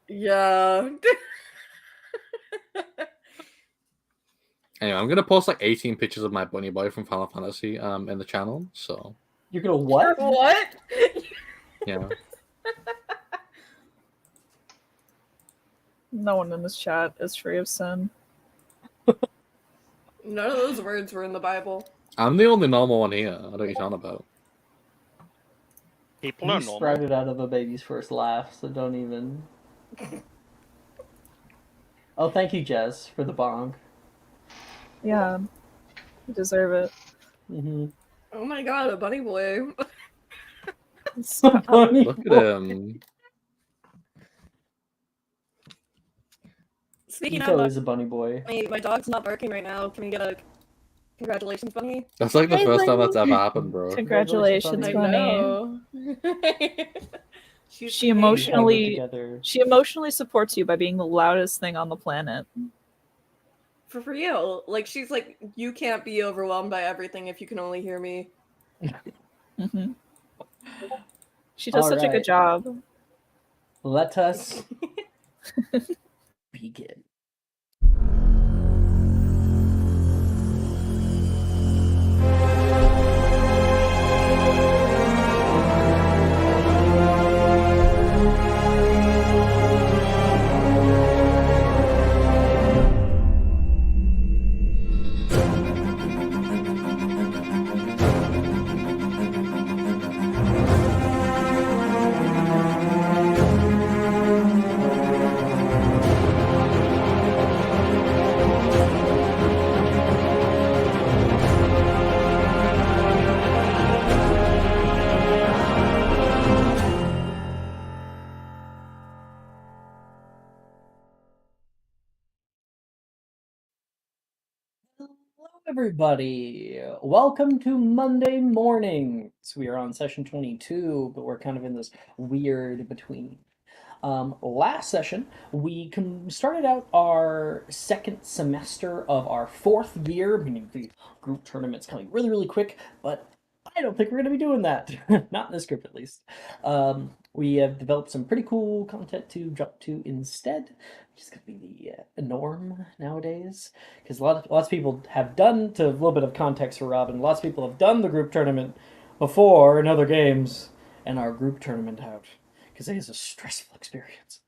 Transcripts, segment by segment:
Yeah. Anyway, I'm gonna post like 18 pictures of my bunny boy from Final Fantasy in the channel. So You're gonna For what? what? yeah, No one in this chat is free of sin. None of those words were in the Bible. I'm the only normal one here. I don't know what you're talking about. People You are normal. sprouted out of a baby's first laugh, so don't even. Oh, thank you, Jess, for the bong. Yeah, you deserve it. Mm-hmm. Oh my god, a bunny boy. Stop. Bunny Look at boy. him. Speaking Ito of, is a bunny boy. my dog's not barking right now. Can we get a congratulations, bunny? That's like the Hey, first time bunny. that's ever happened, bro. Congratulations, I Bunny. bunny. know. She's She We held it emotionally together. she emotionally supports you by being the loudest thing on the planet. for real. Like she's like, you can't be overwhelmed by everything if you can only hear me. Hmm She does All such a good right. job. Let us begin. Hello, everybody. Welcome to Monday morning. So we are on session 22, but we're kind of in this weird between. Last session, we started out our second semester of our fourth year, meaning the group tournament's coming really, really quick, but I don't think we're going to be doing that. Not in this group, at least. We have developed some pretty cool content to jump to instead, which is going to be the norm nowadays. Because lots of people have done, to a little bit of context for Robin, lots of people have done the group tournament before in other games, and our group tournament out because it is a stressful experience.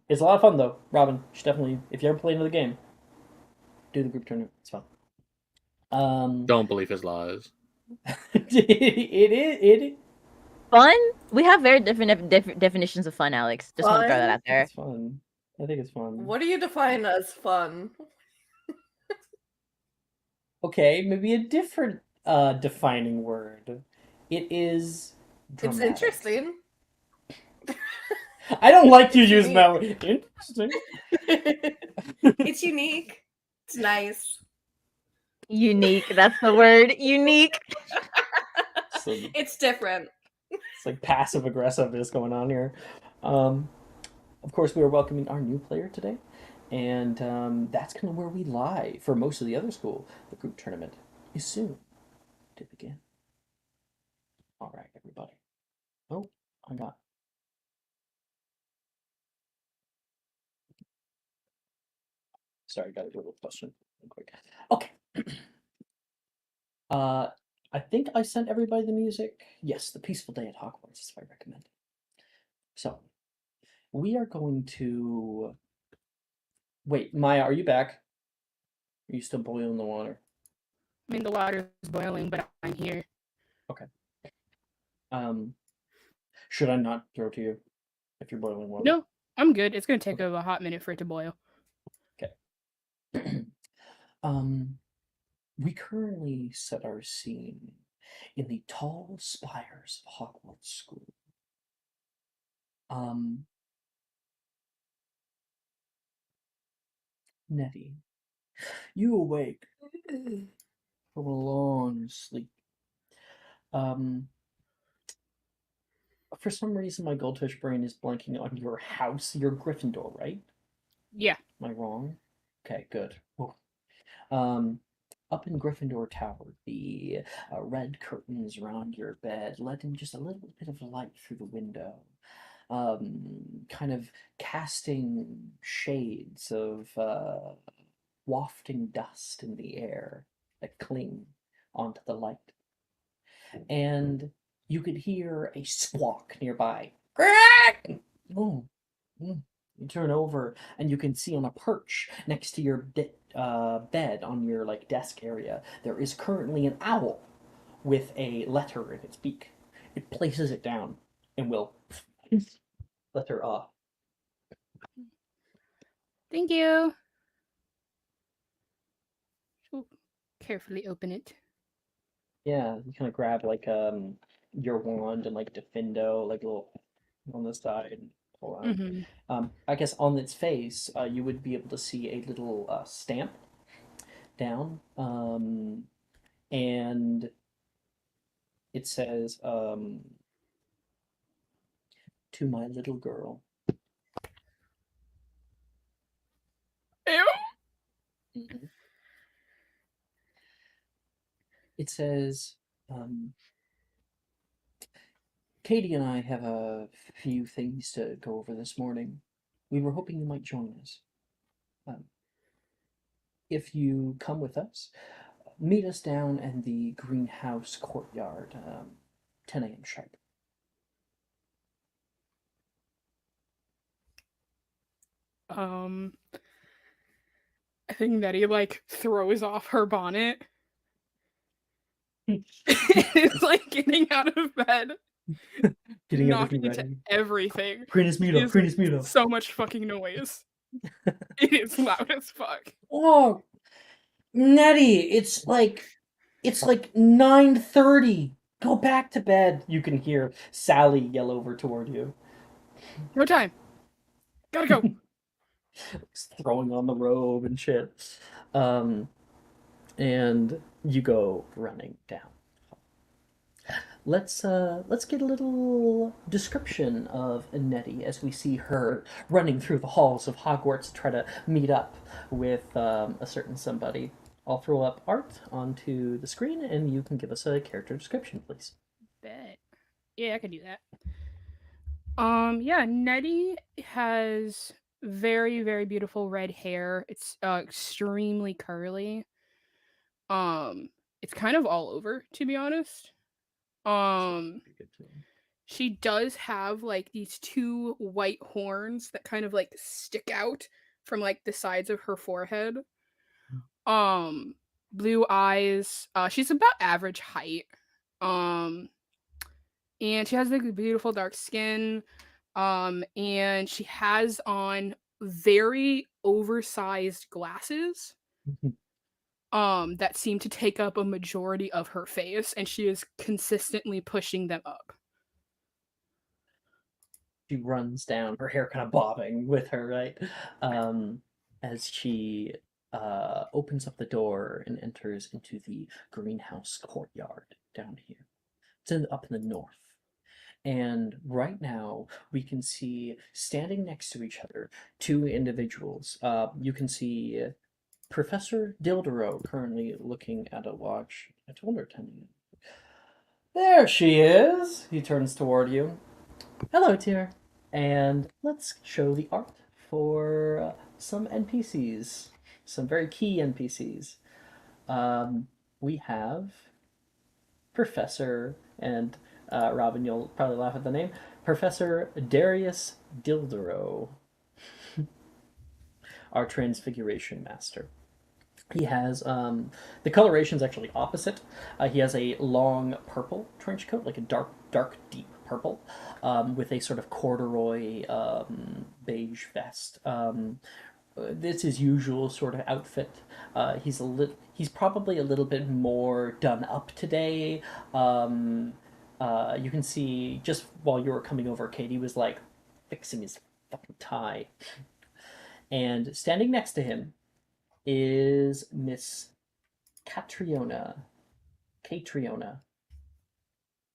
It's a lot of fun though. Robin, you should definitely, if you ever play another game, do the group tournament. It's fun. Don't believe his lies. It is. Fun? We have very different definitions of fun, Alex. Just want to throw that out there. It's fun. I think it's fun. What do you define as fun? Okay, maybe a different defining word. It is dramatic. It's interesting. I don't like you using that word. Interesting. It's unique. It's nice. Unique. That's the word. Unique. It's different. It's like passive aggressiveness going on here. Of course, we are welcoming our new player today, and that's kind of where we lie for most of the other school. The group tournament is soon to begin. All right, everybody. Oh, I got. Sorry, got a little question real quick. Okay. I think I sent everybody the music. Yes, The Peaceful Day at Hogwarts is what I recommend. So, we are going to. Wait, Maya, are you back? Are you still boiling the water? I mean, the water is boiling, but I'm here. Okay. Should I not throw to you if you're boiling water? No, I'm good. It's gonna take a hot minute for it to boil. Okay. We currently set our scene in the tall spires of Hogwarts School. Nettie, you awake from a long sleep. For some reason, my goldfish brain is blanking on your house. You're Gryffindor, right? Yeah. Am I wrong? Okay, good. Up in Gryffindor Tower, the red curtains around your bed let in just a little bit of light through the window. kind of casting shades of wafting dust in the air that cling onto the light. And you could hear a squawk nearby. Oh, mm. You turn over and you can see on a perch next to your bed on your like desk area, there is currently an owl with a letter in its beak. It places it down and will let her off. Thank you. She'll carefully open it. Yeah, you kind of grab like your wand and like Defendo, like a little on the side and pull out. Mm-hmm. I guess on its face, you would be able to see a little stamp down, and it says, "To my little girl." Ew. Mhm. It says, "Katie and I have a few things to go over this morning. We were hoping you might join us. Um, if you come with us, meet us down in the greenhouse courtyard, 10 a.m. sharp." I think Nettie like throws off her bonnet. It's like getting out of bed, Getting everything knocking into ready. everything. Greatest It meetup, is greatest meetup. so much fucking noise. It is loud as fuck. Oh, Nettie, it's like 9:30. Go back to bed. You can hear Sally yell over toward you. No time. Gotta go. Throwing on the robe and shit. Um, and you go running down. Let's get a little description of Nettie as we see her running through the halls of Hogwarts to try to meet up with a certain somebody. I'll throw up art onto the screen, and you can give us a character description, please. Bet. Yeah, I can do that. Yeah, Nettie has very, very beautiful red hair. It's extremely curly. Um, it's kind of all over, to be honest. Um, she does have like these two white horns that kind of like stick out from like the sides of her forehead. Um, Blue eyes. She's about average height. Um, and she has like beautiful dark skin. And she has on very oversized glasses that seem to take up a majority of her face, and she is consistently pushing them up. She runs down, her hair kind of bobbing with her, right? As she opens up the door and enters into the greenhouse courtyard down here. It's up in the north. And right now, we can see standing next to each other two individuals. You can see Professor Dildero currently looking at a watch. I told her 10 a.m. There she is! He turns toward you. Hello, dear. And let's show the art for some NPCs. Some very key NPCs. We have Professor, and Robin, you'll probably laugh at the name, Professor Darius Dildero, our Transfiguration Master. He has the coloration's actually opposite. He has a long purple trench coat, like a dark, deep purple, with a sort of corduroy beige vest. This is his usual sort of outfit. He's probably a little bit more done up today. You can see just while you were coming over, Katie was like fixing his fucking tie, and standing next to him is Miss Catriona. Catriona.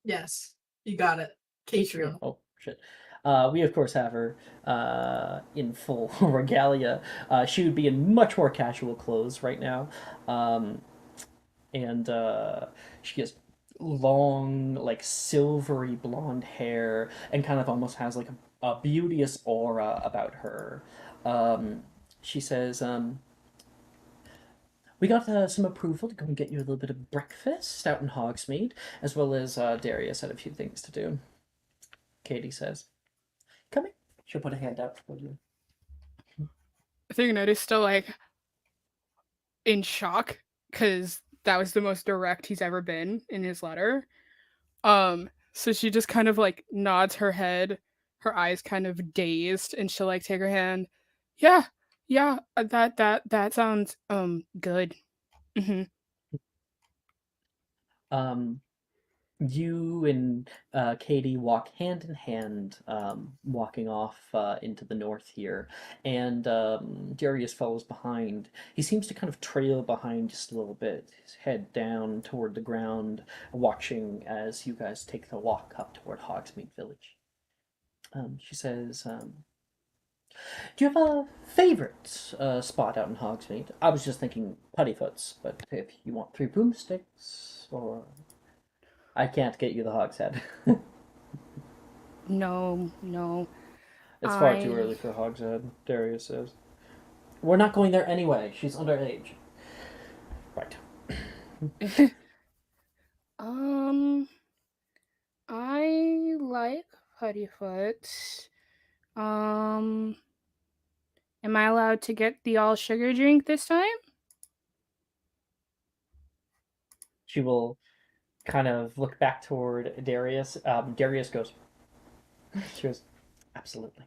Yes, you got it. Catriona. Oh, shit. We, of course, have her in full regalia. She would be in much more casual clothes right now. And she has long, like, silvery blonde hair and kind of almost has, like, a a beauteous aura about her. She says, we got some approval to go and get you a little bit of breakfast out in Hogsmeade, as well as Darius had a few things to do. Katie says, come in. She'll put a hand out for you. I think Ned is still like in shock because that was the most direct he's ever been in his letter. So she just kind of like nods her head, her eyes kind of dazed, and she'll like take her hand. Yeah, that sounds good. Hmm. You and Katie walk hand in hand, walking off into the north here, and Darius follows behind. He seems to kind of trail behind just a little bit, his head down toward the ground, watching as you guys take the walk up toward Hogsmeade Village. She says, do you have a favorite spot out in Hogsmeade? I was just thinking Puttyfoot's, but if you want 3 broomsticks, or... I can't get you the Hogshead. No. It's far too early for Hogshead, Darius says. We're not going there anyway. She's underage. Right. I like Puttyfoot. Am I allowed to get the all sugar drink this time? She will kind of look back toward Darius. Darius goes, she goes, absolutely.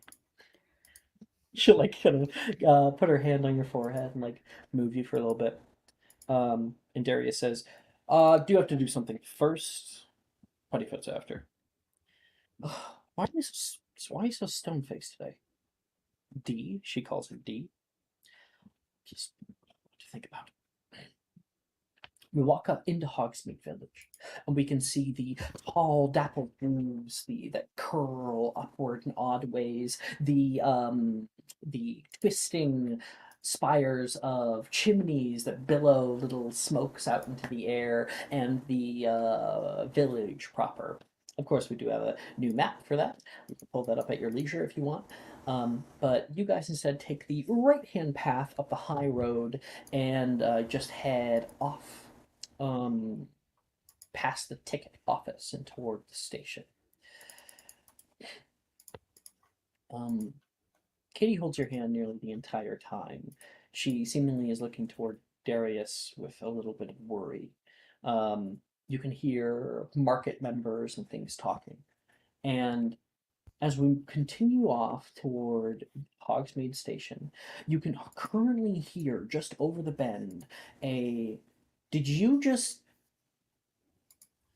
She'll like kind of put her hand on your forehead and like move you for a little bit. And Darius says, do you have to do something first? Puttyfoot's after. Why are you so stone-faced today? D, she calls her D. Just what to think about. We walk up into Hogsmeade Village, and we can see the tall, dappled roofs, that curl upward in odd ways, the twisting spires of chimneys that billow little smokes out into the air, and the village proper. Of course, we do have a new map for that. You can pull that up at your leisure if you want. But you guys instead take the right-hand path up the high road and just head off past the ticket office and toward the station. Katie holds your hand nearly the entire time. She seemingly is looking toward Darius with a little bit of worry. You can hear market members and things talking. And as we continue off toward Hogsmeade Station, you can currently hear just over the bend a... Did you just...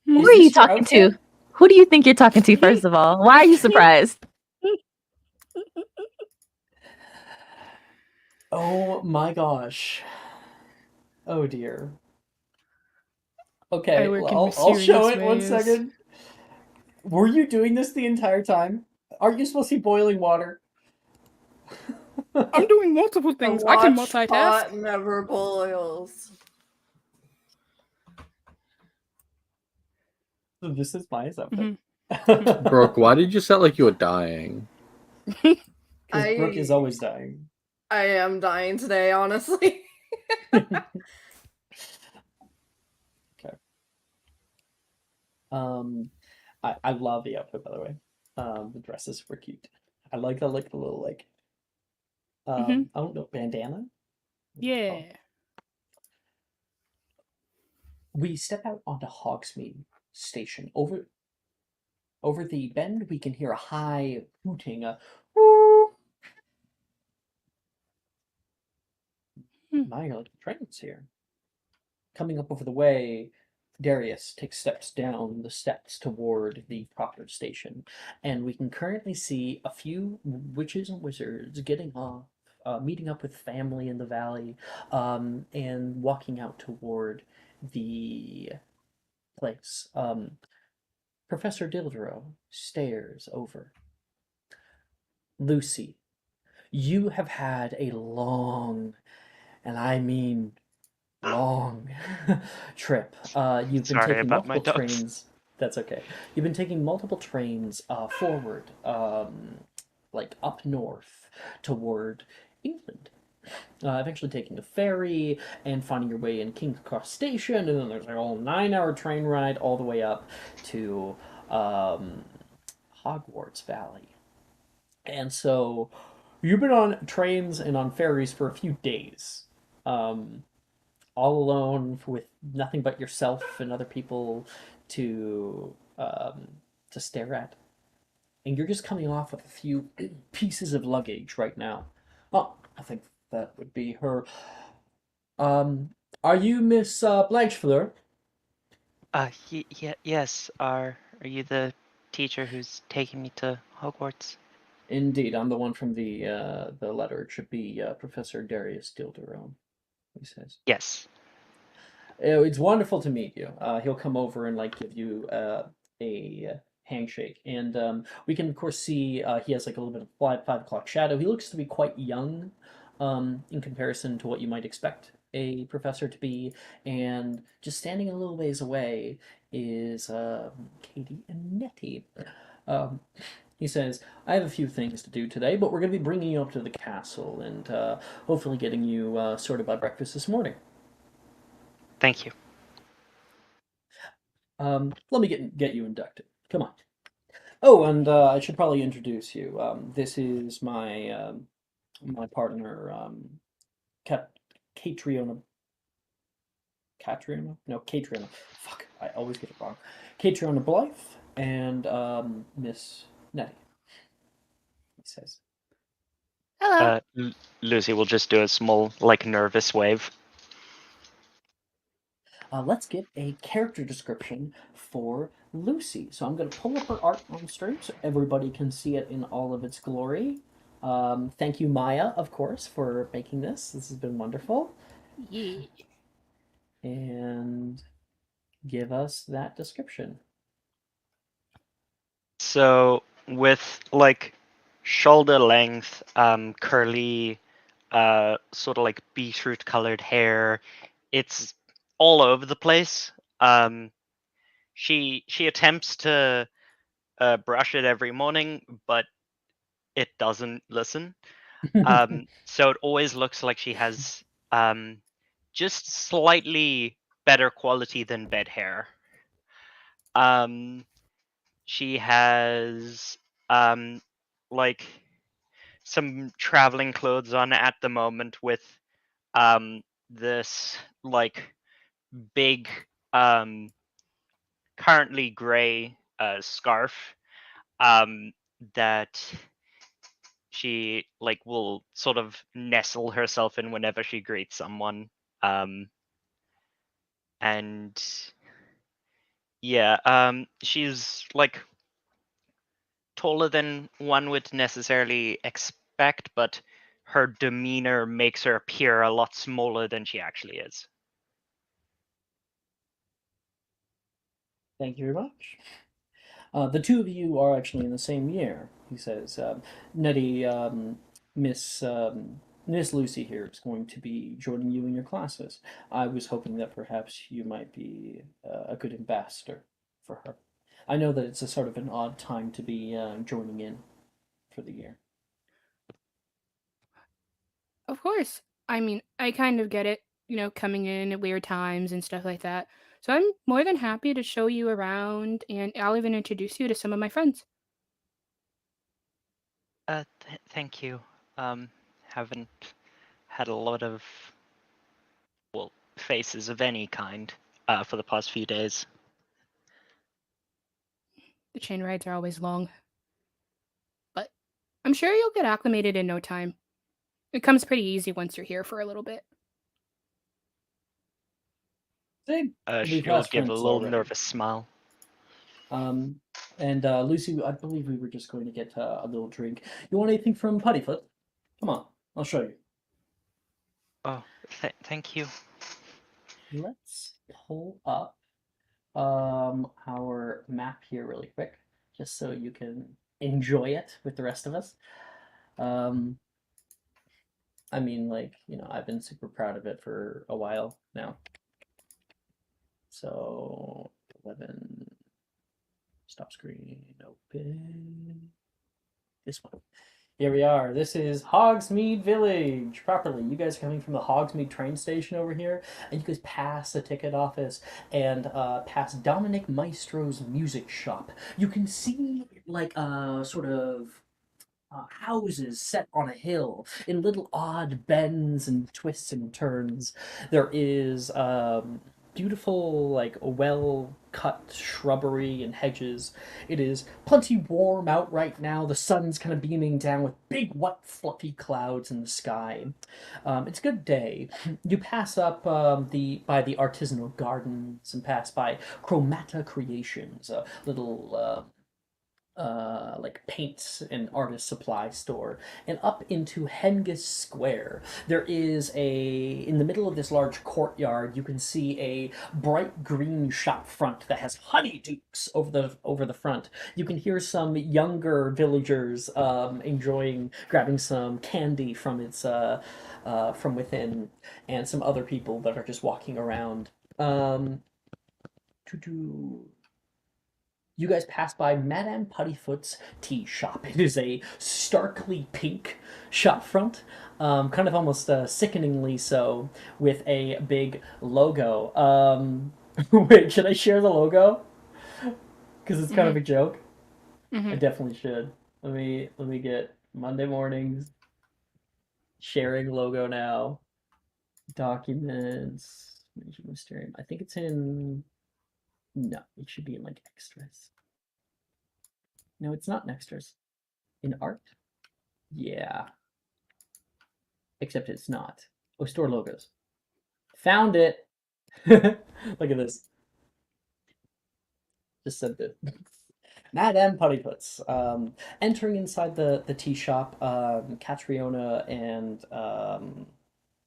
Who Is are you this your talking outfit? to? Who do you think you're talking to, first of all? Why are you surprised? Oh my gosh. Oh dear. I Okay, work in I'll show mysterious it 1 ways. second. Were you doing this the entire time? Aren't you supposed to be boiling water? I'm doing multiple things. The I can watch multitask. pot never boils. So this is my outfit. Brooke, why did you sound like you were dying? Because Brooke is always dying. I am dying today, honestly. Okay. I love the outfit, by the way. The dress is super cute. I like the little like I don't know, bandana. Yeah. We step out onto Hogsmeade Station. Over the bend, we can hear a high hooting. My, like trains here. Coming up over the way, Darius takes steps down the steps toward the proper station, and we can currently see a few witches and wizards getting off, meeting up with family in the valley, and walking out toward the place. Professor Dildero stares over. Lucy, you have had a long, and I mean long, trip. You've been Sorry taking about my multiple dogs. trains. That's okay. You've been taking multiple trains forward like up north toward England. Eventually taking a ferry and finding your way in King's Cross Station, and then there's like a whole 9-hour train ride all the way up to Hogwarts Valley. And so you've been on trains and on ferries for a few days, um, all alone with nothing but yourself and other people to to stare at. And you're just coming off of a few pieces of luggage right now. Oh, I think that would be her. Um, are you Miss Blanchefleur? Yes. Are you the teacher who's taking me to Hogwarts? Indeed, I'm the one from the letter. It should be Professor Darius Dilderone, he says. Yes. It's wonderful to meet you. He'll come over and like give you a handshake, and we can of course see he has like a little bit of 5 o'clock shadow. He looks to be quite young, in comparison to what you might expect a professor to be, and just standing a little ways away is Katie and Nettie. Um, he says, "I have a few things to do today, but we're going to be bringing you up to the castle and hopefully getting you sorted by breakfast this morning." Thank you. Let me get you inducted. Come on. Oh, and I should probably introduce you. This is my partner, Cat Catriona. Catriona? No, Catriona. Fuck, I always get it wrong. Catriona Blythe and Miss Nettie. He says. Hello. Lucy will just do a small, like, nervous wave. Let's get a character description for Lucy. So I'm going to pull up her art on stream so everybody can see it in all of its glory. Thank you, Maya, of course, for making this. This has been wonderful. Yeah. And give us that description. So, with, like, shoulder length, curly, sort of like beetroot colored hair, it's all over the place. She attempts to brush it every morning, but it doesn't listen. So it always looks like she has just slightly better quality than bed hair. She has like some traveling clothes on at the moment with this like big currently gray scarf that she like will sort of nestle herself in whenever she greets someone. And yeah, she's like taller than one would necessarily expect, but her demeanor makes her appear a lot smaller than she actually is. Thank you very much. The two of you are actually in the same year, he says. Nettie, Miss Miss Lucy here is going to be joining you in your classes. I was hoping that perhaps you might be a good ambassador for her. I know that it's a sort of an odd time to be joining in for the year. Of course. I mean, I kind of get it, coming in at weird times and stuff like that. So I'm more than happy to show you around, and I'll even introduce you to some of my friends. Thank you. Haven't had a lot of, well, faces of any kind for the past few days. The chain rides are always long. But I'm sure you'll get acclimated in no time. It comes pretty easy once you're here for a little bit. Same. We've She'll had give a friends little already. nervous smile. And Lucy, I believe we were just going to get a little drink. You want anything from Puttyfoot? Come on, I'll show you. Oh, thank you. Let's pull up our map here really quick, just so you can enjoy it with the rest of us. Um, I mean, like, I've been super proud of it for a while now. So, 11, stop screen, open. This one. Here we are. This is Hogsmeade Village. Properly. You guys are coming from the Hogsmeade train station over here, and you guys pass the ticket office and past Dominic Maestro's music shop. You can see like sort of houses set on a hill in little odd bends and twists and turns. There is beautiful, like well cut shrubbery and hedges. It is plenty warm out right now. The sun's kind of beaming down with big, white, fluffy clouds in the sky. It's a good day. You pass up by the artisanal gardens and pass by Chromata Creations, a little like paints and artist supply store, and up into Hengist Square. There is in the middle of this large courtyard, you can see a bright green shop front that has honeydukes over the front. You can hear some younger villagers grabbing some candy from its from within, and some other people that are just walking around. You guys pass by Madame Puttyfoot's tea shop. It is a starkly pink shop front, kind of almost sickeningly so, with a big logo. Wait, should I share the logo? Because it's kind of a joke. I definitely should. Let me get Monday mornings. Sharing logo now. Documents. Mysterium. I think it's in. No, it should be in like extras. No, it's not in extras. In art? Yeah. Except it's not. Oh, store logos. Found it! Look at this. Just sent it. Madame Puttyputs. Entering inside the tea shop, Catriona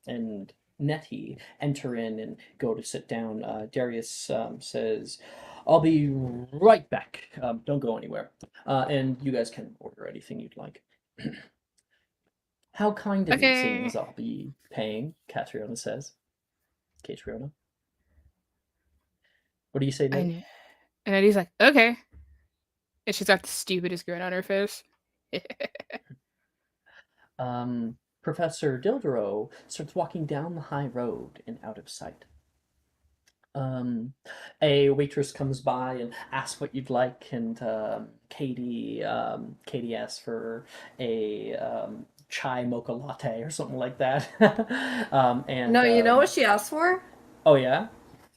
and Nettie enter in and go to sit down. Darius says, I'll be right back. Don't go anywhere. And you guys can order anything you'd like. How kind of it seems I'll be paying, Catriona says. Catriona. What do you say, Nettie? And Eddie's like, okay. And she's got the stupidest grin on her face. Professor Dildero starts walking down the high road and out of sight. A waitress comes by and asks what you'd like, and Katie asks for a chai mocha latte or something like that. No, you know what she asked for? Oh yeah.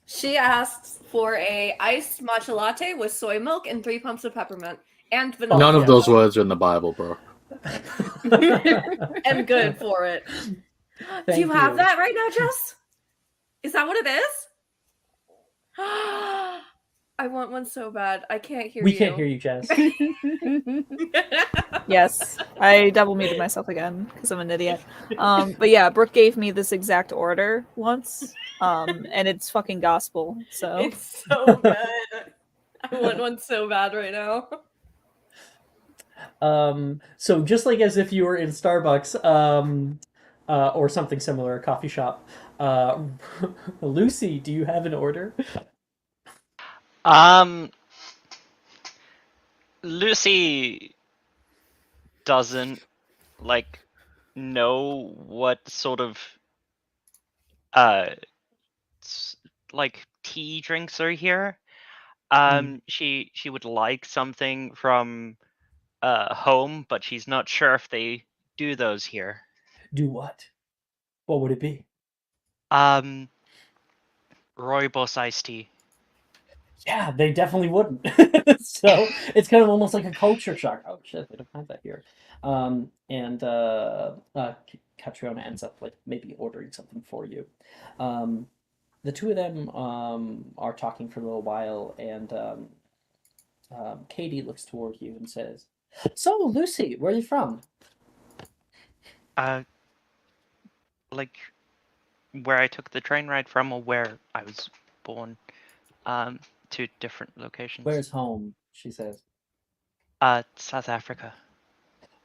She asks for a iced matcha latte with soy milk and 3 pumps of peppermint and vanilla. None of those words are in the Bible, bro. I'm good for it. Do you have that right now, Jess? Is that what it is? I want one so bad. I can't hear you. We can't hear you, Jess. Yes, I double muted myself again because I'm an idiot. But yeah, Brooke gave me this exact order once, and it's fucking gospel. So it's so good. I want one so bad right now. So just like as if you were in Starbucks, or something similar, a coffee shop. Lucy, do you have an order? Lucy doesn't know what sort of tea drinks are here. She would like something from home, but she's not sure if they do those here. Do what? What would it be? Rooibos iced tea. Yeah, they definitely wouldn't. So it's kind of almost like a culture shock. Oh shit, they don't have that here. Catriona ends up like maybe ordering something for you. The two of them are talking for a little while, and Katie looks toward you and says, "So, Lucy, where are you from?" Like where I took the train ride from, or where I was born. Two different locations. Where's home? She says. South Africa.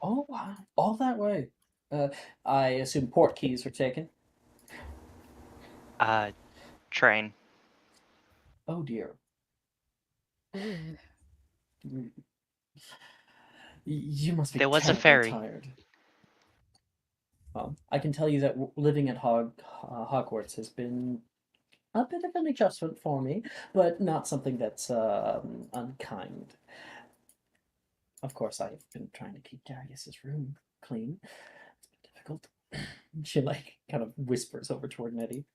Oh wow, all that way. I assume port keys were taken. Train. Oh dear. You must be There was a terribly ferry. tired. Well, I can tell you that living at Hogwarts has been a bit of an adjustment for me, but not something that's unkind. Of course, I've been trying to keep Darius's room clean. It's been difficult. She kind of whispers over toward Nettie.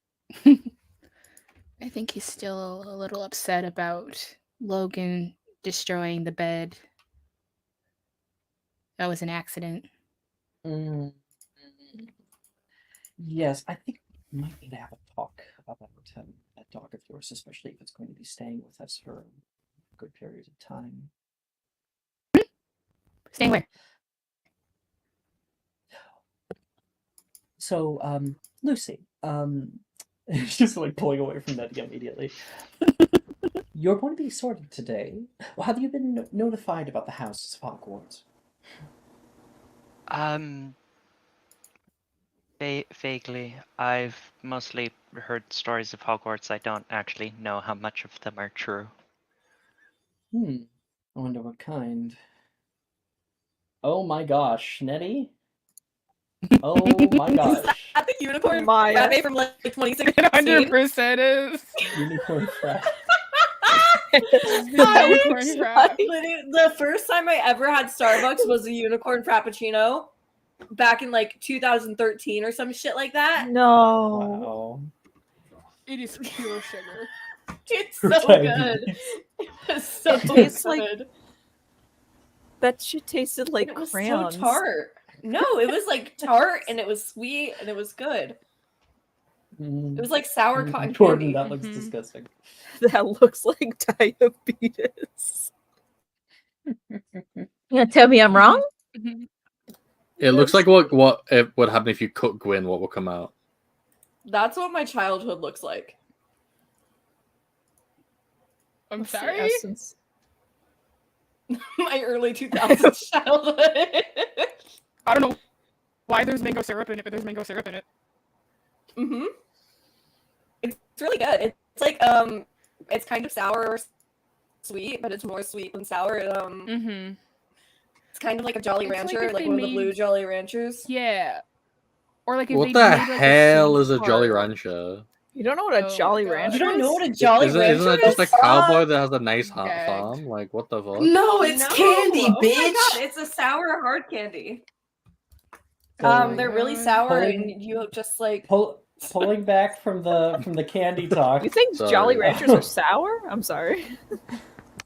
I think he's still a little upset about Logan destroying the bed. That was an accident. Mm, yes, I think we might need to have a talk about that dog of yours, especially if it's going to be staying with us for a good period of time. Staying where? So, Lucy, she's just pulling away from Nettie immediately. You're going to be sorted today. Well, have you been notified about the houses of Hogwarts? Vaguely. I've mostly heard stories of Hogwarts. I don't actually know how much of them are true. I wonder what kind. Oh my gosh, Nettie? Oh my gosh. At the unicorn Maya. cafe from 2016. 100% is. Unicorn frat. Unicorn crap. Literally, the first time I ever had Starbucks was a unicorn frappuccino back in 2013 or some shit like that. No. Wow. It is pure sugar. It's so Okay. good. It's so It tastes like good. That shit tasted like It was crayons. so tart. No, it was tart and it was sweet and it was good. It was like sour cotton Jordan, candy. that looks Mhm. disgusting. That looks like diabetes. You gonna tell me I'm wrong? It looks like what it would happen if you cut Gwyn. What will come out? That's what my childhood looks like. I'm What's the sorry. essence? My early 2000s childhood. I don't know why there's mango syrup in it, but there's mango syrup in it. Mm-hmm. It's really good. It's kind of sour or sweet, but it's more sweet than sour. Mm-hmm. It's kind of like a Jolly It's like Rancher, if like they one of the made- blue Jolly Ranchers. Yeah. Or like if What they the made, hell is a Jolly tart. Rancher? You don't know what a Oh my Jolly God. Rancher You don't know is? what a Jolly Isn't Rancher that just a is? cowboy that has a nice Gagged. farm? Like, what the fuck? No, it's No. candy, Oh bitch. my God, it's a sour hard candy. So, They're really God. sour, Pulling- and you just pulling back from the candy talk. You think Sorry. Jolly Ranchers are sour? I'm sorry.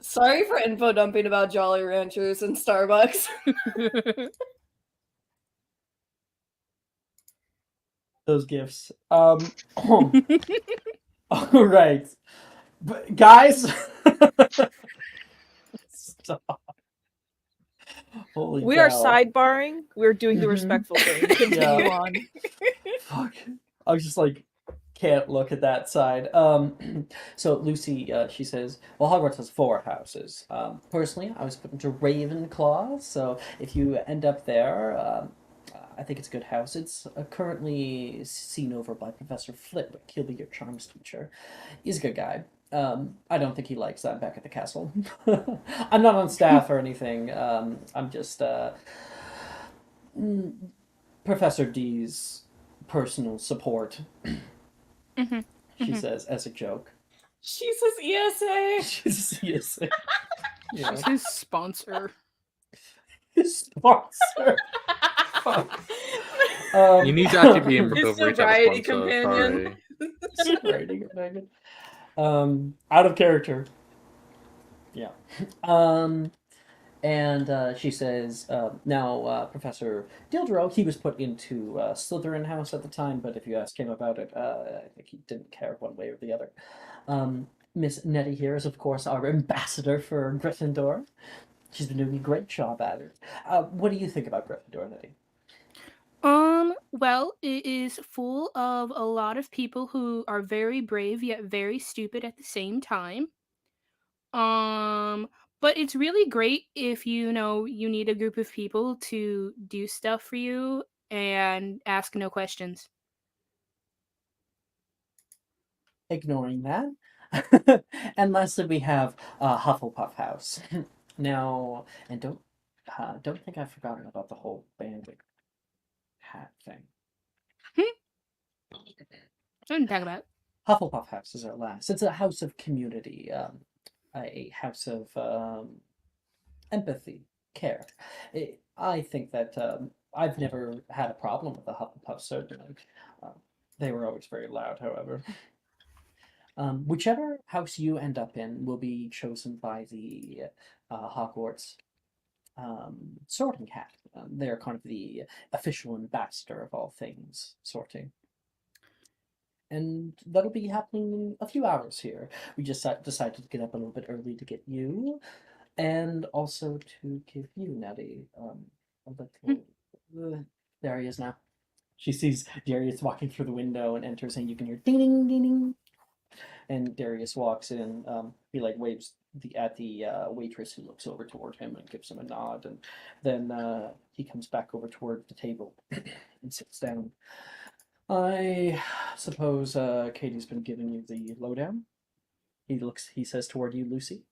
Sorry for info dumping about Jolly Ranchers and Starbucks. Those gifts. All right, but guys, stop. Holy We are cow. sidebarring. We're doing the Mhm. respectful thing. Continue Yeah. on. Fuck. I was just can't look at that side. So Lucy, she says, well, Hogwarts has 4 houses. Personally, I was put into Ravenclaw, so if you end up there, I think it's a good house. It's currently seen over by Professor Flitwick. He'll be your charms teacher. He's a good guy. I don't think he likes that back at the castle. I'm not on staff or anything. I'm just Professor D's personal support. Mhm, She mhm. says as a joke. She says ESA. She's yes. Yeah. She's his sponsor. His sponsor. Fuck. You need to actually be in His recovery to have a sobriety sponsor. companion. Sorry. Sobriety companion. Out of character. Yeah. And she says, now Professor Dildro, he was put into Slytherin House at the time, but if you ask him about it, I think he didn't care one way or the other. Miss Nettie here is, of course, our ambassador for Gryffindor. She's been doing a great job at it. What do you think about Gryffindor, Nettie? Well, it is full of a lot of people who are very brave yet very stupid at the same time. But it's really great if you need a group of people to do stuff for you and ask no questions. Ignoring that. And lastly, we have Hufflepuff House. Now, and don't think I've forgotten about the whole bandit hat thing. Don't talk about it. Hufflepuff House is our last. It's a house of community, a house of empathy, care. I think that I've never had a problem with the Hufflepuff, certainly. They were always very loud, however. Whichever house you end up in will be chosen by the Hogwarts sorting hat. They're kind of the official ambassador of all things sorting. And that'll be happening in a few hours here. We just decided to get up a little bit early to get you, and also to give you, Nettie, a little... there he is now. She sees Darius walking through the window and enters, and you can hear ding ding ding ding. And Darius walks in. He like waves at the waitress, who looks over toward him and gives him a nod, and then he comes back over toward the table and sits down. I suppose Katie's been giving you the lowdown. He says toward you, Lucy.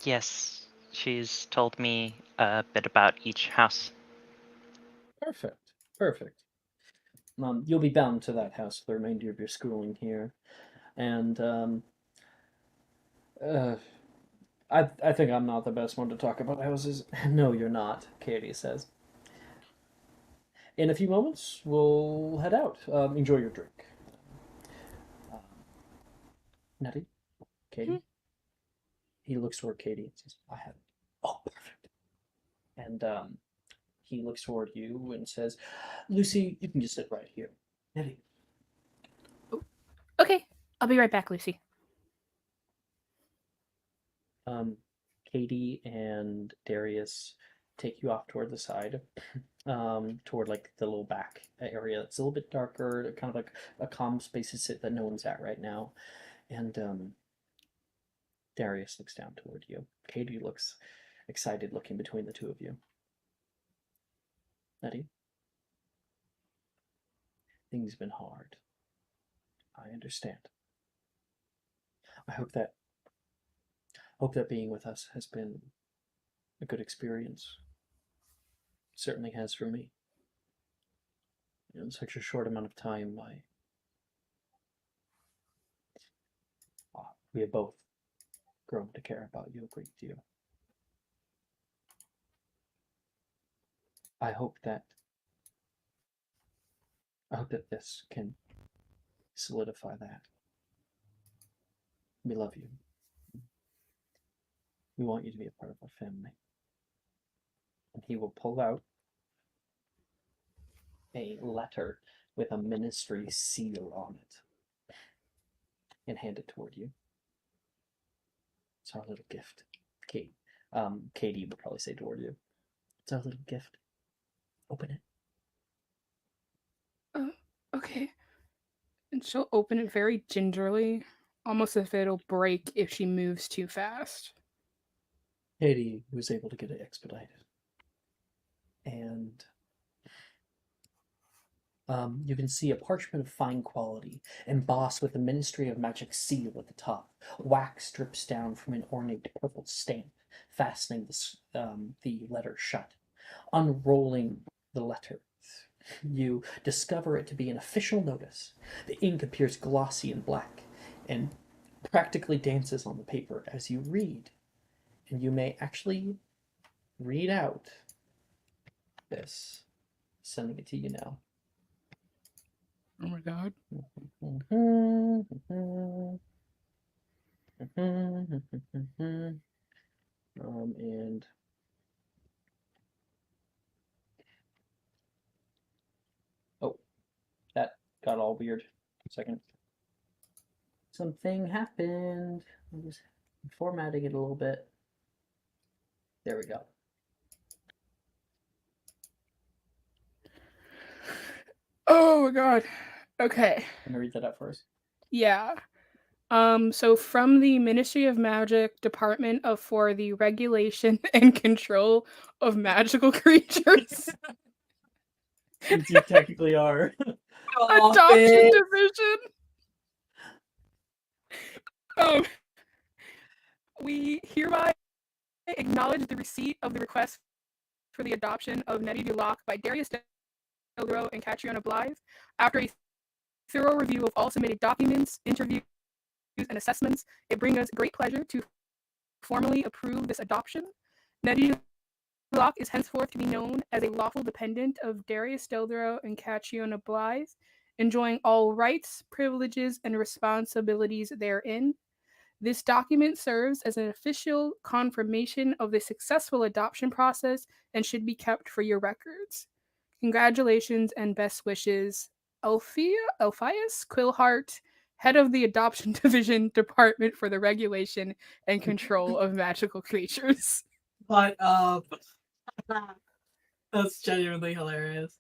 Yes. She's told me a bit about each house. Perfect. You'll be bound to that house for the remainder of your schooling here, and I think I'm not the best one to talk about houses. No, you're not, Katie says. In a few moments, we'll head out. Enjoy your drink. Nettie? Katie? He looks toward Katie and says, I have it. Oh, perfect. And he looks toward you and says, Lucy, you can just sit right here. Nettie. Okay, I'll be right back, Lucy. Katie and Darius take you off toward the side, toward like the little back area. It's a little bit darker, kind of like a calm space to sit that no one's at right now. And Darius looks down toward you. Katie looks excited, looking between the two of you. Nettie? Things have been hard. I understand. I hope that being with us has been a good experience. It certainly has for me. In such a short amount of time, we have both grown to care about you a great deal. I hope that this can solidify that. We love you. We want you to be a part of our family. And he will pull out a letter with a ministry seal on it and hand it toward you. It's our little gift. Katie would probably say toward you. It's our little gift. Open it. Okay. And she'll open it very gingerly, almost as if it'll break if she moves too fast. Katie was able to get it expedited. And you can see a parchment of fine quality, embossed with the Ministry of Magic seal at the top. Wax drips down from an ornate purple stamp, fastening the letter shut. Unrolling the letter, you discover it to be an official notice. The ink appears glossy and black, and practically dances on the paper as you read. And you may actually read out this. Sending it to you now. Oh my god. And oh, that got all weird. Second. Something happened. I'm just formatting it a little bit. There we go. Oh my god. Okay. Can I read that out first? Yeah. So from the Ministry of Magic, Department for the Regulation and Control of Magical Creatures. You technically are. Adoption Division. We hereby acknowledge acknowledge the receipt of the request for the adoption of Nettie Duloc by Darius Deldro and Catriona Blythe. After a thorough review of all submitted documents, interviews, and assessments, it brings us great pleasure to formally approve this adoption. Nettie Duloc is henceforth to be known as a lawful dependent of Darius Deldro and Catriona Blythe, enjoying all rights, privileges, and responsibilities therein. This document serves as an official confirmation of the successful adoption process and should be kept for your records. Congratulations and best wishes, Elphias Quillhart, head of the Adoption Division Department for the Regulation and Control of Magical Creatures. But that's genuinely hilarious.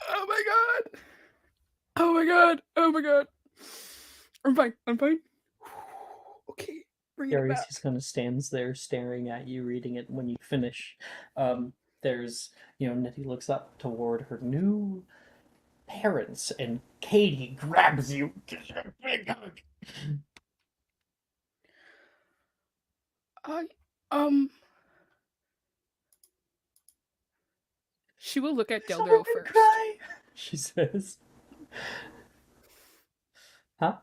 Oh my god! Oh my god! Oh my god! I'm fine. I'm fine. Okay, bring it Darius back. just kind of stands there staring at you, reading it. When you finish, there's, Nettie looks up toward her new parents, and Katie grabs you. Gives you a big hug. She will look at Someone Deldro can first. cry, she says. Huh?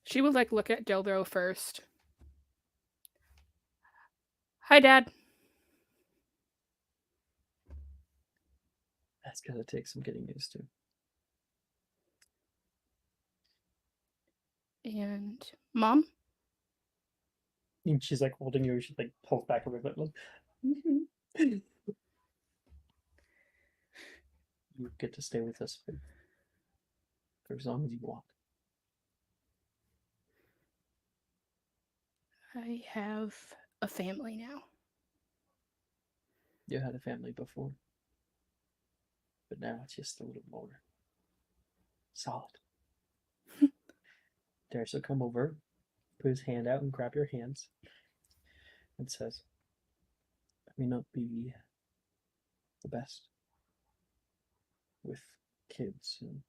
She will look at Deldro first. Hi, Dad. That's gonna take some getting used to. And Mom? And she's like holding you. She like pulls back a bit, like. You get to stay with us for as long as you want. I have a family now. You had a family before, but now it's just a little more solid. Darius will come over, put his hand out and grab your hands, and says, "I may not be the best with kids, and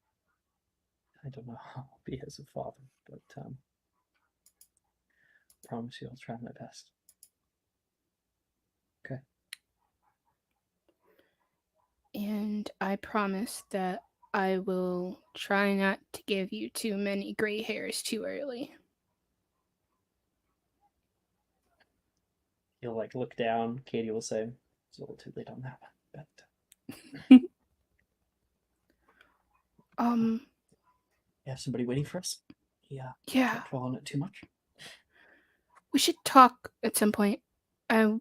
I don't know how I'll be as a father, but I promise you I'll try my best." Okay. And I promise that I will try not to give you too many gray hairs too early. He'll like look down. Katie will say, "It's a little too late on that one, but you have somebody waiting for us? Yeah. Yeah, Can't dwell on it too much." we should talk at some point. But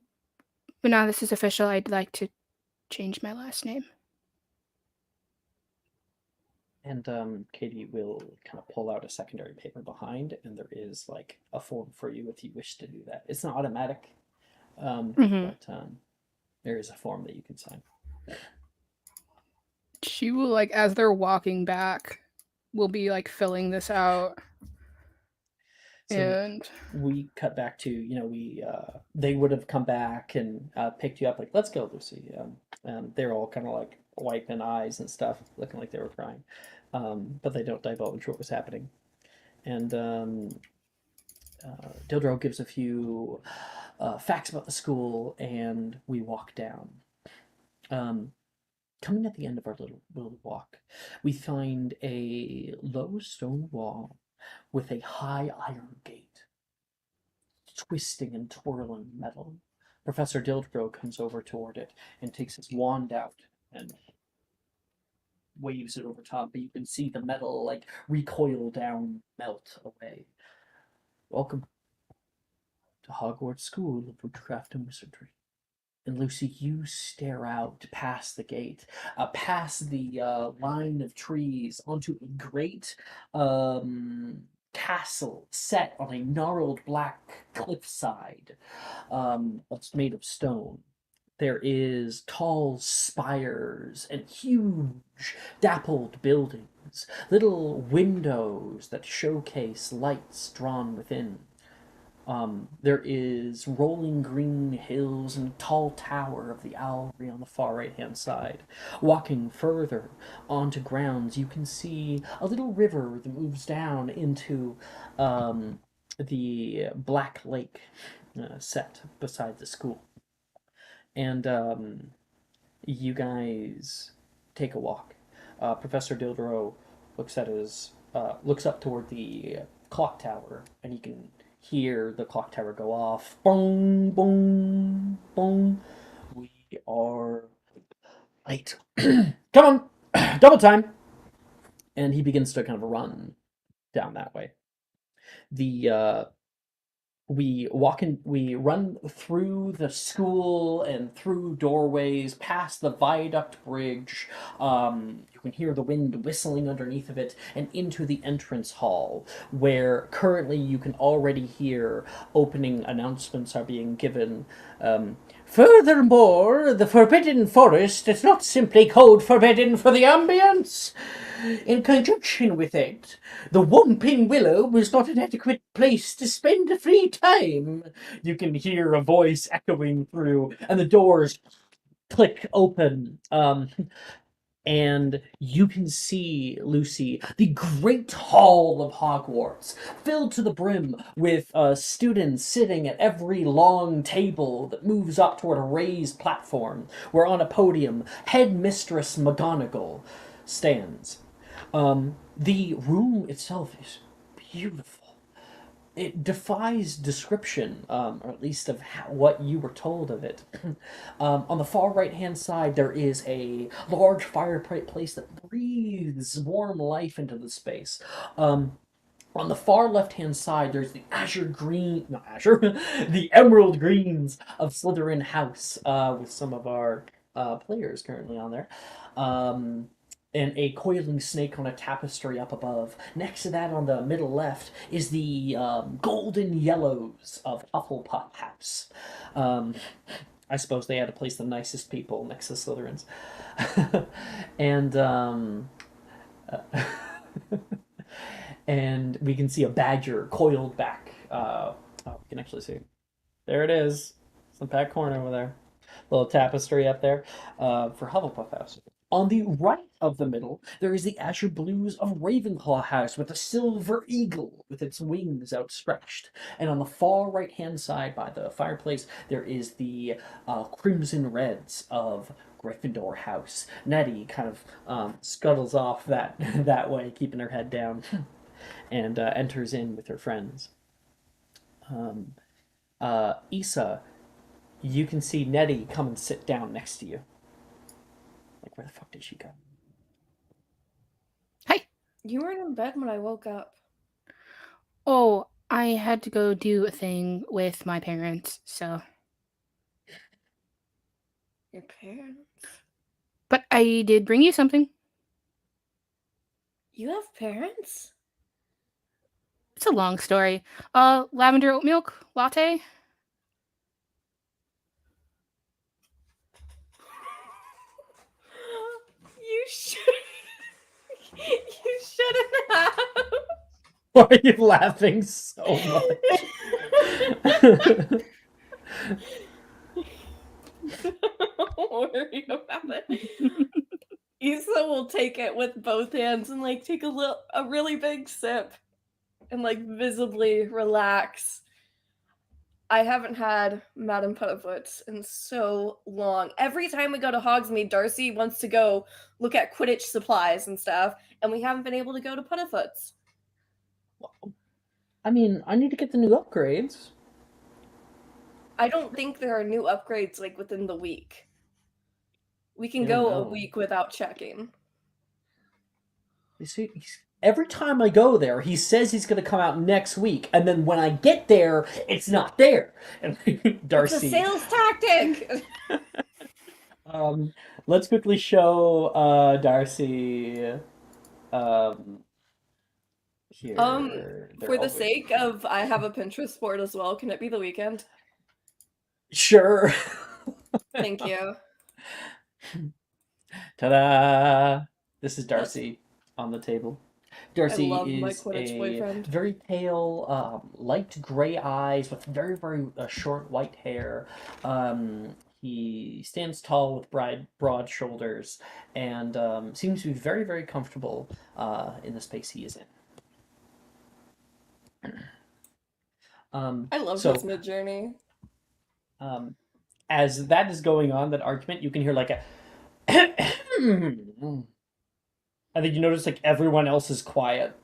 now this is official, I'd like to change my last name. And Katie will kind of pull out a secondary paper behind, and there is like a form for you if you wish to do that. It's not automatic, but there is a form that you can sign. She will, as they're walking back, will be filling this out. So And we cut back to, they would have come back and picked you up, like, "Let's go, Lucy." They're all kind of like wiping eyes and stuff, looking like they were crying. But they don't divulge what was happening. And Dildro gives a few facts about the school, and we walk down. Coming at the end of our little walk, we find a low stone wall with a high iron gate, twisting and twirling metal. Professor Dildro comes over toward it and takes his wand out and waves it over top, but you can see the metal recoil down, melt away. "Welcome to Hogwarts School of Witchcraft and Wizardry." And Lucy, you stare out past the gate, past the line of trees, onto a great castle set on a gnarled black cliffside. It's made of stone. There is tall spires and huge dappled buildings, little windows that showcase lights drawn within. There is rolling green hills and a tall tower of the owlry on the far right-hand side. Walking further onto grounds, you can see a little river that moves down into the Black Lake set beside the school. and you guys take a walk. Professor Dildro looks up toward the clock tower, and you can hear the clock tower go off. Boom, boom, boom. We are late. Come on, double time. And he begins to kind of run down that way. We run through the school and through doorways, past the viaduct bridge. You can hear the wind whistling underneath of it, and into the entrance hall, where currently you can already hear opening announcements are being given. Furthermore, the Forbidden Forest is not simply code forbidden for the ambience. In conjunction with it, the Whomping Willow was not an adequate place to spend a free time. You can hear a voice echoing through, and the doors click open. And you can see, Lucy, the great hall of Hogwarts, filled to the brim with students sitting at every long table that moves up toward a raised platform, where on a podium, Headmistress McGonagall stands. The room itself is beautiful. It defies description, or at least of what you were told of it. On the far right-hand side, there is a large fireplace that breathes warm life into the space. On the far left-hand side, there's the the emerald greens of Slytherin House, with some of our players currently on there. And a coiling snake on a tapestry up above. Next to that, on the middle left, is the golden yellows of Hufflepuff House. I suppose they had to place the nicest people next to Slytherins. And and we can see a badger coiled back. We can actually see. There it is. It's in the back corner over there. Little tapestry up there for Hufflepuff House. On the right of the middle, there is the azure blues of Ravenclaw House with a silver eagle with its wings outstretched. And on the far right-hand side by the fireplace, there is the crimson reds of Gryffindor House. Nettie kind of scuttles off that way, keeping her head down, and enters in with her friends. Issa, you can see Nettie come and sit down next to you. Like, where the fuck did she go? Hi. You weren't in bed when I woke up. Oh, I had to go do a thing with my parents, so. Your parents? But I did bring you something. You have parents? It's a long story. Lavender oat milk latte. You should. You shouldn't have. Why are you laughing so much? Don't worry about it. Issa will take it with both hands and like take a really big sip and like visibly relax. I haven't had Madame Putterfoots in so long. Every time we go to Hogsmeade, Darcy wants to go look at Quidditch supplies and stuff, and we haven't been able to go to Putterfoots. I mean, I need to get the new upgrades. I don't think there are new upgrades like within the week. We can Yeah, go no. a week without checking. You see, every time I go there, he says he's going to come out next week, and then when I get there, it's not there. And Darcy, It's a sales tactic. Let's quickly show Darcy. Here. For the sake of, I have a Pinterest board as well. Can it be the weekend? Sure. Thank you. Ta-da! This is Darcy on the table. Darcy I love my is Quidditch a boyfriend. very pale, light gray eyes with very, very short white hair. He stands tall with broad shoulders and seems to be very, very comfortable in the space he is in. I love this mid-journey. as that is going on, that argument, you can hear like a and then you notice like everyone else is quiet.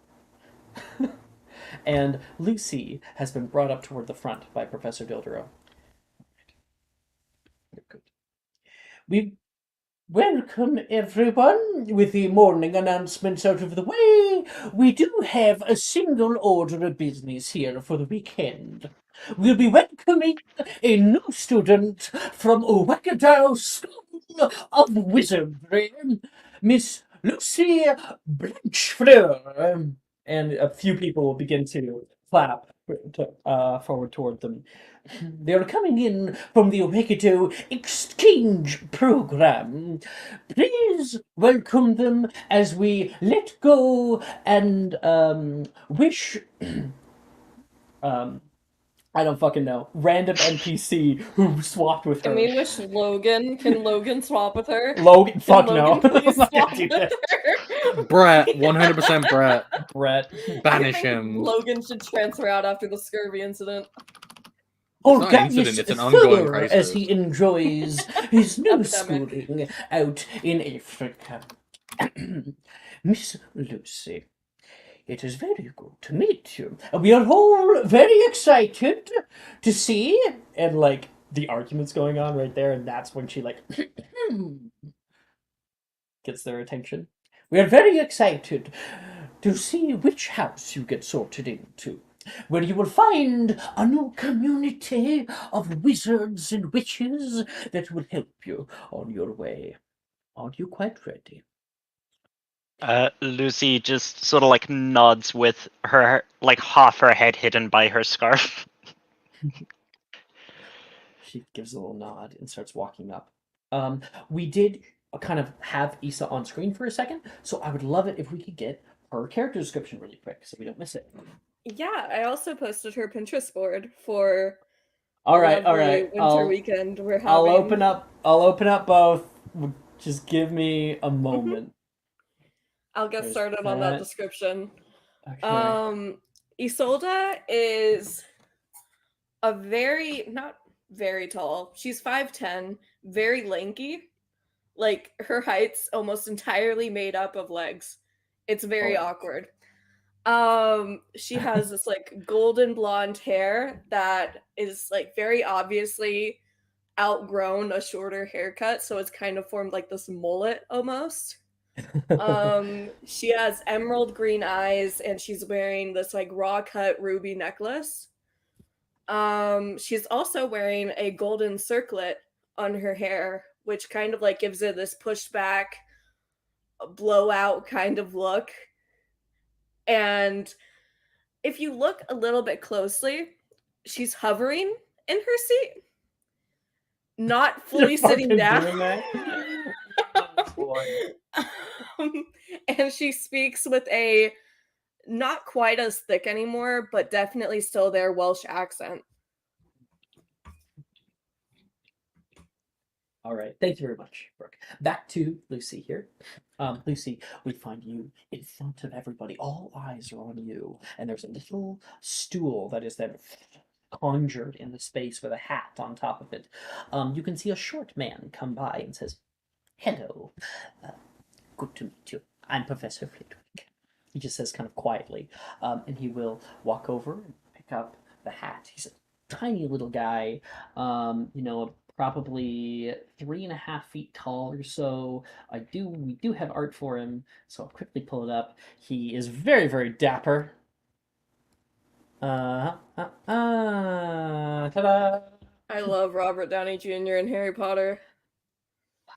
And Lucy has been brought up toward the front by Professor Dildero. Good. We welcome everyone. With the morning announcements out of the way, we do have a single order of business here for the weekend. We'll be welcoming a new student from Wackadow School of Wizardry, Miss Lucy Blanchefleur. And a few people will begin to clap forward toward them. They're coming in from the Waikato Exchange Program. Please welcome them as we let go and wish I don't fucking know. Random NPC who swapped with her. Can we wish Logan? Can Logan swap with her? Logan? Fuck Can no. Logan please I'm not swap gonna do with that. her? Brett, 100% Brett. Brett. Banish I think him. Logan should transfer out after the scurvy incident. It's not an incident, it's an ongoing crisis. As he enjoys his new Epidemic. schooling out in Africa. Miss Lucy, it is very good to meet you. We are all very excited to see, and like the argument's going on right there, and that's when she like gets their attention. We are very excited to see which house you get sorted into, where you will find a new community of wizards and witches that will help you on your way. Are you quite ready? Lucy just sort of like nods with her like half her head hidden by her scarf. She gives a little nod and starts walking up. We did kind of have Issa on screen for a second, so I would love it if we could get her character description really quick so we don't miss it. Yeah, I also posted her Pinterest board for All right. winter weekend we're having. I'll open up both. Just give me a moment. I'll get There's started on that that. description. Okay. Isolda is a not very tall. She's 5'10", very lanky. Like her height's almost entirely made up of legs. It's very awkward. She has this like golden blonde hair that is like very obviously outgrown a shorter haircut, so it's kind of formed like this mullet almost. She has emerald green eyes and she's wearing this like raw cut ruby necklace. She's also wearing a golden circlet on her hair, which kind of like gives her this pushed back blowout kind of look. And if you look a little bit closely, she's hovering in her seat, not fully sitting down. And she speaks with a not quite as thick anymore, but definitely still there Welsh accent. All right. Thank you very much, Brooke. Back to Lucy here. Lucy, we find you in front of everybody. All eyes are on you. And there's a little stool that is then conjured in the space with a hat on top of it. You can see a short man come by and says, "Hello. Good to meet you. I'm Professor Flitwick." He just says kind of quietly. And he will walk over and pick up the hat. He's a tiny little guy, probably 3.5 feet tall or so. We do have art for him, so I'll quickly pull it up. He is very, very dapper. Ta-da! I love Robert Downey Jr. and Harry Potter.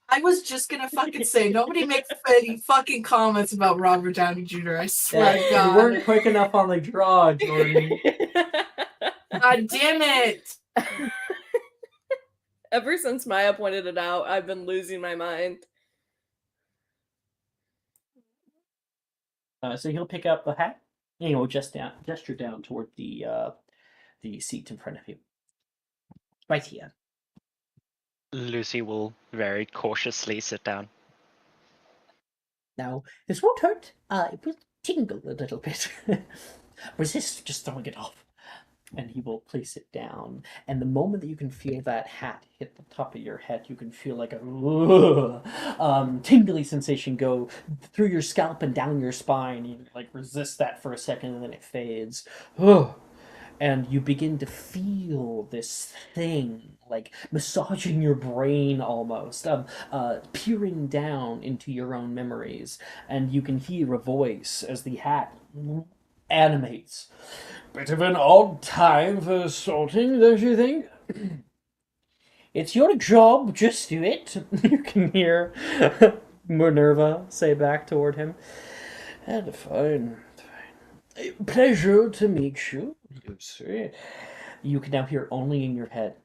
I was just gonna fucking say, nobody makes any fucking comments about Robert Downey Jr. I swear to You God. weren't quick enough on the draw, Jordan. God damn it! Ever since Maya pointed it out, I've been losing my mind. So he'll pick up the hat, and he'll gesture down toward the seat in front of you. Right here. Lucy will very cautiously sit down. Now, this won't hurt. It will tingle a little bit. Resist just throwing it off. and he will place it down. And the moment that you can feel that hat hit the top of your head, you can feel like a tingly sensation go through your scalp and down your spine. You like resist that for a second, and then it fades. And you begin to feel this thing like massaging your brain almost, peering down into your own memories, and you can hear a voice as the hat animates. Bit of an odd time for sorting, don't you think? It's your job, just do it. You can hear Minerva say back toward him. And fine. Pleasure to meet you. You can now hear only in your head.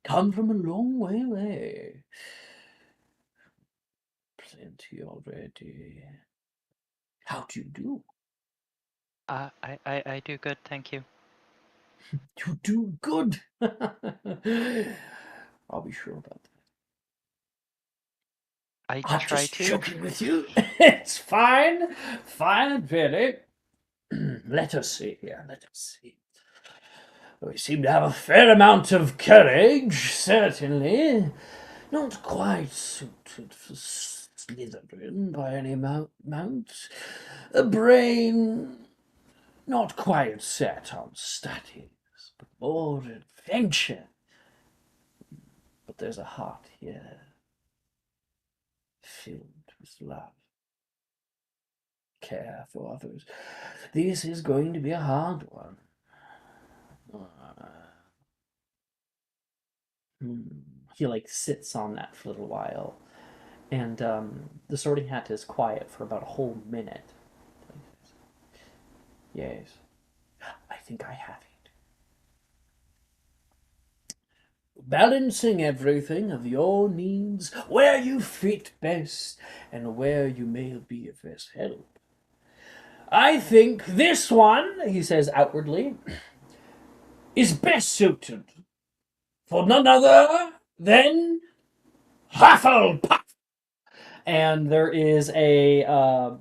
Come from a long way away. Plenty already. How do you do? I do good, thank you. You do good. I'll be sure about that. I I'm try just to. joking with you. It's fine. Fine and very. Let us see here. Let us see. We seem to have a fair amount of courage, certainly. Not quite suited for Slytherin by any amount. A brain not quite set on studies, but more adventure. But there's a heart here, filled with love, care for others. This is going to be a hard one. He like sits on that for a little while, and the Sorting Hat is quiet for about a whole minute. Yes, I think I have it. Balancing everything of your needs, where you fit best, and where you may be of best help. I think this one, he says outwardly, is best suited for none other than Hufflepuff. And there is a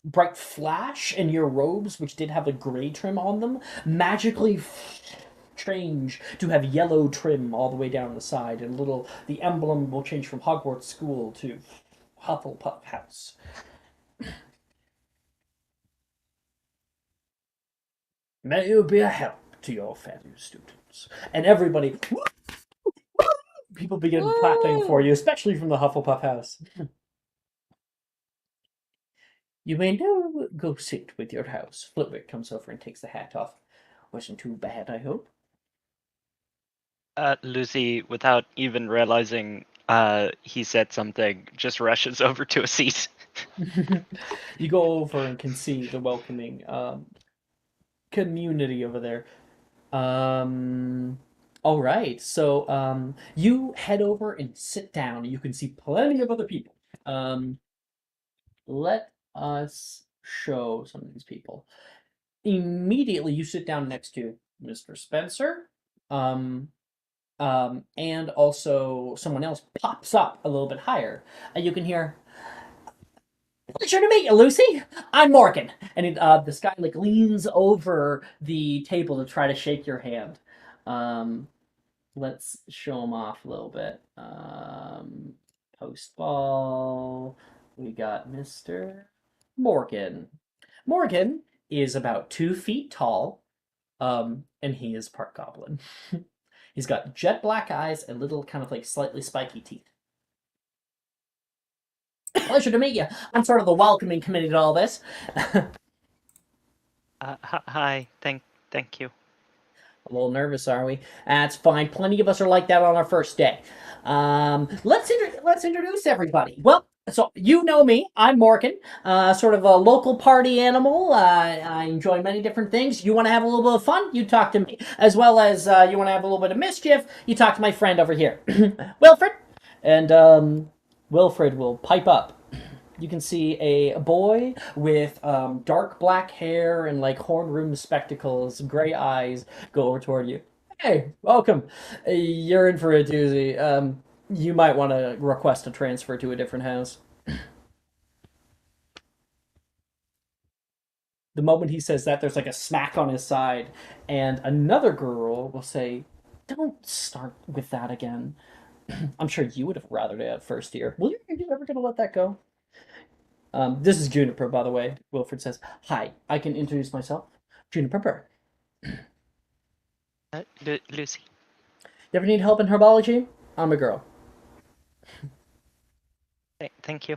bright flash, and your robes, which did have a gray trim on them, magically change to have yellow trim all the way down the side, and the emblem will change from Hogwarts School to Hufflepuff House. May you be a help to your fellow students. And everybody, people begin clapping for you, especially from the Hufflepuff House. You may now go sit with your house. Flitwick comes over and takes the hat off. Wasn't too bad, I hope. Lucy, without even realizing he said something, just rushes over to a seat. You go over and can see the welcoming community over there. All right, so you head over and sit down. You can see plenty of other people. Let us show some of these people. Immediately, you sit down next to Mr. Spencer, and also someone else pops up a little bit higher, and you can hear, "Pleasure to meet you, Lucy. I'm Morgan." And this guy like leans over the table to try to shake your hand. Let's show him off a little bit. Post ball. We got Mr. Morgan. Morgan is about 2 feet tall, and he is part goblin. He's got jet black eyes and little kind of like slightly spiky teeth. Pleasure to meet you. I'm sort of the welcoming committee to all this. Hi, thank you. A little nervous, are we? That's fine. Plenty of us are like that on our first day. Let's introduce everybody. Well, so you know me. I'm Morgan, sort of a local party animal. I enjoy many different things. You want to have a little bit of fun? You talk to me. As well as you want to have a little bit of mischief? You talk to my friend over here, Wilfred. And Wilfred will pipe up. You can see a boy with dark black hair and like horn-rimmed spectacles, gray eyes, go over toward you. Hey, welcome. You're in for a doozy. You might want to request a transfer to a different house. the moment he says that, there's like a smack on his side, and another girl will say, "Don't start with that again." I'm sure you would have rathered it at first, dear. Are you ever going to let that go? This is Juniper, by the way. Wilfred says, "Hi, I can introduce myself. Juniper Burr. Lucy. You ever need help in herbology? I'm a girl." Thank you.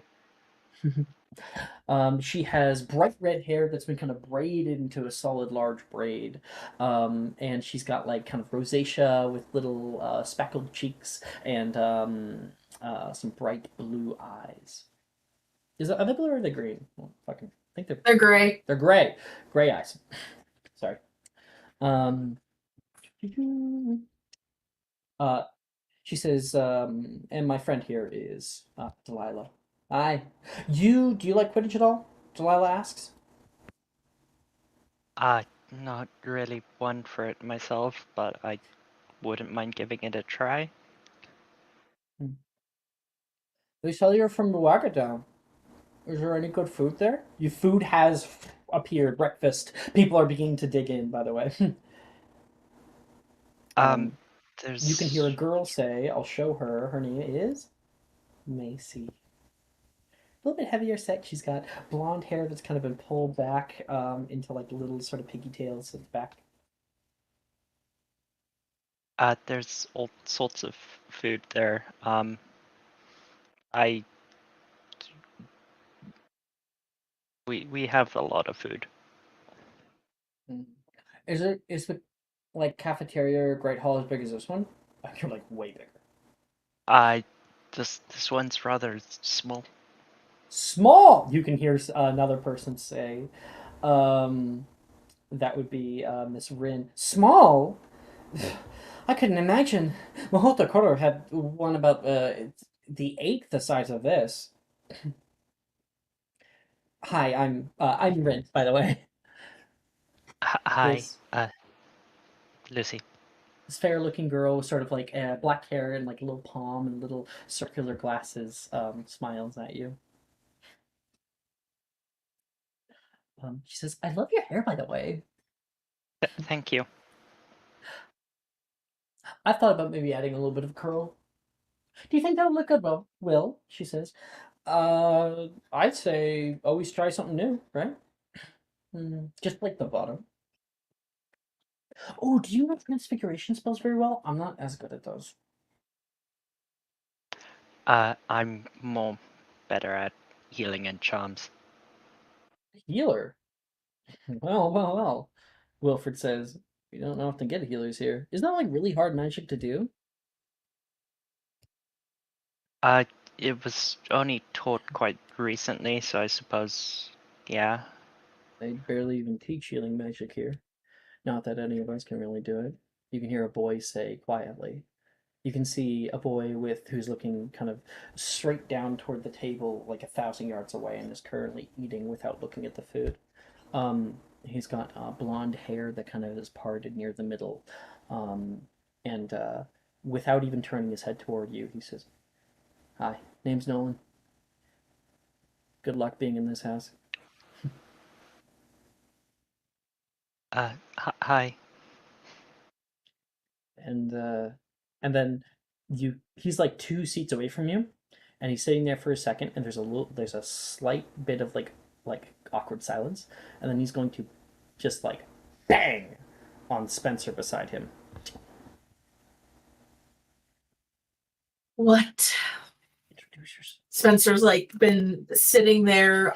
She has bright red hair that's been kind of braided into a solid large braid. And she's got like kind of rosacea with little speckled cheeks and some bright blue eyes. Are they blue or are they green? Well, fucking, I think They're gray. they're gray. Gray eyes. Sorry. She says, and my friend here is Delilah. Hi. Do you like Quidditch at all? Delilah asks. Not really one for it myself, but I wouldn't mind giving it a try. They tell you're from Wagatown. Is there any good food there? Your food has appeared. Breakfast. People are beginning to dig in, by the way. There's... You can hear a girl say, I'll show her. Her name is Macy. A little bit heavier set. She's got blonde hair that's kind of been pulled back into like little sort of pigtails at the back. There's all sorts of food there. We have a lot of food. Is the like cafeteria or Great Hall as big as this one? You're like way bigger. This one's rather small. Small. You can hear another person say, that would be Miss Rin. Small. I couldn't imagine. Mahota Koro had one about the eighth the size of this. Hi, I'm Rin, by the way. Hi, This- Lucy. This fair-looking girl with sort of like black hair and like a little palm and little circular glasses smiles at you. She says, "I love your hair, by the way." Thank you. I've thought about maybe adding a little bit of curl. Do you think that would look good, Will? She says. I'd say always try something new, right? Just like the bottom. Oh, do you know transfiguration spells very well? I'm not as good at those. I'm more better at healing and charms. Healer? Well. Wilfred says, "We don't often get healers here. Isn't that like really hard magic to do?" It was only taught quite recently, so I suppose, yeah. They barely even teach healing magic here. Not that any of us can really do it. You can hear a boy say quietly. You can see a boy who's looking kind of straight down toward the table, like 1,000 yards away, and is currently eating without looking at the food. He's got blonde hair that kind of is parted near the middle, and without even turning his head toward you, he says, "Hi, name's Nolan. Good luck being in this house." Hi. And then he's like 2 seats away from you, and he's sitting there for a second, and there's a slight bit of like awkward silence, and then he's going to just like bang on Spencer beside him. What? Introduce yourself. Spencer's like been sitting there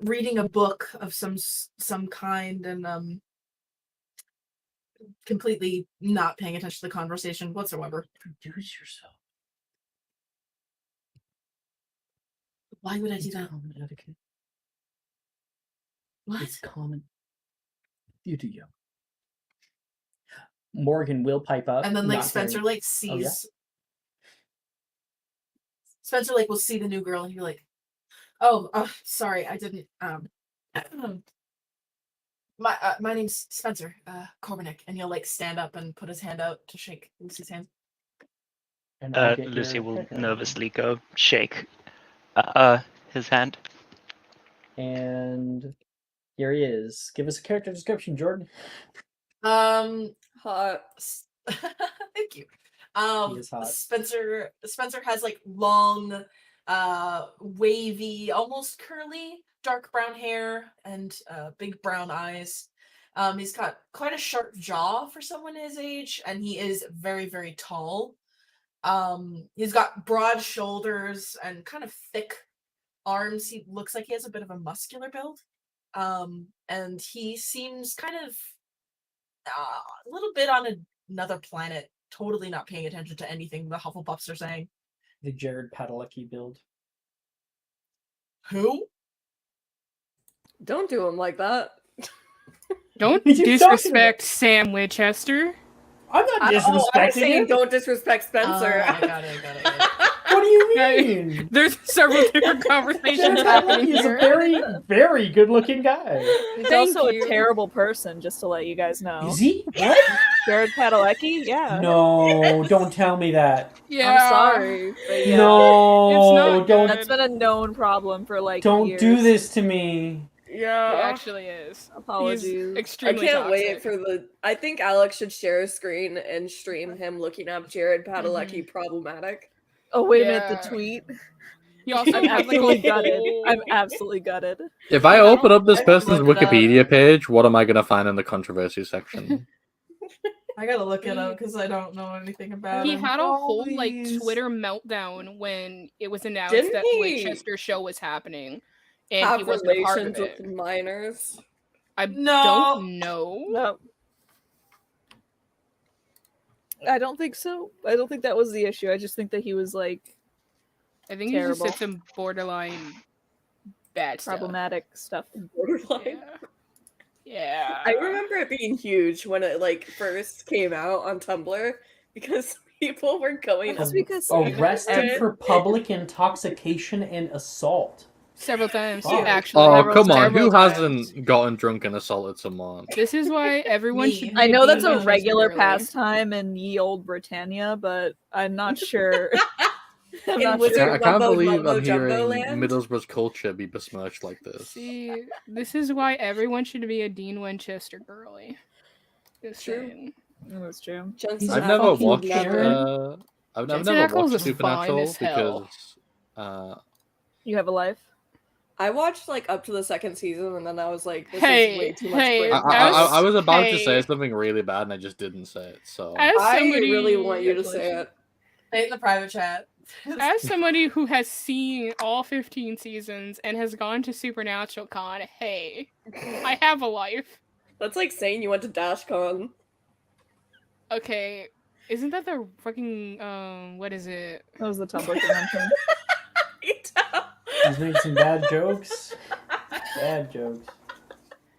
reading a book of some kind and completely not paying attention to the conversation whatsoever. Introduce yourself. Why would I do It's that? common etiquette. What? It's common. You do you. Morgan will pipe up. And then like not Spencer hearing- like sees Spencer like will see the new girl and he'll be like, "Oh, sorry, I didn't my name's Spencer, Cormac," and he'll like stand up and put his hand out to shake Lucy's hand. And I'll get Lucy your will head right nervously go shake his hand. And here he is. Give us a character description, Jordan. Hot. Thank you. He is hot. Spencer has like long, wavy, almost curly, dark brown hair and big brown eyes. He's got quite a sharp jaw for someone his age, and he is very, very tall. He's got broad shoulders and kind of thick arms. He looks like he has a bit of a muscular build. And he seems kind of a little bit on another planet, totally not paying attention to anything the Hufflepuffs are saying. The Jared Padalecki build. Who? Don't do him like that. Don't What are you talking disrespect Sam Winchester. I'm not I disrespecting was saying him. don't disrespect Spencer. I got it. What do you Right. mean? There's several different conversations Jared happening Padalecki is a here. very, very good-looking guy. He's Thank also you. a terrible person, just to let you guys know. Is he? What? Jared Padalecki? Yeah. No, don't tell me that. Yeah. I'm sorry. But yeah. No, It's not don't good. That's been a known problem for like don't years. do this to me. Yeah. It actually is. Apologies. He's I extremely can't wait toxic. for the. I think Alex should share a screen and stream him looking up Jared Padalecki problematic. Oh wait a minute, the Yeah. tweet. He also I'm has like absolutely a gutted. whole... I'm absolutely gutted. If I open up this I person's looked it up. Wikipedia page, what am I gonna find in the controversy section? I gotta look it up because I don't know anything about He him. had a whole like Always. Twitter meltdown when it was announced Didn't that he Winchester show was happening, and he Have wasn't a part of relations it. with minors. I No. don't know. No. I don't think so. I don't think that was the issue. I just think that he was like I think he Terrible. just said some borderline bad stuff. problematic stuff. Borderline. Yeah. I remember it being huge when it like first came out on Tumblr because people were going That's up because Arrested for public intoxication and assault. several times. Fuck. Actually. Oh, several come on. several Who times. hasn't gotten drunk and assaulted someone? This is why everyone Me. should. Be I know that's a Winchester regular girly. pastime in ye old Britannia, but I'm not sure. I'm In not Wizard sure. I can't Mumbo believe Mumbo I'm Jumbo hearing Land? Middlesbrough's culture be besmirched like this. See, this is why everyone should be a Dean Winchester girly. Just True. saying. That's true. Jensen He's I've a never fucking watched. Karen. I've Jensen never Ackles watched is fine Supernatural as hell. because You have a life? I watched like up to the second season and then I was like, this is way Hey, too much hey, brain I was about to say Hey. something really bad and I just didn't say it. So As I somebody, really want you to say it. Say it in the private chat. as somebody who has seen all 15 seasons and has gone to Supernatural Con, hey, I have a life. That's like saying you went to DashCon. Okay, isn't that the fucking what is it? That was the Tumblr convention. He's made some bad jokes. Bad jokes.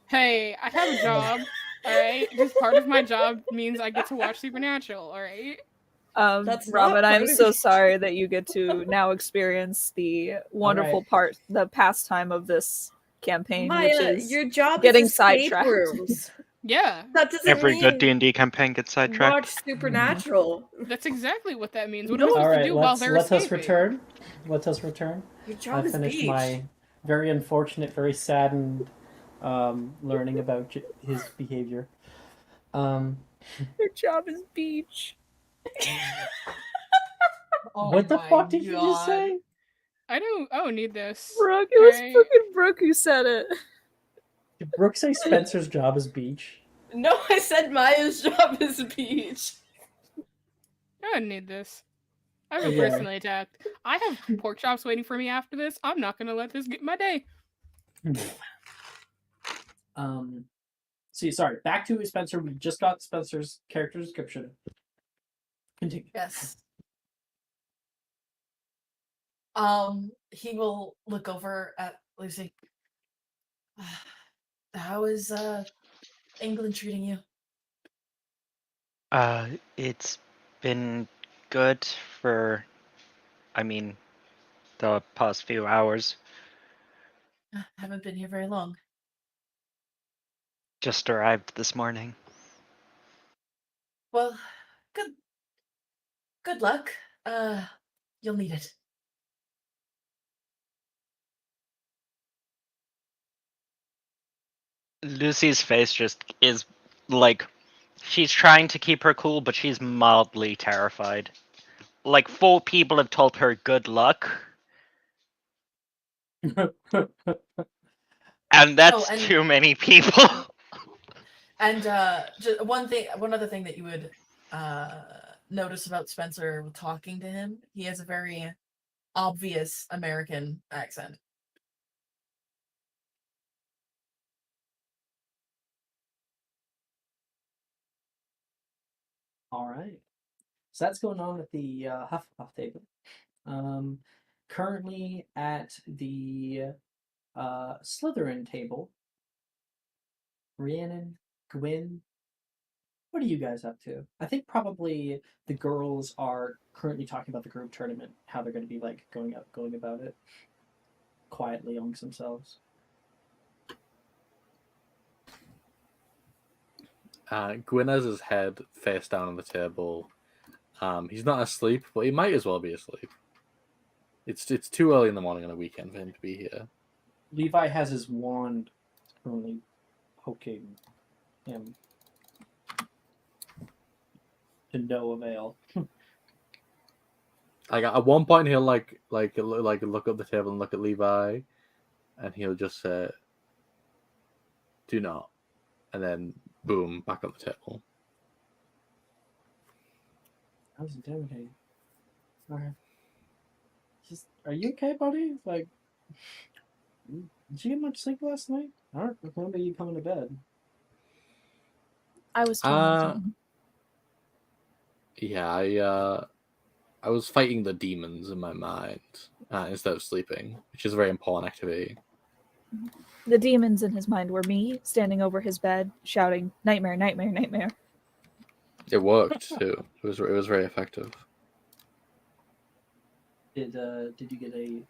Hey, I have a job. All right, just part of my job means I get to watch Supernatural. All right. That's not Robin, I'm part of so your sorry that you get to now experience the wonderful part, the pastime of this campaign, which Maya, is your job getting is escape sidetracked. rooms. Yeah, That doesn't Every mean good D&D campaign gets sidetracked. watch Supernatural. that's exactly what that means. What am I No. supposed All to right, do while let's they're let us escaping? return. Let us return. Your I job is finished beach. my very unfortunate, very saddened learning about his behavior. Your job is beach. Oh What the my fuck did you just God. say? I don't need this. Brooke, it was Right. fucking Brooke who said it. Did Brooke say Spencer's job is beach? No, I said Maya's job is beach. I don't need this. I have Yeah. personally attacked. I have pork chops waiting for me after this. I'm not gonna let this get my day. See, sorry. Back to Spencer. We just got Spencer's character description. Continue. Yes. He will look over at Lucy. How is England treating you? It's been good for, the past few hours. Haven't been here very long. Just arrived this morning. Well, good luck. You'll need it. Lucy's face just is like she's trying to keep her cool, but she's mildly terrified. Like 4 people have told her good luck, and that's and- too many people. And just one other thing that you would notice about Spencer talking to him, he has a very obvious American accent. All right. So that's going on at the Hufflepuff table. Currently at the Slytherin table, Rhiannon, Gwyn, what are you guys up to? I think probably the girls are currently talking about the group tournament, how they're going to be like going about it quietly amongst themselves. Gwyn has his head face down on the table. He's not asleep, but he might as well be asleep. It's too early in the morning on a weekend for him to be here. Levi has his wand currently poking him to no avail. Like at one point he'll like look up the table and look at Levi, and he'll just say, "Do not," and then boom, back on the table. That was intimidating. Okay. Are you okay, buddy? Like, did you get much sleep last night? I don't remember you coming to bed. I was tormented. Yeah, I was fighting the demons in my mind instead of sleeping, which is a very important activity. The demons in his mind were me standing over his bed, shouting, "Nightmare, nightmare, nightmare." It worked too. It was very effective. Did you get a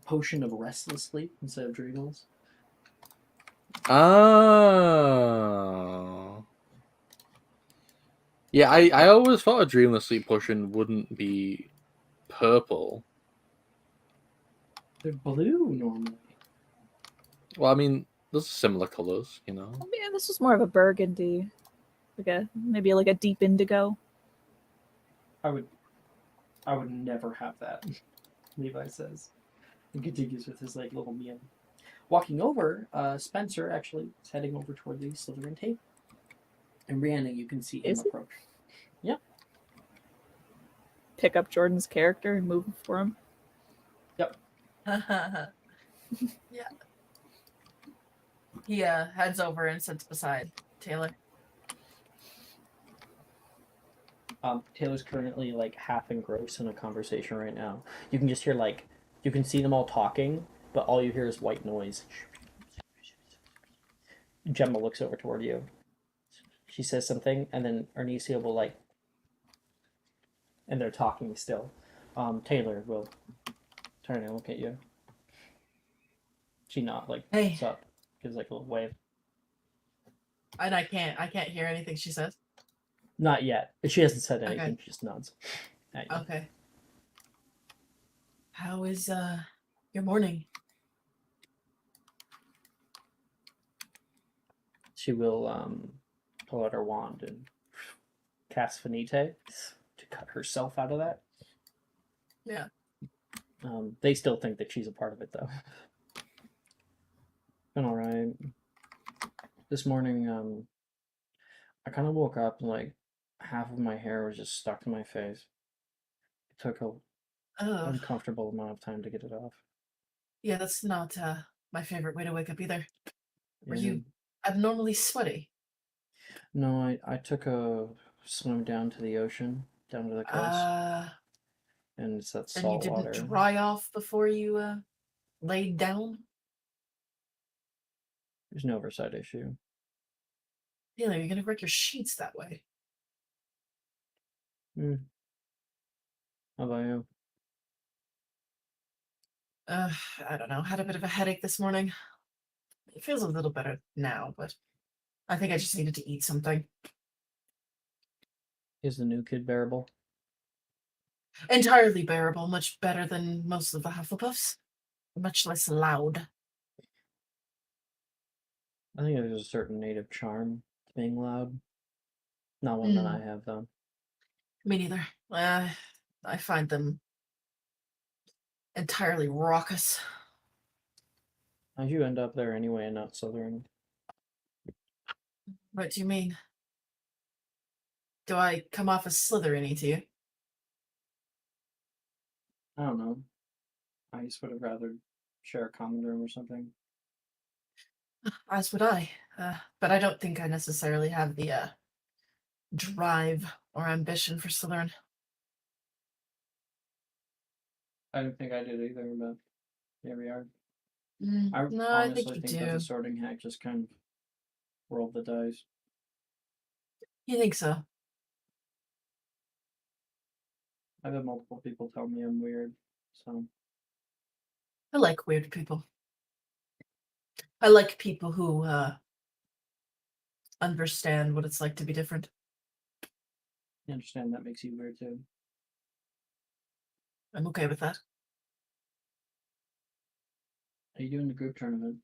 potion of restless sleep instead of dreamless? Oh. Yeah, I always thought a dreamless sleep potion wouldn't be purple. They're blue normally. Well, I mean, those are similar colors, you know. Yeah, this was more of a burgundy, maybe like a deep indigo. I would never have that. Levi says, and continues with his like little meal. Walking over, Spencer actually is heading over toward the Slytherin table, and Rhiannon, you can see him Is he? approach. Yep. Pick up Jordan's character and move for him. Yep. Yeah. He heads over and sits beside Taylor. Taylor's currently like half engrossed in a conversation right now. You can just hear like you can see them all talking, but all you hear is white noise. Gemma looks over toward you. She says something, and then Arnesia will like, and they're talking still. Taylor will turn and look at you. She not like Hey. what's up? Gives like a little wave. And I can't hear anything she says. Not yet. She hasn't said anything. Okay. She just nods. At you. Okay. How is your morning? She will pull out her wand and cast Finite to cut herself out of that. Yeah. They still think that she's a part of it, though. Been all right. This morning, I kind of woke up and like half of my hair was just stuck to my face. It took a uncomfortable amount of time to get it off. Yeah, that's not my favorite way to wake up either. Were Yeah. you abnormally sweaty? No, I took a swim down to the ocean, down to the coast, and it's that And salt you didn't water. dry off before you laid down? There's no oversight issue. Taylor, you're gonna wreck your sheets that way. How about you? I don't know. Had a bit of a headache this morning. It feels a little better now, but I think I just needed to eat something. Is the new kid bearable? Entirely bearable, much better than most of the Hufflepuffs. Much less loud. I think there's a certain native charm to being loud. Not one that I have, though. Me neither. I find them entirely raucous. How'd you end up there anyway and not Slytherin? What do you mean? Do I come off as Slytherin to you? I don't know. I just would have rather share a common room or something. As would I. But I don't think I necessarily have the drive or ambition for Slytherin. I don't think I did either, but here we are. I No, I think honestly you think do. that the sorting hack just kind of rolled the dice. You think so? I've had multiple people tell me I'm weird, so I like weird people. I like people who understand what it's like to be different. I understand that makes you weird too. I'm okay with that. Are you doing the group tournament?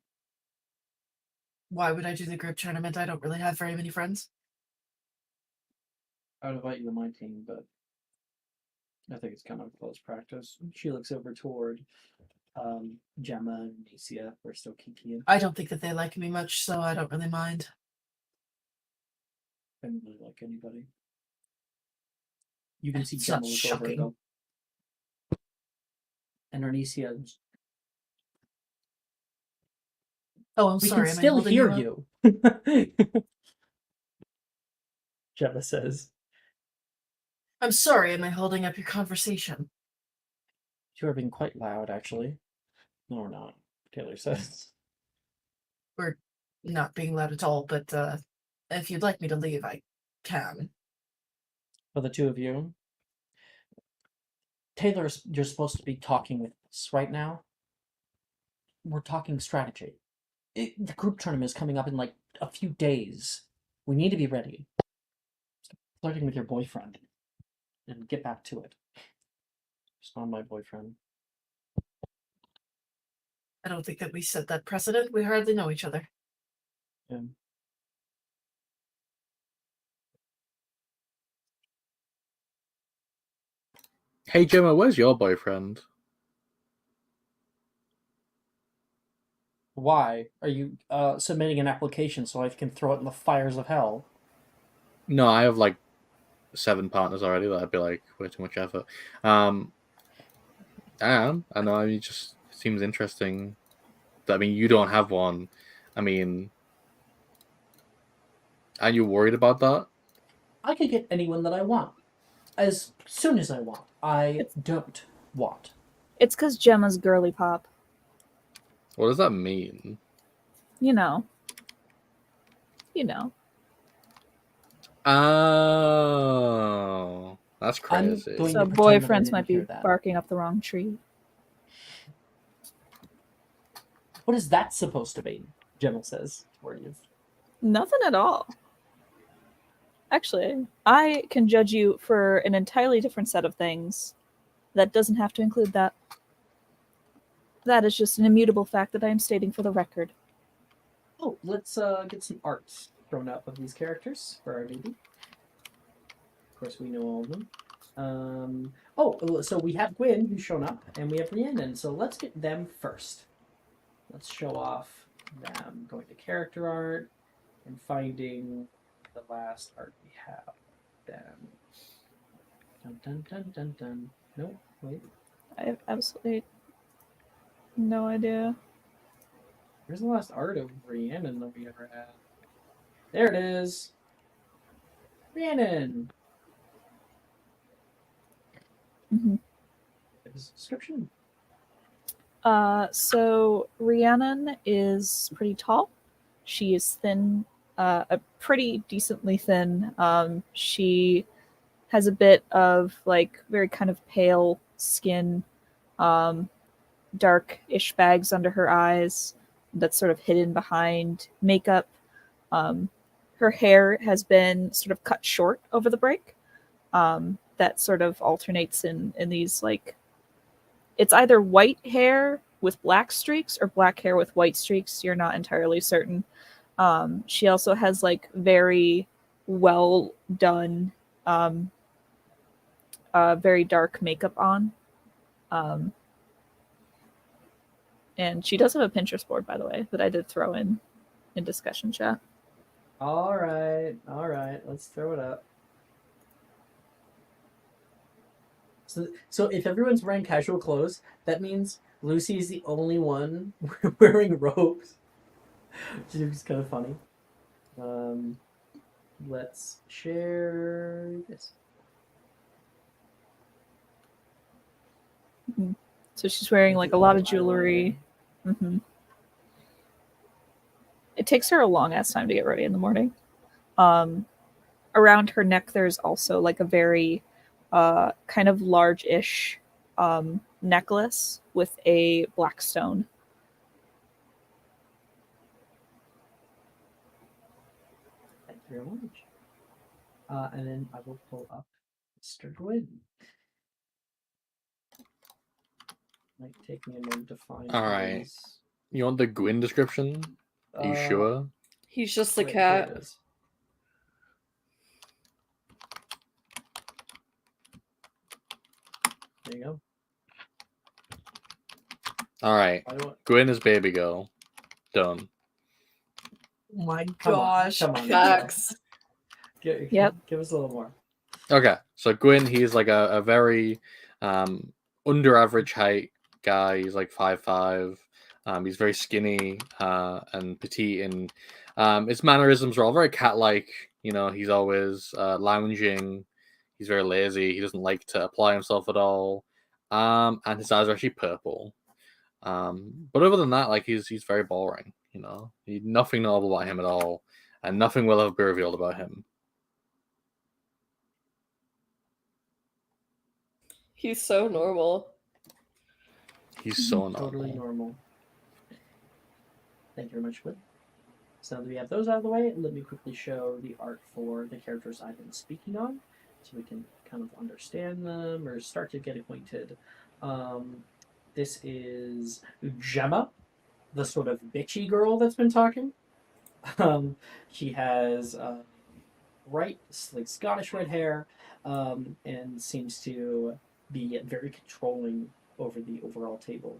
Why would I do the group tournament? I don't really have very many friends. I would invite you to my team, but I think it's kind of close practice. She looks over toward Gemma and Nicia. We're still kikiing. I don't think that they like me much, so I don't really mind. I don't really like anybody. You can see It's Gemma not look over and shocking. go. And Arnesia, Oh, I'm we sorry. can Am I still holding hear you up? you. Gemma says, I'm sorry. Am I holding up your conversation? "You are being quite loud, actually." No, we're not. Taylor says. We're not being loud at all, but if you'd like me to leave, I can. For the two of you, Taylor, you're supposed to be talking with us right now. We're talking strategy. The group tournament is coming up in like a few days. We need to be ready. Stop flirting with your boyfriend and get back to it. It's not my boyfriend. I don't think that we set that precedent. We hardly know each other. Yeah. Hey Gemma, where's your boyfriend? Why are you submitting an application so I can throw it in the fires of hell? No, I have like 7 partners already. That'd be like way too much effort. I know. I mean, it just seems interesting. I mean, you don't have one. I mean, are you worried about that? I could get anyone that I want as soon as I want. I don't want. It's because Gemma's girly pop. What does that mean? You know. You know. Oh, that's I'm crazy. going So to pretend that I boyfriends didn't might be hear that. barking up the wrong tree. What is that supposed to mean? Gemma says toward you. Nothing at all. Actually, I can judge you for an entirely different set of things that doesn't have to include that. That is just an immutable fact that I am stating for the record. Oh, let's get some art thrown up of these characters for our baby. Of course, we know all of them. So we have Gwyn, who's shown up, and we have Rhiannon. So let's get them first. Let's show off them going to character art and finding the last art we have. Them. Dun dun dun dun dun. No, wait. I have absolutely no idea. Where's the last art of Rhiannon that we ever had? There it is. Rhiannon. Mm-hmm. There's a description. So Rhiannon is pretty tall. She is thin, a pretty decently thin. She has a bit of like very kind of pale skin, dark-ish bags under her eyes that's sort of hidden behind makeup. Her hair has been sort of cut short over the break. That sort of alternates in these like, it's either white hair with black streaks or black hair with white streaks. You're not entirely certain. She also has like very well done, very dark makeup on. And she does have a Pinterest board, by the way, that I did throw in discussion chat. All right. Let's throw it up. So if everyone's wearing casual clothes, that means Lucy is the only one wearing robes, which is kind of funny. Let's share this. So she's wearing like a lot of jewelry. Mm-hmm. It takes her a long ass time to get ready in the morning. Around her neck, there's also like a very kind of large-ish necklace with a black stone. Thank you very much. And then I will pull up Mr. Gwyn. Might take me a moment to find. All right. You want the Gwyn description? Are you sure? He's just a Wait, cat. here it is. There you go. All right. Gwyn is baby girl. Done. Oh my Come on, gosh. come on. Facts. Yep. Give us a little more. Okay, so Gwyn, he's like a very under average height guy. He's like 5'5". He's very skinny and petite, and his mannerisms are all very cat-like. You know, he's always lounging. He's very lazy. He doesn't like to apply himself at all. And his eyes are actually purple. But other than that, like he's very boring. You know, nothing notable about him at all, and nothing will ever be revealed about him. He's so normal. He's so normal. Totally normal. Thank you very much, Will. So now that we have those out of the way, let me quickly show the art for the characters I've been speaking on, so we can kind of understand them or start to get acquainted. This is Gemma, the sort of bitchy girl that's been talking. She has bright, like Scottish red hair, and seems to be very controlling over the overall table,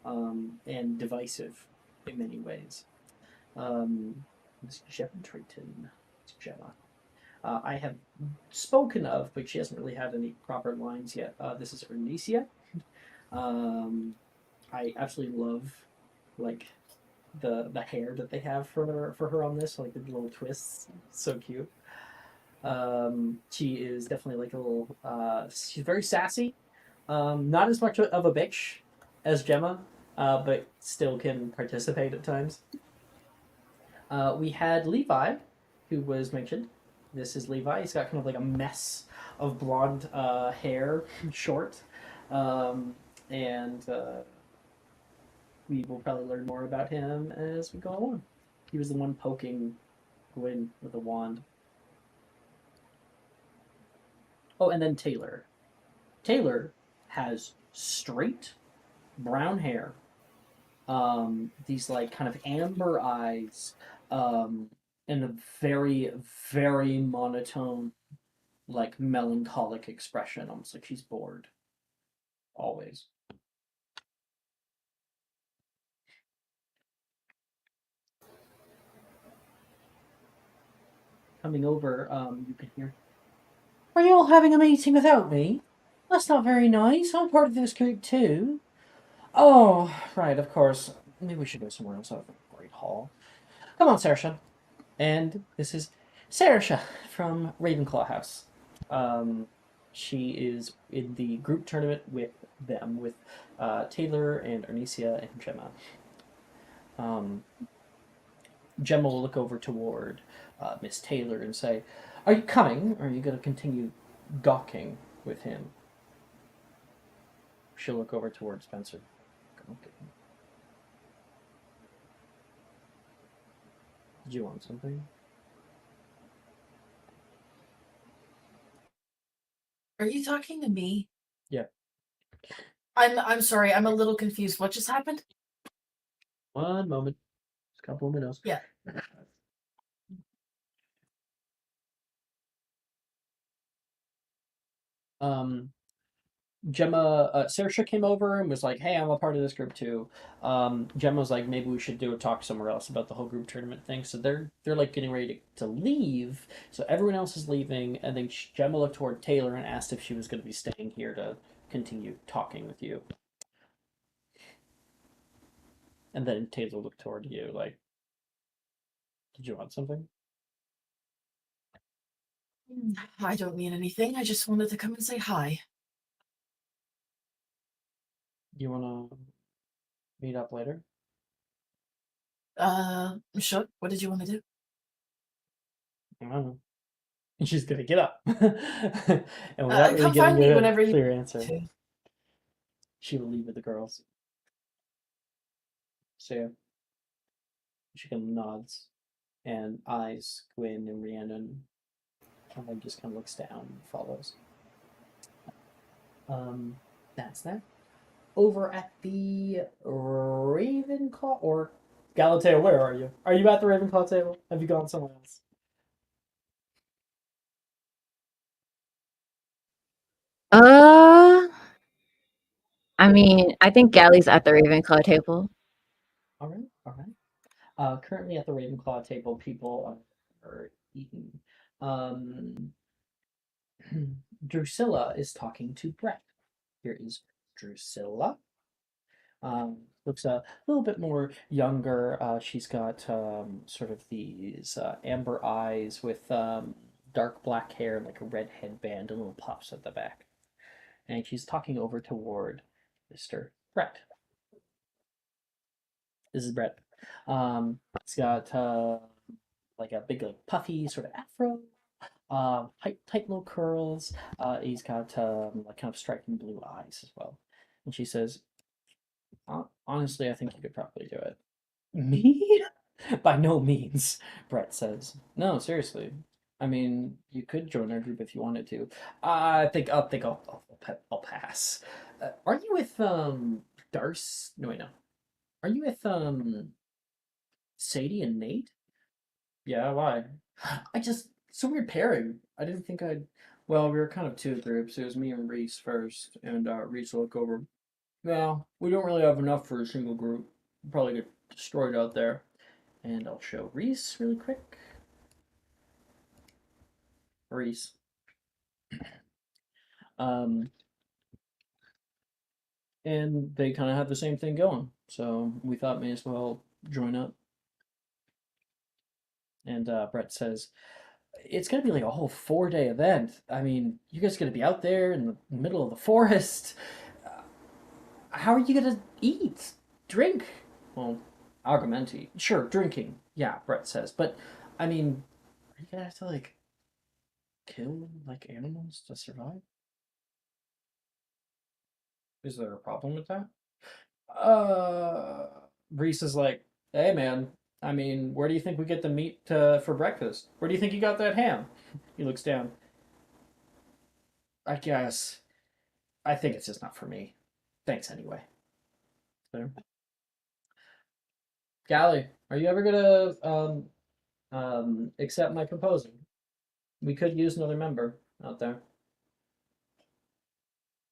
and divisive in many ways. Miss Gemma Drayton. Gemma. I have spoken of, but she hasn't really had any proper lines yet. This is Ernesia. I absolutely love like the hair that they have for her on this, like the little twists. So cute. She is definitely like a little. She's very sassy. Not as much of a bitch as Gemma, but still can participate at times. We had Levi, who was mentioned. This is Levi. He's got kind of like a mess of blonde hair, short, and we will probably learn more about him as we go along. He was the one poking Gwyn with a wand. Oh, and then Taylor. Taylor has straight brown hair, these like kind of amber eyes, and a very, very monotone, like melancholic expression, almost like she's bored. Always. Coming over, you can hear. Are you all having a meeting without me? That's not very nice. I'm part of this group too. Oh, right, of course. Maybe we should go somewhere else. I have a great hall. Come on, Saoirse. And this is Saoirse from Ravenclaw House. She is in the group tournament with them, with Taylor and Ernesia and Gemma. Gemma will look over toward Miss Taylor and say, "Are you coming, or are you going to continue gawking with him?" She'll look over toward Spencer. Okay. Did you want something? Are you talking to me? Yeah. I'm sorry, I'm a little confused. What just happened? One moment. Just a couple of minutes. Yeah. Gemma, Saoirse came over and was like, "Hey, I'm a part of this group too." Gemma was like, "Maybe we should do a talk somewhere else about the whole group tournament thing." So they're like getting ready to leave. So everyone else is leaving, and then Gemma looked toward Taylor and asked if she was going to be staying here to continue talking with you. And then Taylor looked toward you like, "Did you want something?" I don't mean anything. I just wanted to come and say hi. You want to meet up later? Sure. What did you want to do? I don't know. And she's gonna get up, and without really Come find getting me a whenever you clear answer, to. she will leave with the girls. So yeah, she kind of nods, and eyes Gwyn and Rhiannon, and then just kind of looks down and follows. That's that. Over at the Ravenclaw or Galateo, where are you? Are you at the Ravenclaw table? Have you gone somewhere else? Uh, I mean, I think Galley's at the Ravenclaw table. All right, all right. Currently at the Ravenclaw table, people are eating. Um, Drusilla is talking to Brett. Here is Drusilla. Looks a little bit more younger. She's got sort of these amber eyes with dark black hair, like a red headband, and little puffs at the back. And she's talking over toward Mr. Brett. This is Brett. He's got like a big, like puffy sort of afro, tight little curls. He's got like kind of striking blue eyes as well. And she says, "Honestly, I think you could probably do it." Me? By no means, Brett says. No, seriously. I mean, you could join our group if you wanted to. I'll pass. Aren't you with Darce? No, wait, no. Are you with Sadie and Nate? Yeah, why? I just so weird pairing. I didn't think I'd. Well, we were kind of two groups. It was me and Reese first, and Reese will look over. Well, we don't really have enough for a single group. We'll probably get destroyed out there. And I'll show Reese really quick. Reese. Um, and they kind of have the same thing going. So we thought may as well join up. And Brett says, it's going to be like a whole 4-day event. I mean, you guys are going to be out there in the middle of the forest. How are you going to eat? Drink? Well, argumenti. Sure, drinking. Yeah, Brett says. But, I mean, are you going to have to, like, kill, like, animals to survive? Is there a problem with that? Reese is like, hey, man, I mean, where do you think we get the meat for breakfast? Where do you think you got that ham? He looks down. I guess. I think it's just not for me. Thanks anyway. There. Gally, are you ever gonna accept my proposal? We could use another member out there.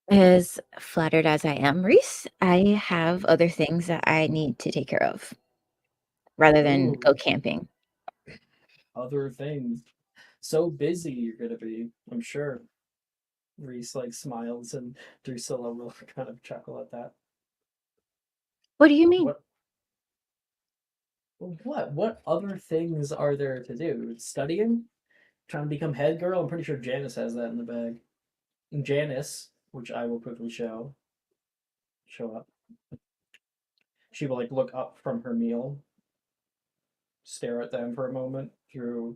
As flattered as I am, Reese, I have other things that I need to take care of rather than go Ooh, camping. other things. So busy you're gonna be, I'm sure. Reese like smiles and Drusilla will kind of chuckle at that. What do you mean? What what other things are there to do? Studying? Trying to become head girl? I'm pretty sure Janice has that in the bag. And Janice, which I will quickly show up. She will like look up from her meal, stare at them for a moment through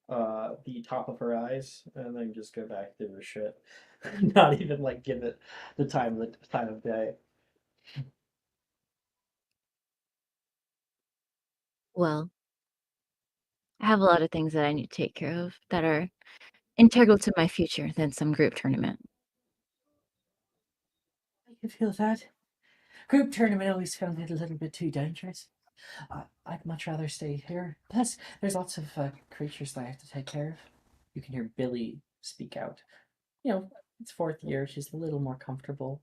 the top of her eyes, and then just go back to her shit. Not even like give it the time of day. Well, I have a lot of things that I need to take care of that are integral to my future than some group tournament. I can feel that. Group tournament always found it a little bit too dangerous. I'd much rather stay here. Plus, there's lots of creatures that I have to take care of. You can hear Billy speak out. You know, It's fourth year. She's a little more comfortable.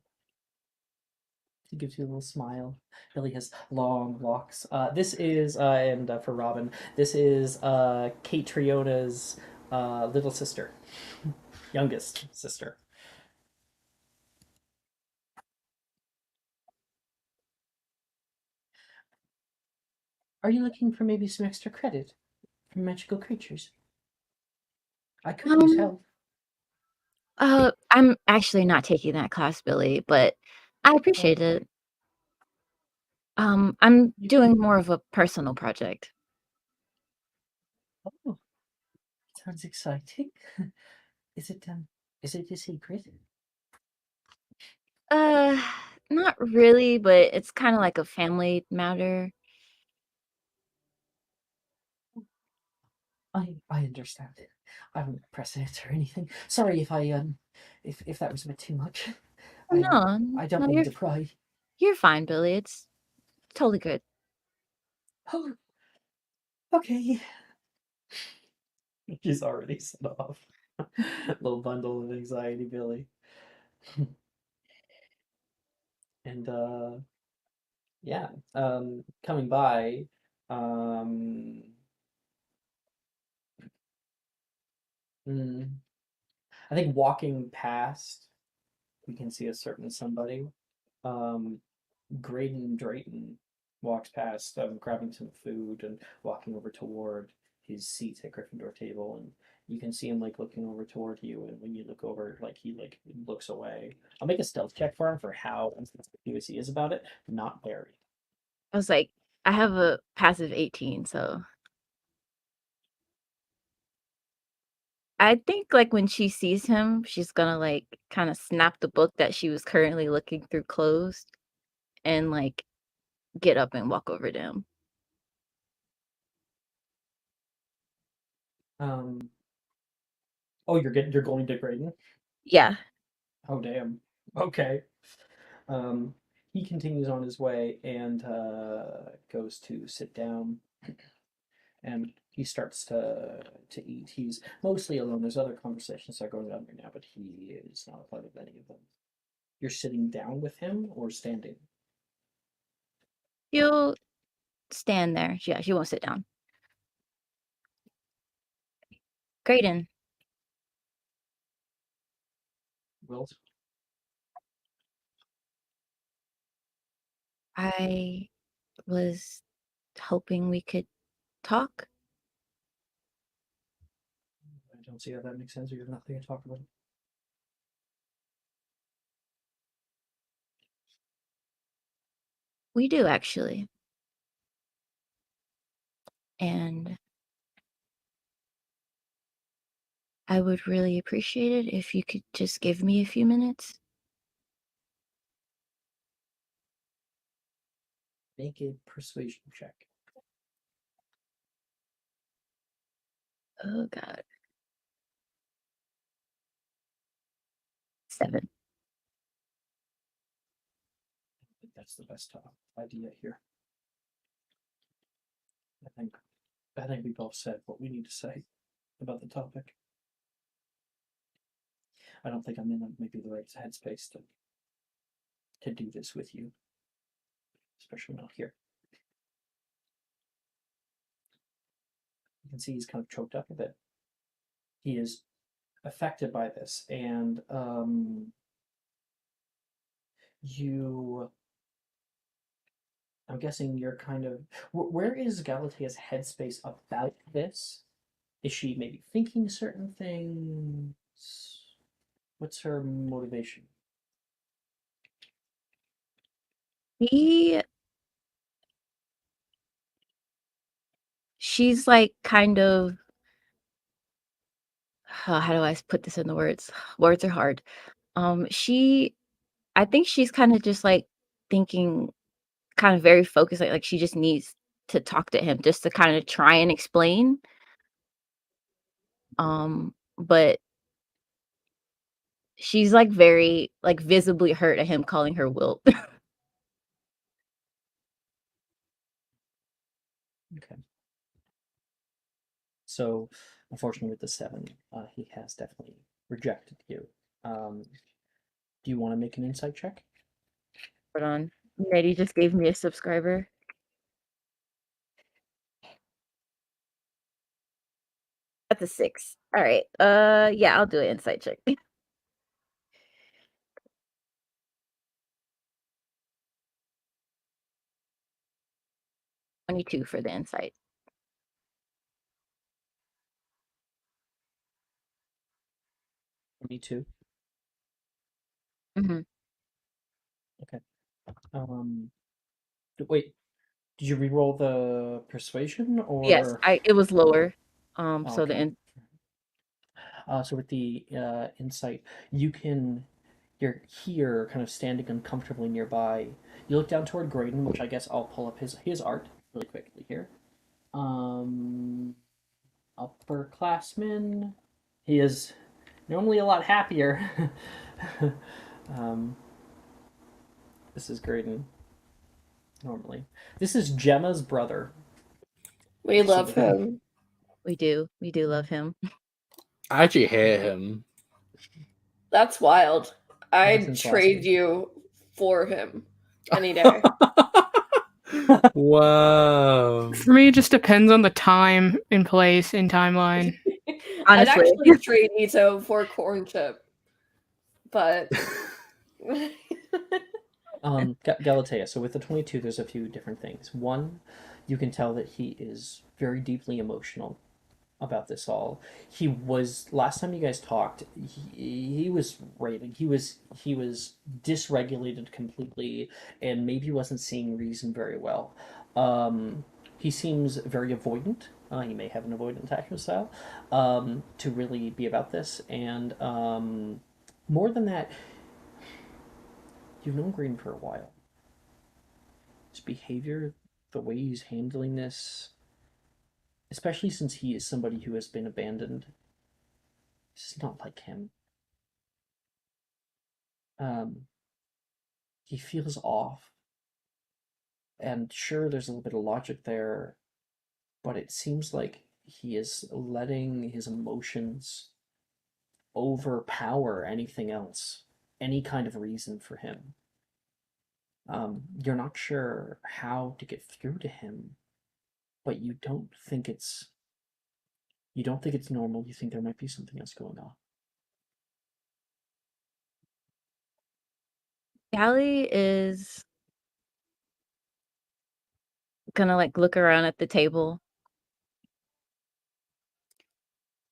She gives you a little smile. Billy has long locks. This is, and for Robin, this is Kate Triota's little sister, youngest sister. Are you looking for maybe some extra credit from magical creatures? I could use help. I'm actually not taking that class, Billy, but I appreciate it. I'm doing more of a personal project. Oh, sounds exciting. Is it a secret? Uh, Not really, but it's kind of like a family matter. I understand it. I won't press it or anything. Sorry if I if that was a bit too much. Oh, no, I don't no, mean to pry. you're fine, Billy. It's totally good. Oh, okay. She's already set off. Little bundle of anxiety, Billy. And yeah, coming by, um, I think walking past, we can see a certain somebody. Um, Graydon Drayton walks past, grabbing some food and walking over toward his seat at Gryffindor table, and you can see him like looking over toward you. And when you look over, like he like looks away. I'll make a stealth check for him for how inconspicuous he is about it. Not very. I was like, I have a passive 18, so I think like when she sees him, she's gonna like kind of snap the book that she was currently looking through closed and like get up and walk over to him. Um. Oh, you're going to Graydon. Yeah. Oh, damn. Okay. Um. He continues on his way and goes to sit down, and he starts to eat. He's mostly alone. There's other conversations that are going on right now, but he is not a part of any of them. You're sitting down with him or standing? She'll stand there. Yeah, she won't sit down. Graydon, Wilt? I was hoping we could talk. I don't see how that makes sense. You have nothing to talk about. We do actually. And I would really appreciate it if you could just give me a few minutes. Make a persuasion check. Oh God. 7. I think that's the best idea here. I think we both said what we need to say about the topic. I don't think I'm in maybe the right headspace to do this with you, especially not here. You can see he's kind of choked up a bit. He is affected by this, and you. I'm guessing you're kind of. Where is Galatea's headspace about this? Is she maybe thinking certain things? What's her motivation? He she's like kind of how do I put this in the words? Words are hard. She I think she's kind of just like thinking kind of very focused like she just needs to talk to him just to kind of try and explain. But she's like very like visibly hurt at him calling her Wilt. Okay. So, unfortunately, with the 7, he has definitely rejected you. Do you want to make an insight check? Hold on. Nettie just gave me a subscriber. That's a 6. All right. Yeah, I'll do an insight check. 22 for the insight. 22. Mm-hmm. Okay. Wait. Did you re-roll the persuasion Yes, or? it was lower. Oh, So the okay. So with the insight, you're here, kind of standing uncomfortably nearby. You look down toward Graydon, which I guess I'll pull up his art really quickly here. Upperclassman. He is normally a lot happier. um, this is Graydon. Normally, this is Gemma's brother. We love him. we do love him. I actually hate him. That's wild. I'd Since last trade week. you for him any day. Wow. For me, it just depends on the time and place and timeline. I'd Honestly. actually trade Ito for corn chip, but Galatea. So with the 22, there's a few different things. One, you can tell that he is very deeply emotional about this all. He was last time you guys talked. He was raving. He was dysregulated completely, and maybe wasn't seeing reason very well. He seems very avoidant. He may have an avoidant attachment style to really be about this, and more than that, you've known Green for a while. His behavior, the way he's handling this, especially since he is somebody who has been abandoned, it's not like him. He feels off. And sure, there's a little bit of logic there, but it seems like he is letting his emotions overpower anything else, any kind of reason for him. You're not sure how to get through to him, but you don't think it's normal. You think there might be something else going on. Callie is gonna like look around at the table,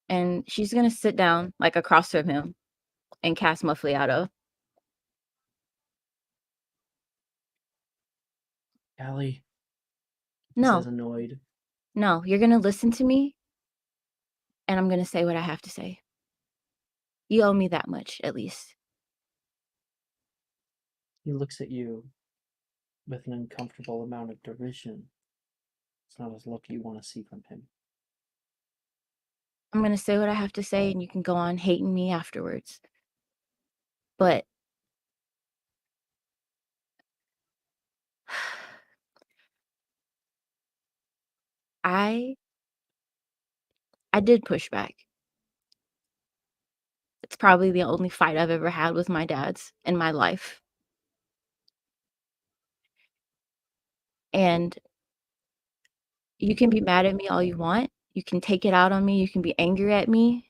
and she's gonna sit down like across from him and cast Muffliato. Allie, he No, says annoyed. no, you're gonna listen to me, and I'm gonna say what I have to say. You owe me that much, at least. He looks at you with an uncomfortable amount of derision. It's not a look you want to see from him. I'm gonna say what I have to say, and you can go on hating me afterwards. But I did push back. It's probably the only fight I've ever had with my dads in my life. And you can be mad at me all you want. You can take it out on me. You can be angry at me.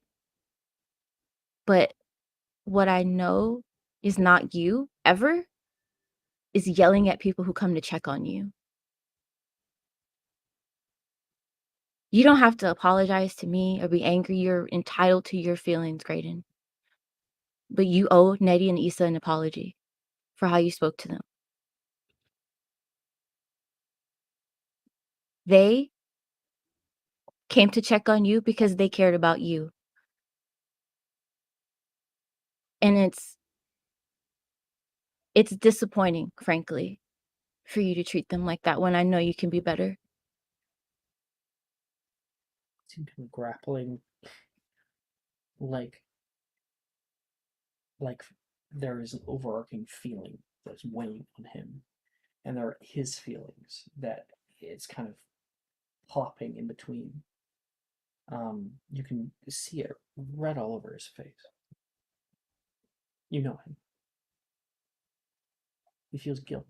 But what I know is not you ever is yelling at people who come to check on you. You don't have to apologize to me or be angry. You're entitled to your feelings, Graydon. But you owe Nettie and Issa an apology for how you spoke to them. They came to check on you because they cared about you. And it's disappointing, frankly, for you to treat them like that when I know you can be better. Seem to be grappling like there is an overarching feeling that's weighing on him, and there are his feelings that it's kind of popping in between. You can see it red all over his face. You know him. He feels guilt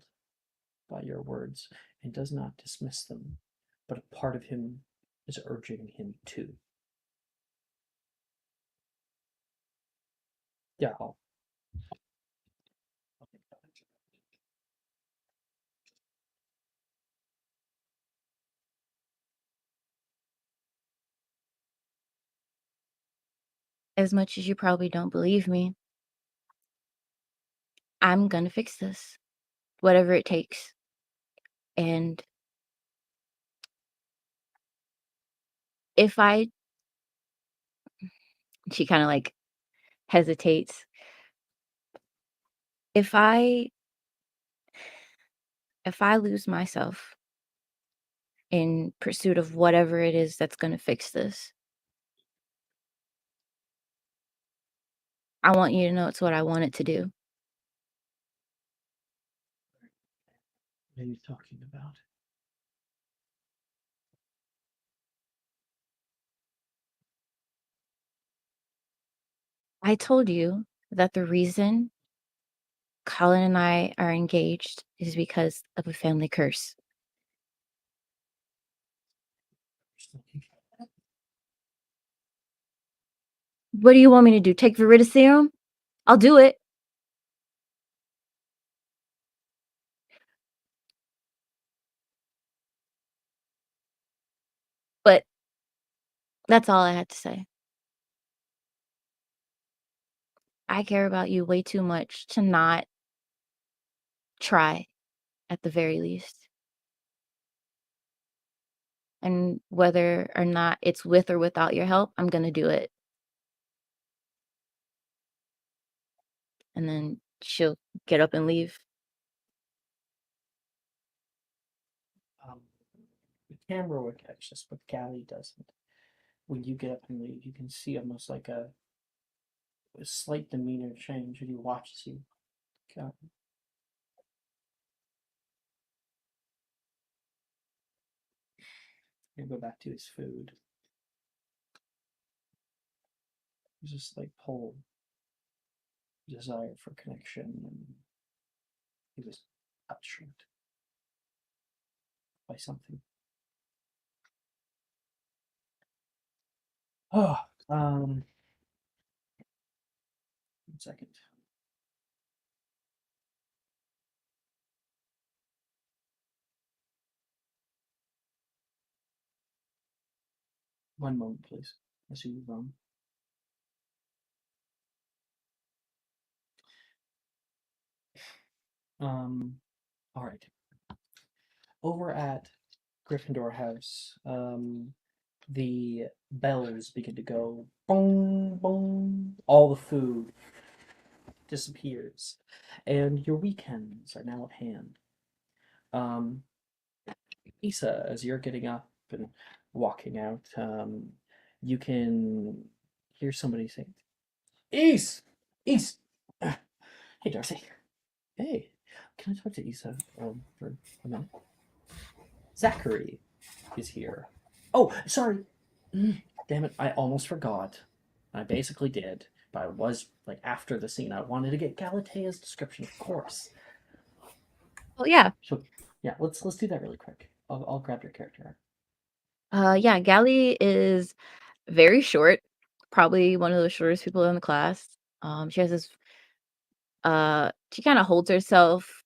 by your words and does not dismiss them, but a part of him is urging him to. Yeah, I'll think about it. As much as you probably don't believe me, I'm gonna fix this, whatever it takes. And if I, she kind of like hesitates. If I lose myself in pursuit of whatever it is that's gonna fix this, I want you to know it's what I want it to do. What are you talking about? I told you that the reason Colin and I are engaged is because of a family curse. What do you want me to do? Take Viridiserum? I'll do it. But that's all I had to say. I care about you way too much to not try, at the very least. And whether or not it's with or without your help, I'm gonna do it. And then she'll get up and leave. The camera would catch this, but Gally doesn't. When you get up and leave, you can see almost like a slight demeanor change as he watches you. He'll go back to his food. There's this like pull, desire for connection, and he was touched by something. Oh, 1 second. One moment, please. I see you wrong. All right. Over at Gryffindor House, the bells begin to go boom, boom. All the food disappears, and your weekends are now at hand. Issa, as you're getting up and walking out, you can hear somebody saying, "Issa, Issa, hey Darcy, hey, can I talk to Issa for a minute?" Zachary is here. Oh, sorry. Damn it, I almost forgot. I basically did, but I was like after the scene. I wanted to get Galatea's description, of course. Oh yeah. So yeah, let's do that really quick. I'll grab your character. Yeah, Gally is very short, probably one of the shortest people in the class. She has this she kind of holds herself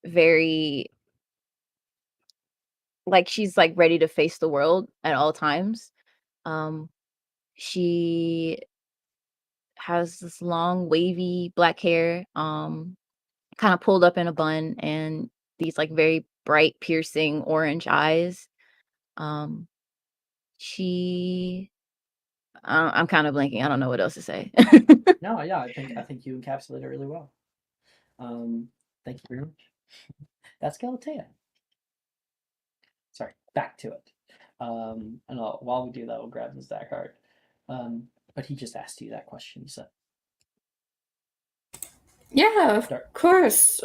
very like she's like ready to face the world at all times. Um she has this long wavy black hair, kind of pulled up in a bun, and these like very bright piercing orange eyes. Um she I'm kind of blanking. I don't know what else to say. No, yeah, I think you encapsulate it really well. Thank you very much. That's Galatea. Sorry, back to it. And while we do that, we'll grab the Zach card. But he just asked you that question, so. Yeah, of course.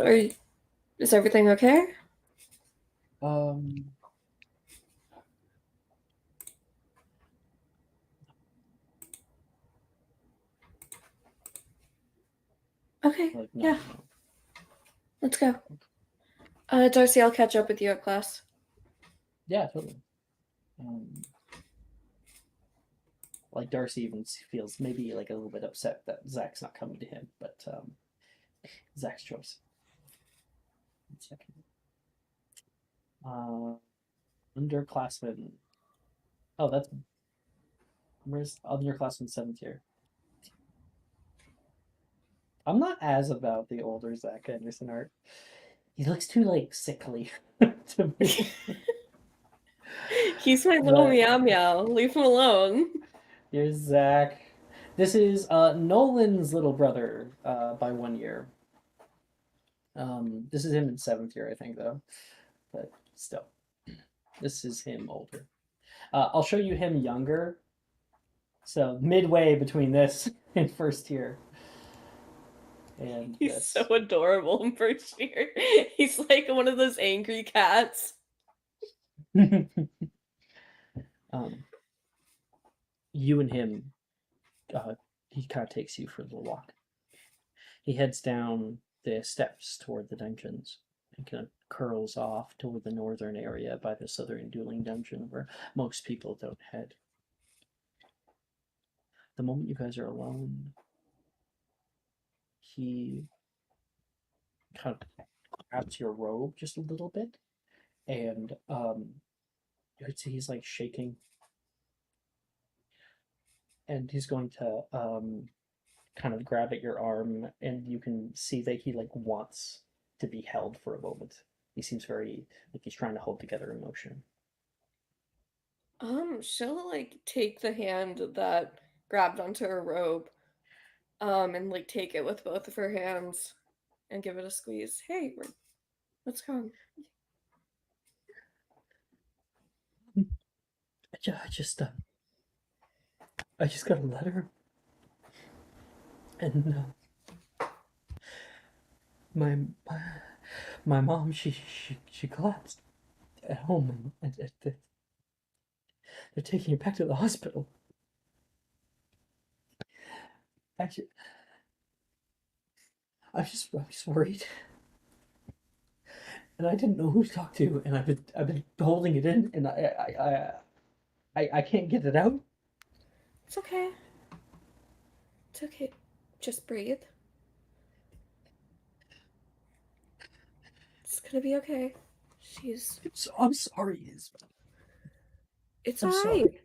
Is everything okay? Okay. Like, no, Yeah. no. Let's go. Darcy, I'll catch up with you at class. Yeah, totally. Like Darcy even feels maybe like a little bit upset that Zach's not coming to him, but Zach's choice. 1 second. Underclassmen. Oh, that's where's underclassmen 7th year. I'm not as about the older Zach Anderson art. He looks too like sickly to me. He's my little But meow meow. Leave him alone. here's Zach. This is Nolan's little brother by 1 year. This is him in 7th year, I think, though. But still, this is him older. I'll show you him younger. So midway between this and 1st year. And He's this. so adorable in first year. He's like one of those angry cats. You and him, he kind of takes you for a little walk. He heads down the steps toward the dungeons and kind of curls off toward the northern area by the southern dueling dungeon where most people don't head. The moment you guys are alone, he kind of grabs your robe just a little bit, and you'd see he's like shaking, and he's going to kind of grab at your arm, and you can see that he like wants to be held for a moment. He seems very like he's trying to hold together emotion. She'll like take the hand that grabbed onto her robe, and like take it with both of her hands and give it a squeeze. Hey, what's wrong? I just got a letter, and my my mom she collapsed at home, and they're taking her back to the hospital. Actually, I'm just worried, and I didn't know who to talk to, and I've been holding it in, and I can't get it out. It's okay. It's okay. Just breathe. It's gonna be okay. She's. I'm sorry, Isabel. It's I'm alright. sorry.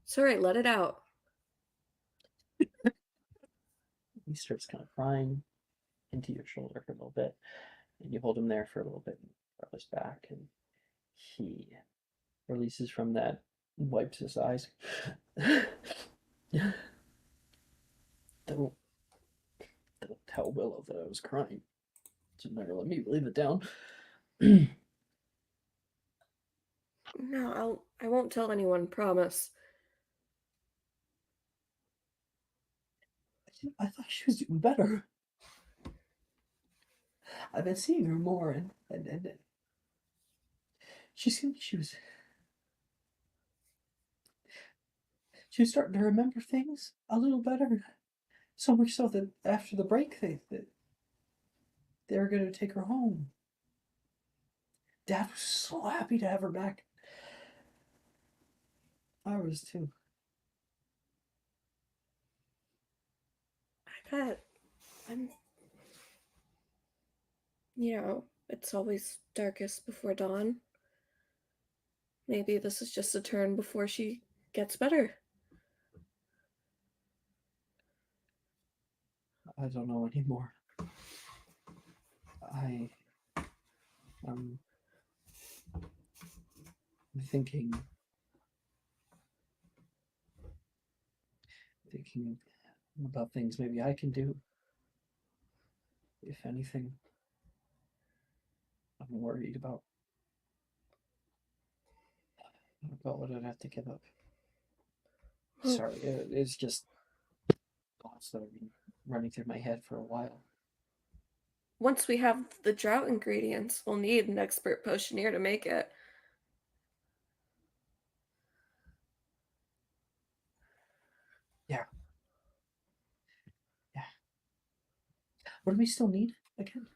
It's alright. Let it out. He starts kind of crying into your shoulder for a little bit, and you hold him there for a little bit, and rub his back, and he releases from that, wipes his eyes. Don't tell Willow that I was crying. She'll never let me leave it down. No, I won't tell anyone. Promise. I thought she was doing better. I've been seeing her more, and she seemed she was starting to remember things a little better. So much so that after the break, they were going to take her home. Dad was so happy to have her back. I was too. I bet. I'm. It's always darkest before dawn. Maybe this is just a turn before she gets better. I don't know anymore. I'm thinking about things maybe I can do. If anything, I'm worried about what I'd have to give up. Well, Sorry, it's just thoughts that have been running through my head for a while. once we have the drought ingredients, we'll need an expert potioneer to make it. Yeah. What do we still need again?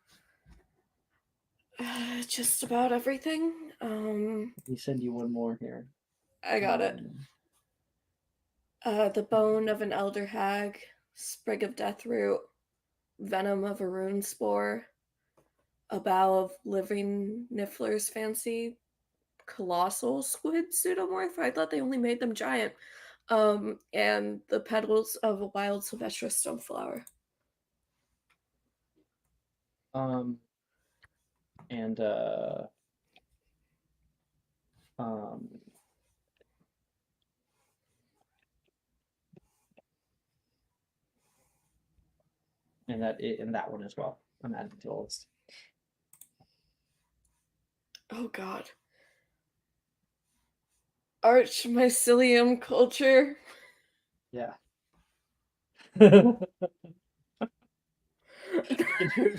Just about everything. Let me send you one more here. I got it. The bone of an elder hag, sprig of deathroot, venom of a rune spore, a bough of living niffler's fancy, colossal squid pseudomorph. I thought they only made them giant. And the petals of a wild sylvester stoneflower. And and that one as well. I'm adding to the list. Oh god. Arch mycelium culture. Yeah. You can hear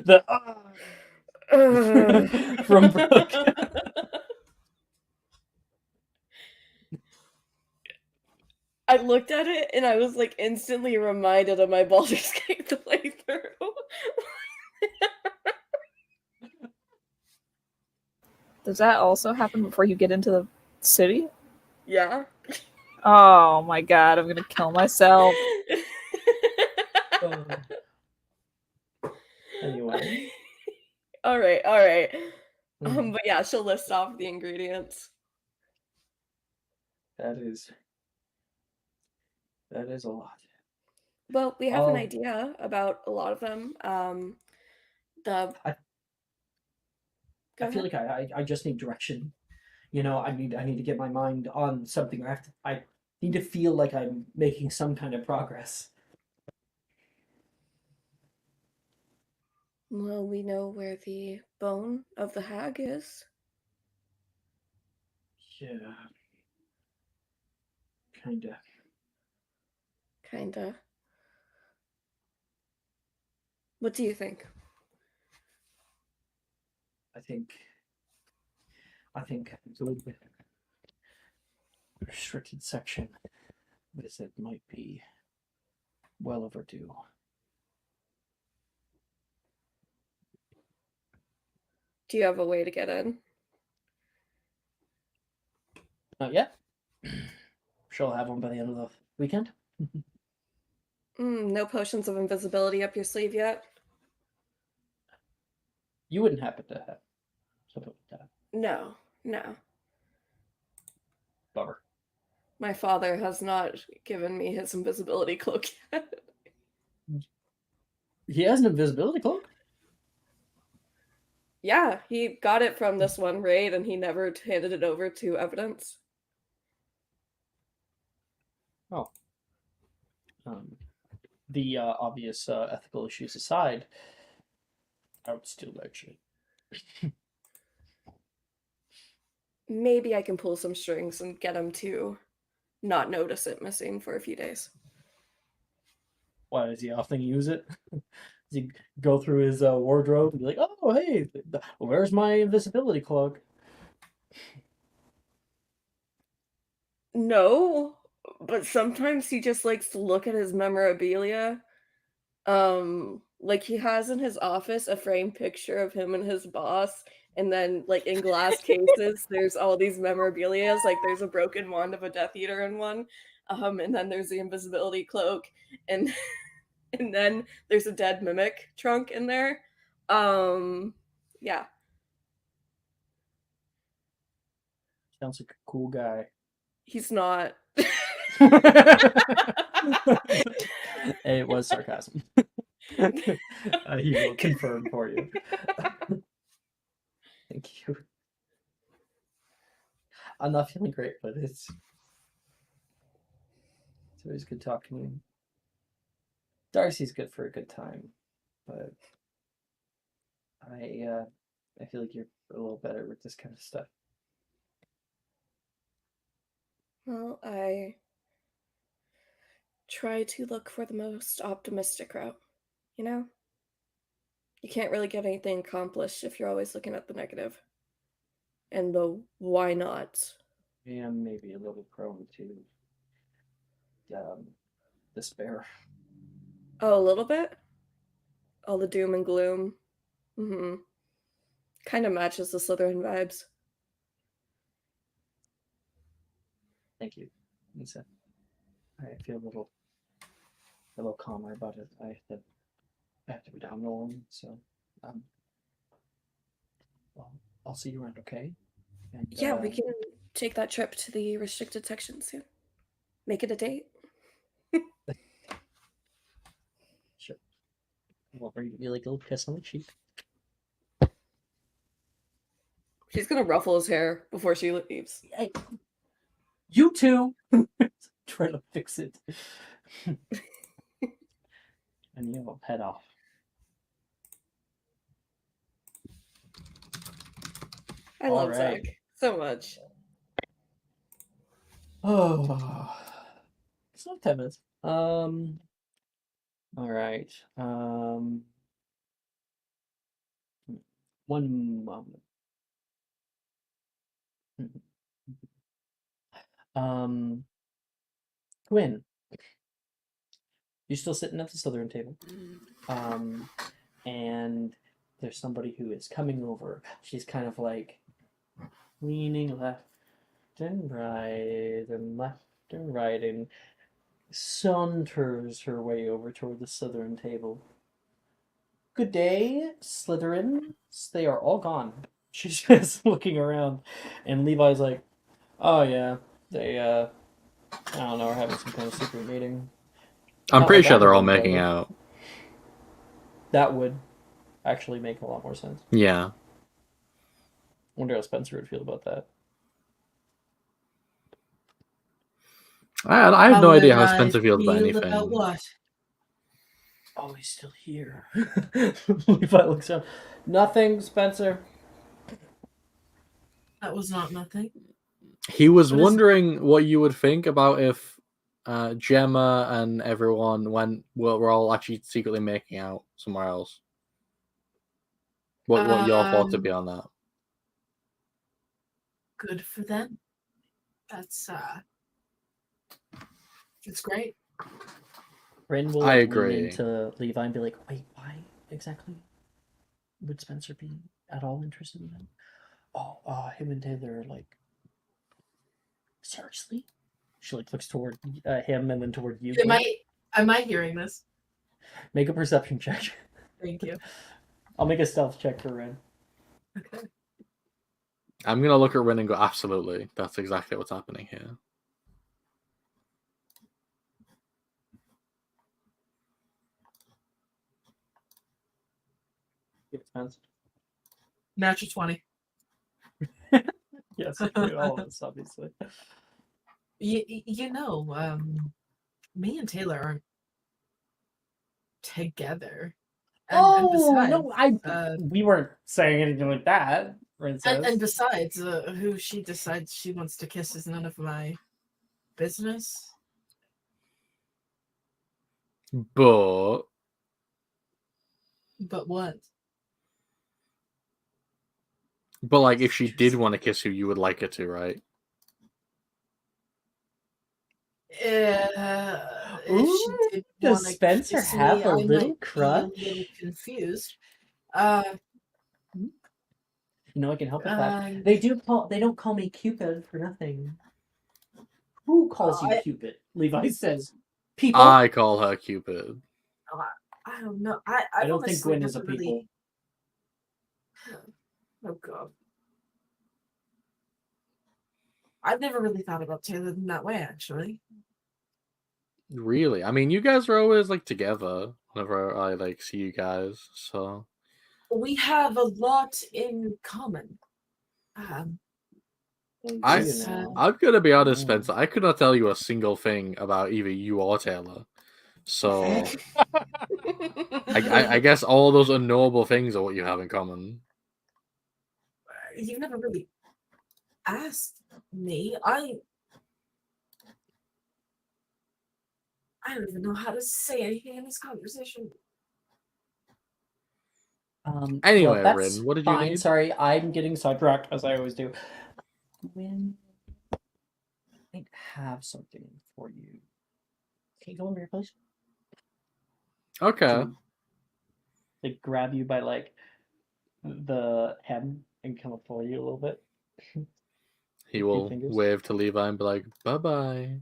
the from Brooke. I looked at it and I was like instantly reminded of my Baldur's Gate playthrough. Does that also happen before you get into the city? Yeah. Oh my god, I'm gonna kill myself. Anyway. All right. Mhm. But yeah, she'll list off the ingredients. That is a lot. Well, we have an idea about a lot of them. The I Go feel ahead. like I just need direction. You know, I need to get my mind on something. I need to feel like I'm making some kind of progress. Well, we know where the bone of the hag is. Yeah. Kinda. Kinda. What do you think? I think the restricted section visit might be well overdue. Do you have a way to get in? Not yet. She'll have one by the end of the weekend. No potions of invisibility up your sleeve yet? You wouldn't happen to have something like that. No. Bummer. My father has not given me his invisibility cloak yet. He has an invisibility cloak? Yeah, he got it from this one raid and he never handed it over to evidence. Oh. The obvious ethical issues aside, I would still like shit. Maybe I can pull some strings and get him to not notice it missing for a few days. Why does he often use it? Does he go through his wardrobe and be like, "Oh, hey, where's my invisibility cloak?" No, but sometimes he just likes to look at his memorabilia. Like he has in his office a framed picture of him and his boss, and then like in glass cases, there's all these memorabilias. Like there's a broken wand of a Death Eater in one, and then there's the invisibility cloak, and and then there's a dead mimic trunk in there. Yeah. Sounds like a cool guy. He's not. It was sarcasm. He will confirm for you. Thank you. I'm not feeling great, but it's always good talking to you. Darcy's good for a good time, but I feel like you're a little better with this kind of stuff. Well, I try to look for the most optimistic route, you know? You can't really get anything accomplished if you're always looking at the negative. And the why not? I am maybe a little prone to despair. Oh, a little bit? all the doom and gloom. Kind of matches the Slytherin vibes. Thank you, Lisa. I feel a little calmer about it. I have to go down the line, so well, I'll see you around, okay? And, Yeah, we can take that trip to the restricted section soon. Make it a date. Sure. I'll bring you like a little kiss on the cheek. She's gonna ruffle his hair before she leaves. Hey, you too. Trying to fix it. And you'll head off. I All love right. Zach so much. Oh, it's not 10 minutes. All right. One moment. Quinn, you're still sitting at the Slytherin table. And there's somebody who is coming over. She's kind of like leaning left and right and left and right and saunters her way over toward the Slytherin table. Good day, Slytherins. They are all gone. She's just looking around, and Levi's like, "Oh yeah, they I don't know, are having some kind of secret meeting." I'm Not pretty like sure I'm they're all aware, making though. out. That would actually make a lot more sense. Yeah. Wonder how Spencer would feel about that. I have no would idea how I Spencer feels about feel about anything. what? Oh, he's still here. Levi looks around. Nothing, Spencer. That was not nothing. He was What is- wondering what you would think about if Gemma and everyone were all actually secretly making out somewhere else. What your thoughts would be on that? Good for them. That's great. Ren will I lean agree. into Levi and be like, "Wait, why exactly would Spencer be at all interested in that?" Oh, him and Taylor are like, seriously? She like looks toward him and then toward you. Am I hearing this? Make a perception check. Thank you. I'll make a stealth check for Ren. Okay. I'm gonna look at Ren and go, absolutely. That's exactly what's happening here. Natural 20. Yes, all of us, obviously. You know, me and Taylor aren't together. And besides, no, we weren't saying anything like that. Ren says. and besides, who she decides she wants to kiss is none of my business. But But what? like, if she did want to kiss you, you would like her to, right? If she did Does wanna Spencer kiss have me, a I little might crush? be a little confused. You know, I can help with that. They don't call me Cupid for nothing. Who calls you Cupid? Levi says, people. I call her Cupid. I don't know. I don't think Gwen is a never people. Oh god. I've never really thought about Taylor in that way, actually. Really? I mean, you guys are always like together whenever I like see you guys, so We have a lot in common. I'm gonna be honest, Spencer. I could not tell you a single thing about either you or Taylor. So I guess all those unknowable things are what you have in common. You never really asked me. I don't even know how to say anything in this conversation. Anyway, that's Rin, what did fine. you need? Sorry, I'm getting sidetracked as I always do. When I have something for you. Can you go over here, please? Okay. They grab you by like the hem and kind of pull you a little bit. He With 2 will fingers. wave to Levi and be like, "Bye bye."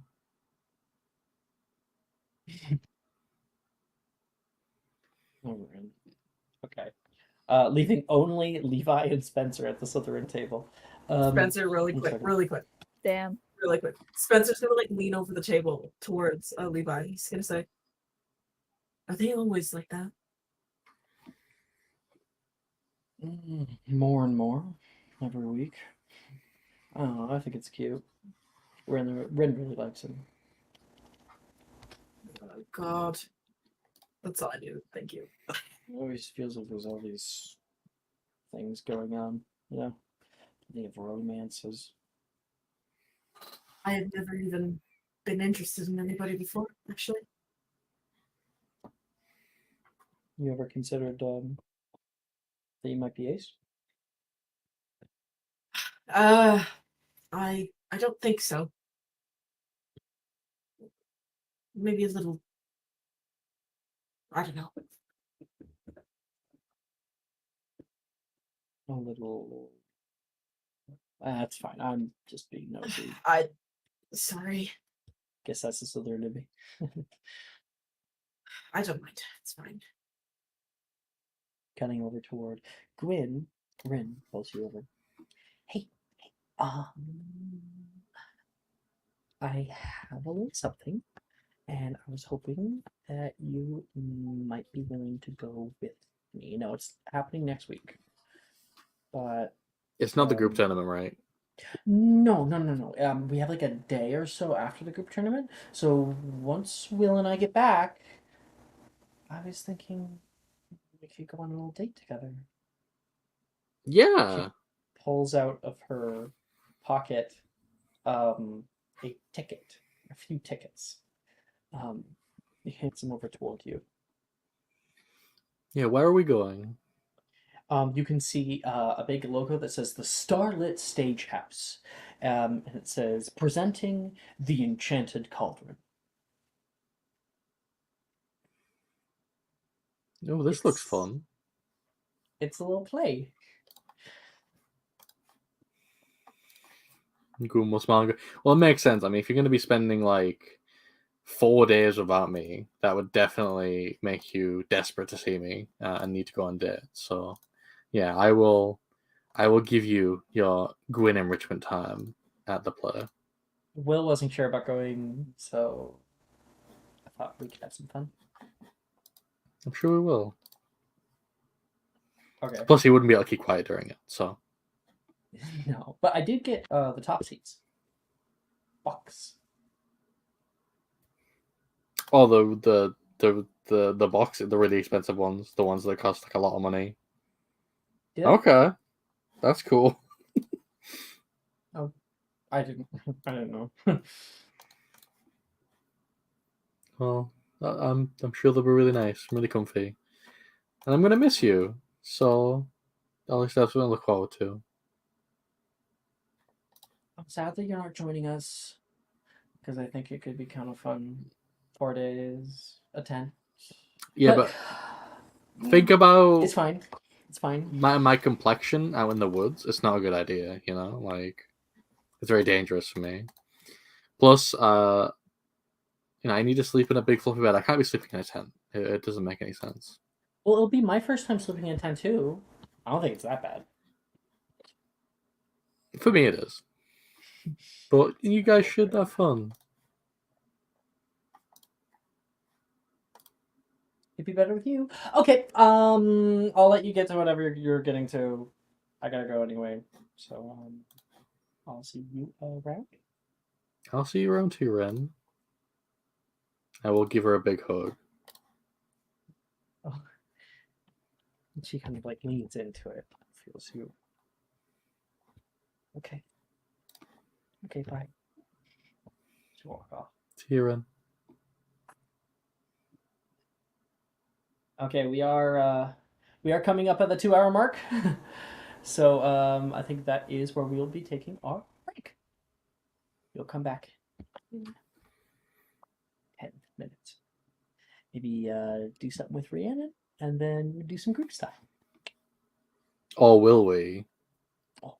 Alright. Okay. Leaving only Levi and Spencer at the Slytherin table. Spencer, really one quick, second. really quick, Damn. really quick. Spencer's gonna like lean over the table towards Levi. He's gonna say, "Are they always like that?" More and more every week. I don't know. I think it's cute. Ren really likes him. Oh God, that's all I do. Thank you. It always feels like there's all these things going on. You know, they have romances. I had never even been interested in anybody before, actually. You ever considered that you might be ace? I don't think so. Maybe a little. I don't know. A little. That's fine. I'm just being nosy. Sorry. Guess that's the Slytherin in me. I don't mind. It's fine. Cutting over toward Gwyn. Rin pulls you over. Hey, I have a little something, and I was hoping that you might be willing to go with me. You know, it's happening next week, but It's not the group tournament, right? no. We have like a day or so after the group tournament. So once Will and I get back, I was thinking we could go on a little date together. Yeah. Pulls out of her pocket a ticket, a few tickets. He hands them over toward you. Yeah, where are we going? You can see a big logo that says the Starlit Stage House. And it says, presenting the Enchanted Cauldron. Oh, this looks fun. It's a little play. Goom will smile and go, well, it makes sense. I mean, if you're going to be spending like 4 days without me, that would definitely make you desperate to see me and need to go on dates. So, yeah, I will give you your Gwyn enrichment time at the play. Will wasn't sure about going, so I thought we could have some fun. I'm sure we will. Okay. Plus, he wouldn't be able to keep quiet during it. So, No, but I did get the top seats. Box. oh, the box, the really expensive ones, the ones that cost like a lot of money. Did Okay, that's cool. I didn't know. Well, I'm sure they'll be really nice, really comfy, and I'm gonna miss you. So, at least that's what I look forward to. I'm sad that you're not joining us because I think it could be kind of fun. 4 days, a 10. Yeah, but think about It's fine. It's fine. my complexion out in the woods. It's not a good idea, you know. Like, it's very dangerous for me. Plus, I need to sleep in a big fluffy bed. I can't be sleeping in a tent. It doesn't make any sense. Well, it'll be my first time sleeping in a tent too. I don't think it's that bad. For me, it is. But you guys should have fun. It'd be better with you. Okay. I'll let you get to whatever you're getting to. I gotta go anyway. So I'll see you around. I'll see you around too, Ren. I will give her a big hug. Oh. She kind of like leans into it. Feels you. Okay. Okay, bye. She walk off. See you, Ren. Okay, we are coming up at the 2 hour mark. So I think that is where we'll be taking our break. You'll come back in 10 minutes. Maybe do something with Rhiannon, and then do some group stuff. Or will we? Oh,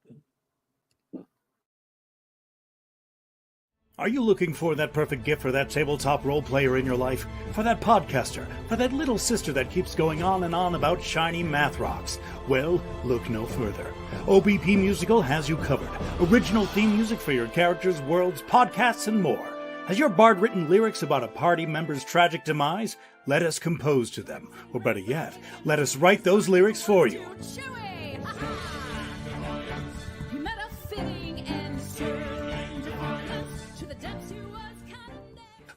Are you looking for that perfect gift for that tabletop role player in your life? For that podcaster? For that little sister that keeps going on and on about shiny math rocks? Well, look no further. OBP Musical has you covered. Original theme music for your characters, worlds, podcasts, and more. Has your bard written lyrics about a party member's tragic demise? Let us compose to them. Or better yet, let us write those lyrics for you.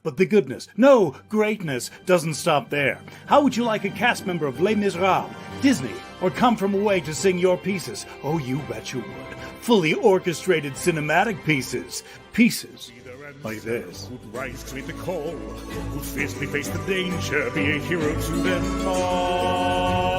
But the goodness, no, greatness, doesn't stop there. How would you like a cast member of Les Miserables, Disney, or Come From Away to sing your pieces? Oh, you bet you would. Fully orchestrated cinematic pieces. Pieces like this. Who'd rise to meet the call, who'd fiercely face the danger, be a hero to them all.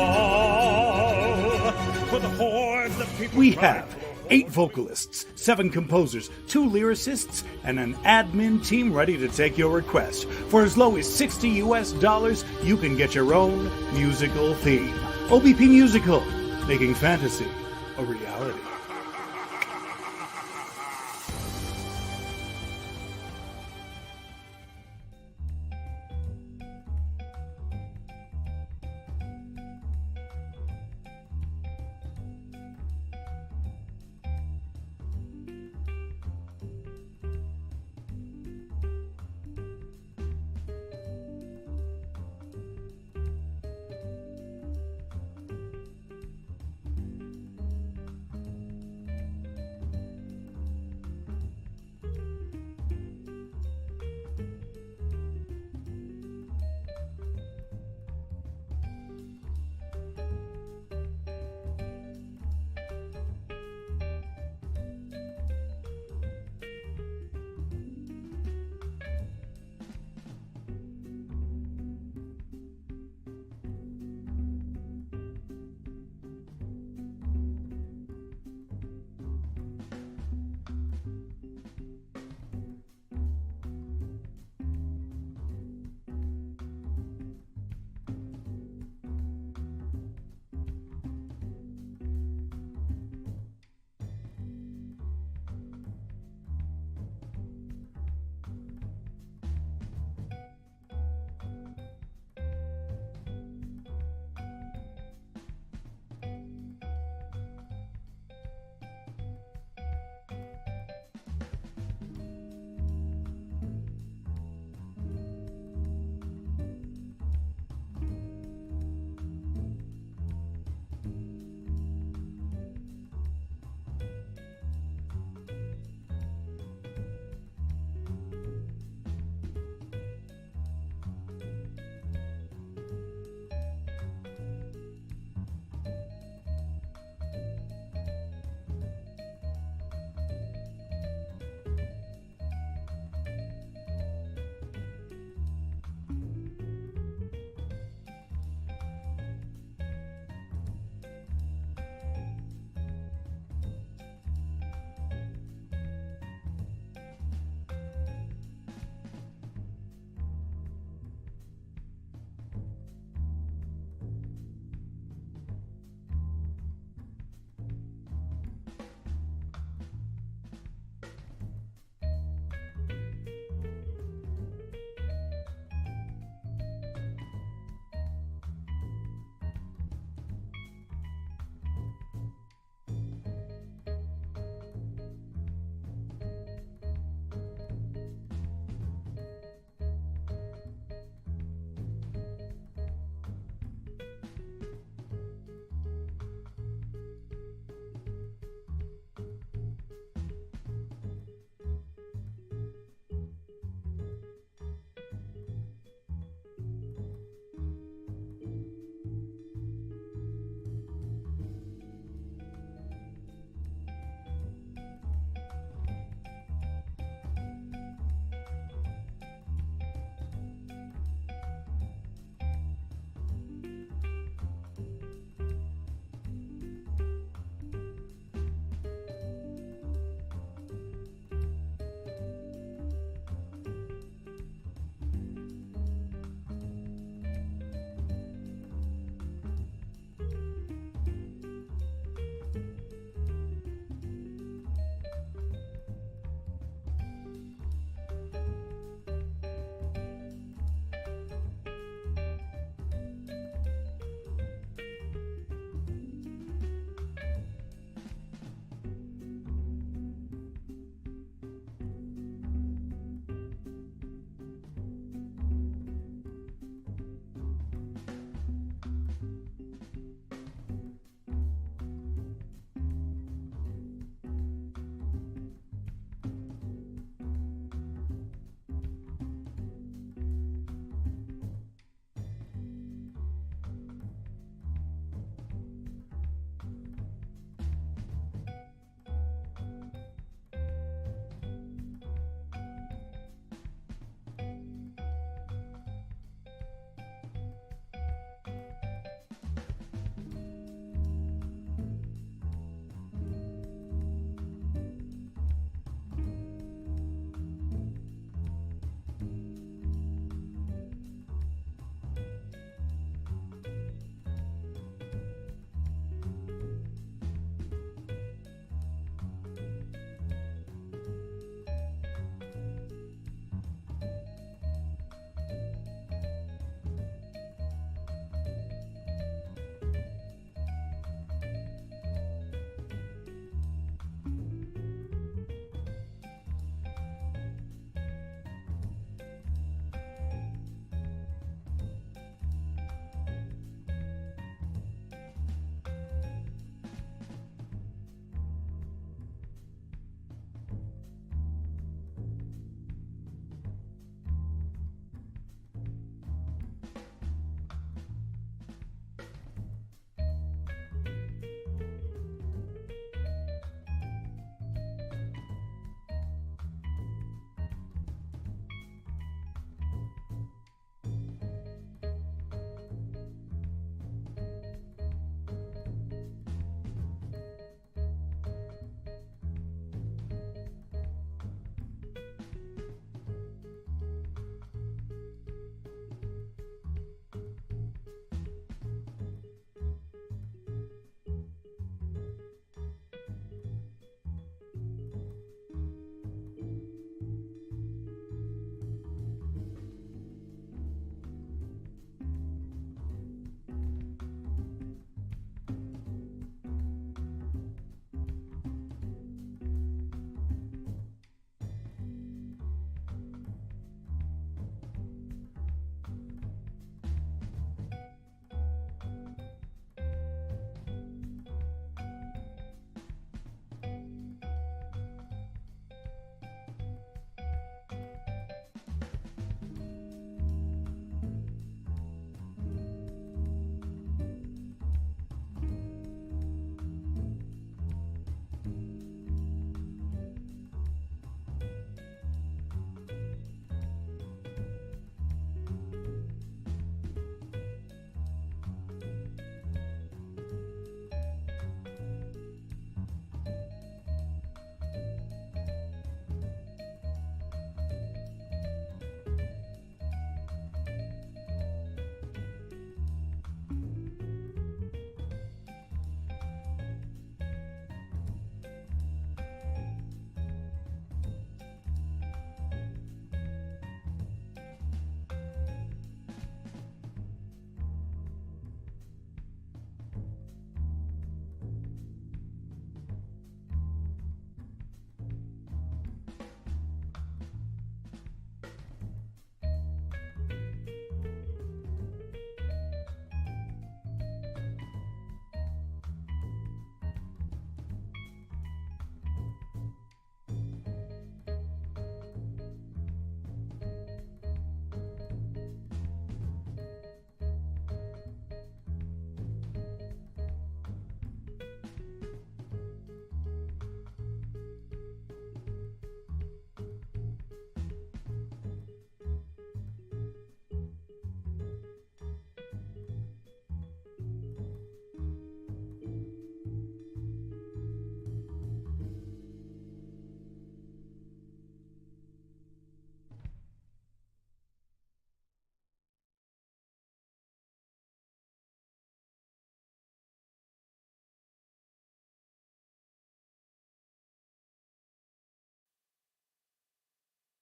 For the hordes of people We have 8 vocalists, 7 composers, 2 lyricists, and an admin team ready to take your request. For as low as $60, you can get your own musical theme. OBP Musical, making fantasy a reality.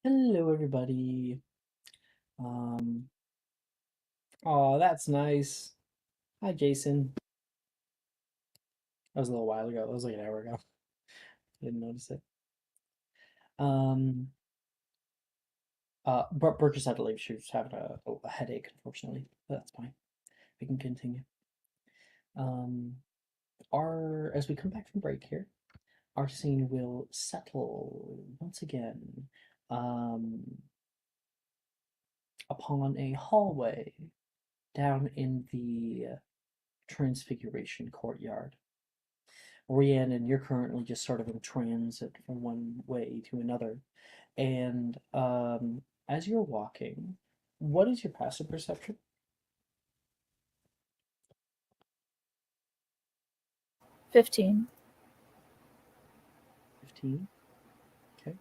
Hello, everybody. Oh, that's nice. Hi, Jason. That was a little while ago. That was like an hour ago. I didn't notice it. Brooke just had to leave. She was having a headache, unfortunately. But that's fine. We can continue. As we come back from break here, our scene will settle once again upon a hallway down in the Transfiguration courtyard. Rhiannon, you're currently just sort of in transit from one way to another. And as you're walking, what is your passive perception? 15. 15. Okay.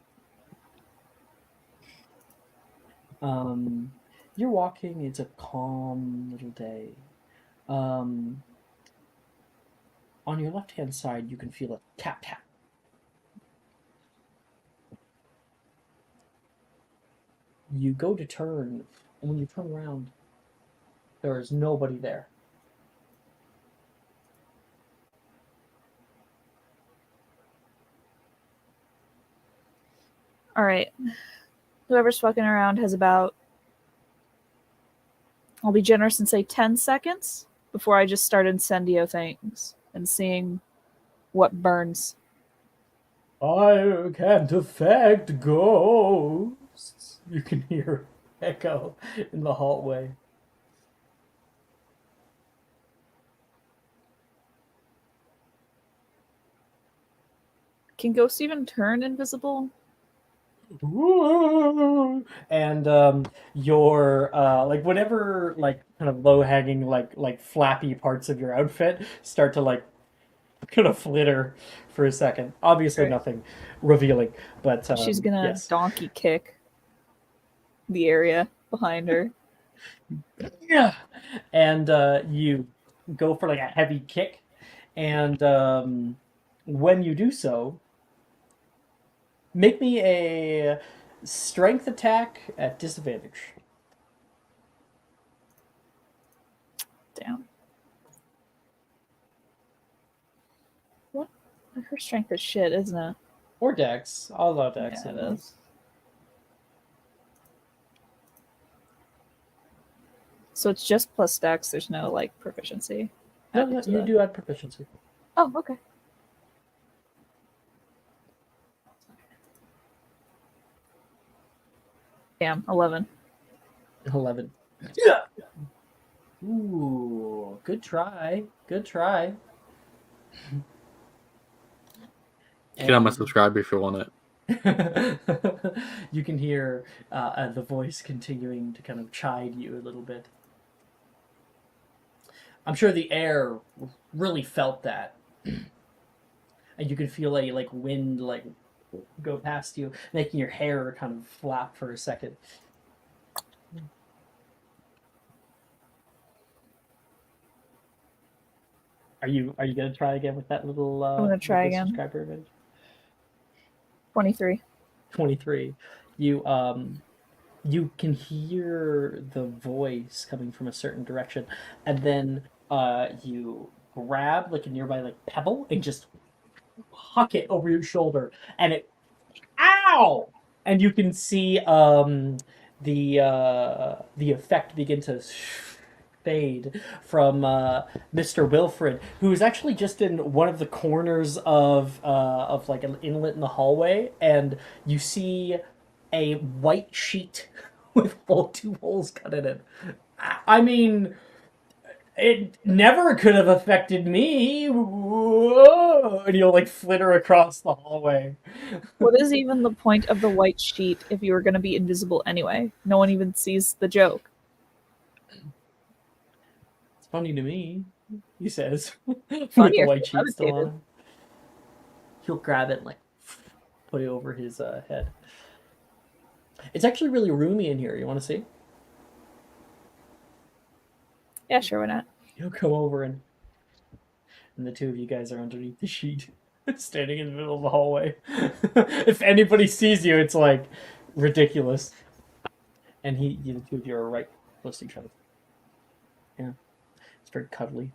You're walking, it's a calm little day. On your left-hand side, you can feel a tap tap. You go to turn, and when you turn around, there is nobody there. All right. Whoever's fucking around has about, I'll be generous and say 10 seconds before I just start incendio things and seeing what burns. I can't affect ghosts. You can hear echo in the hallway. Can ghosts even turn invisible? And your like whenever like kind of low hanging like flappy parts of your outfit start to like kind of flitter for a second. Obviously Right. nothing revealing, but She's gonna yes. donkey kick the area behind her. Yeah. And you go for like a heavy kick, and when you do so, make me a strength attack at disadvantage. Damn. What? Her strength is shit, isn't it? Or dex. I'll allow dex. Yeah, it anyway. is. So it's just plus dex. There's no like proficiency. No, added no, to you that. do add proficiency. Oh, okay. Damn, 11. 11. Yeah. Ooh, good try. Good try. You can have my subscriber if you want it. You can hear the voice continuing to kind of chide you a little bit. I'm sure the air really felt that. And you can feel a like wind like go past you, making your hair kind of flap for a second. Are you gonna try again with that little I'm gonna try with the again. subscriber advantage? 23. 23. You can hear the voice coming from a certain direction, and then you grab like a nearby like pebble and just huck it over your shoulder, and it ow, and you can see the effect begin to fade from Mr. Wilfred, who is actually just in one of the corners of like an inlet in the hallway, and you see a white sheet with two holes cut in it. I mean, it never could have affected me. Whoa! And you'll like flitter across the hallway. What is even the point of the white sheet if you were going to be invisible anyway? No one even sees the joke. It's funny to me, he says, with Funny the or white sheet still on levitated? him. He'll grab it and like put it over his head. It's actually really roomy in here. You want to see? Yeah, sure, why not? He'll come over and the two of you guys are underneath the sheet, standing in the middle of the hallway. If anybody sees you, it's like ridiculous. And the two of you are right close to each other. Yeah. It's very cuddly.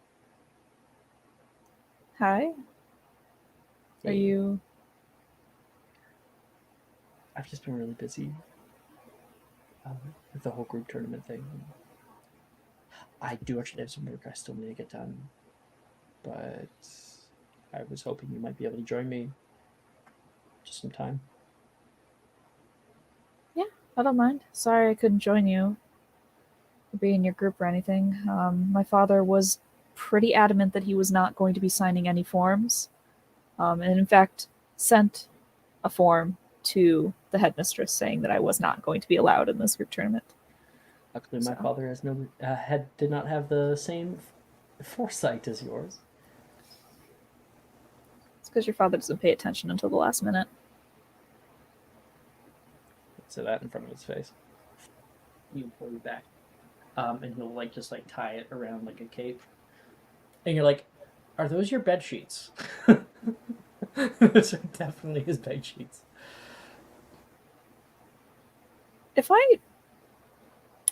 Hi. Are Hey. you? I've just been really busy with the whole group tournament thing. I do actually have some work I still need to get done, but I was hoping you might be able to join me just some time. Yeah, I don't mind. Sorry I couldn't join you or be in your group or anything. My father was pretty adamant that he was not going to be signing any forms, and in fact sent a form to the headmistress saying that I was not going to be allowed in this group tournament. Luckily, my So. father has did not have the same foresight as yours. It's because your father doesn't pay attention until the last minute. Say that in front of his face. You pull you back, and he'll just tie it around like a cape. And you're like, "Are those your bed sheets?" Those are definitely his bed sheets. If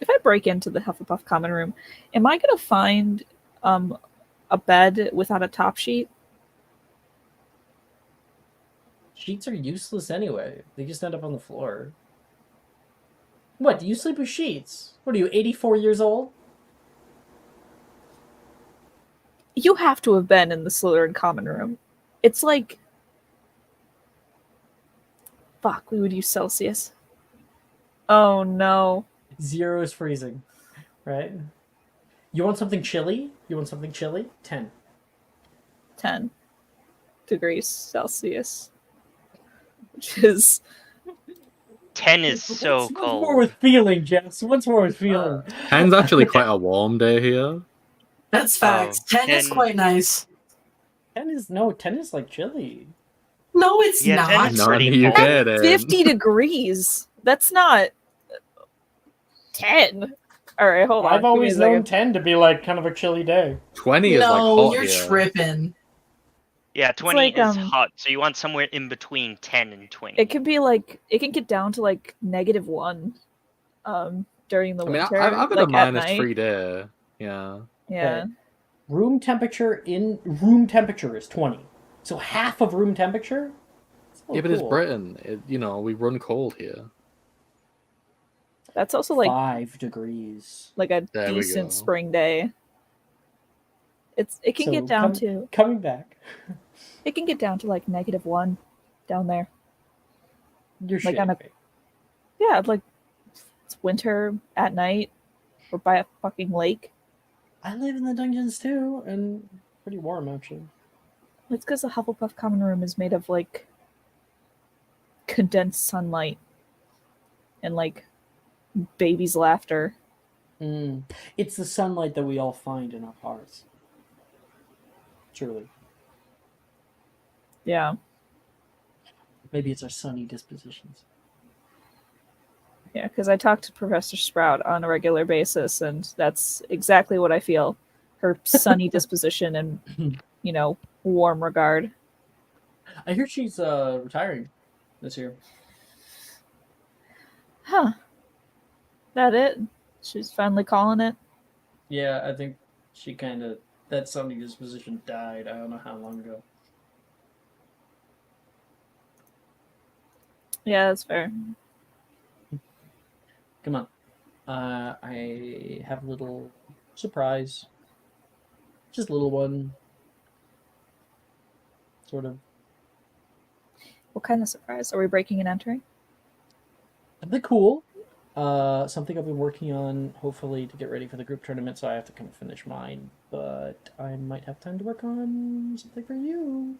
I break into the Hufflepuff common room, am I gonna find a bed without a top sheet? Sheets are useless anyway. They just end up on the floor. What, do you sleep with sheets? What are you, 84 years old? You have to have been in the Slytherin common room. It's like... Fuck, we would use Celsius. Oh no. 0 is freezing, right? You want something chilly? 10. 10 degrees Celsius. Which is... 10 is so What's cold. more with feeling, Jess? What's more with feeling? 10's actually quite a warm day here. That's facts. 10 is10 quite nice. 10 is chilly. No, it's Yeah, 10 not. is Not in pretty the cold. UK, then. 50 degrees. That's not 10. All right, hold on. I've always Give me a known second. 10 to be kind of a chilly day. 20 is No, hot you're here. tripping. Yeah, 20 like, is hot, so you want somewhere in between 10 and 20. It can be it can get down to -1 during the I mean, winter. I've had a at night. -3 day. Yeah. Yeah. Okay. Room temperature is 20. So half of room temperature? Yeah, but it's Britain. We run cold here. That's also 5 degrees. like a There we decent go. spring day. It can get down to coming back. It can get down to -1 down there. You're Like on shitting me. Yeah, it's winter at night. We're by a fucking lake. I live in the dungeons too, and pretty warm actually. It's because the Hufflepuff common room is made of condensed sunlight and baby's laughter. It's the sunlight that we all find in our hearts. Truly. Yeah. Maybe it's our sunny dispositions. Yeah, because I talk to Professor Sprout on a regular basis, and that's exactly what I feel. Her sunny disposition and, warm regard. I hear she's retiring this year. Huh. That it? She's finally calling it? Yeah, I think she that sunny disposition died. I don't know how long ago. Yeah, that's fair. Come on. I have a little surprise. Just a little one. Sort of. What kind of surprise? Are we breaking and entering? Something cool. Something I've been working on, hopefully, to get ready for the group tournament, so I have to kind of finish mine. But I might have time to work on something for you.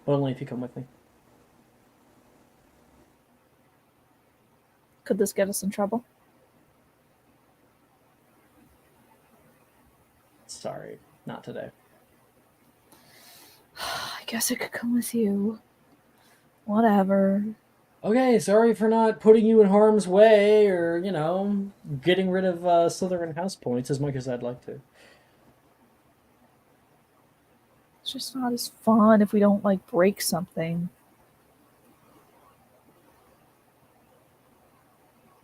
But only if you come with me. Could this get us in trouble? Sorry, not today. I guess I could come with you. Whatever. Okay, sorry for not putting you in harm's way or, getting rid of Slytherin house points as much as I'd like to. It's just not as fun if we don't, break something.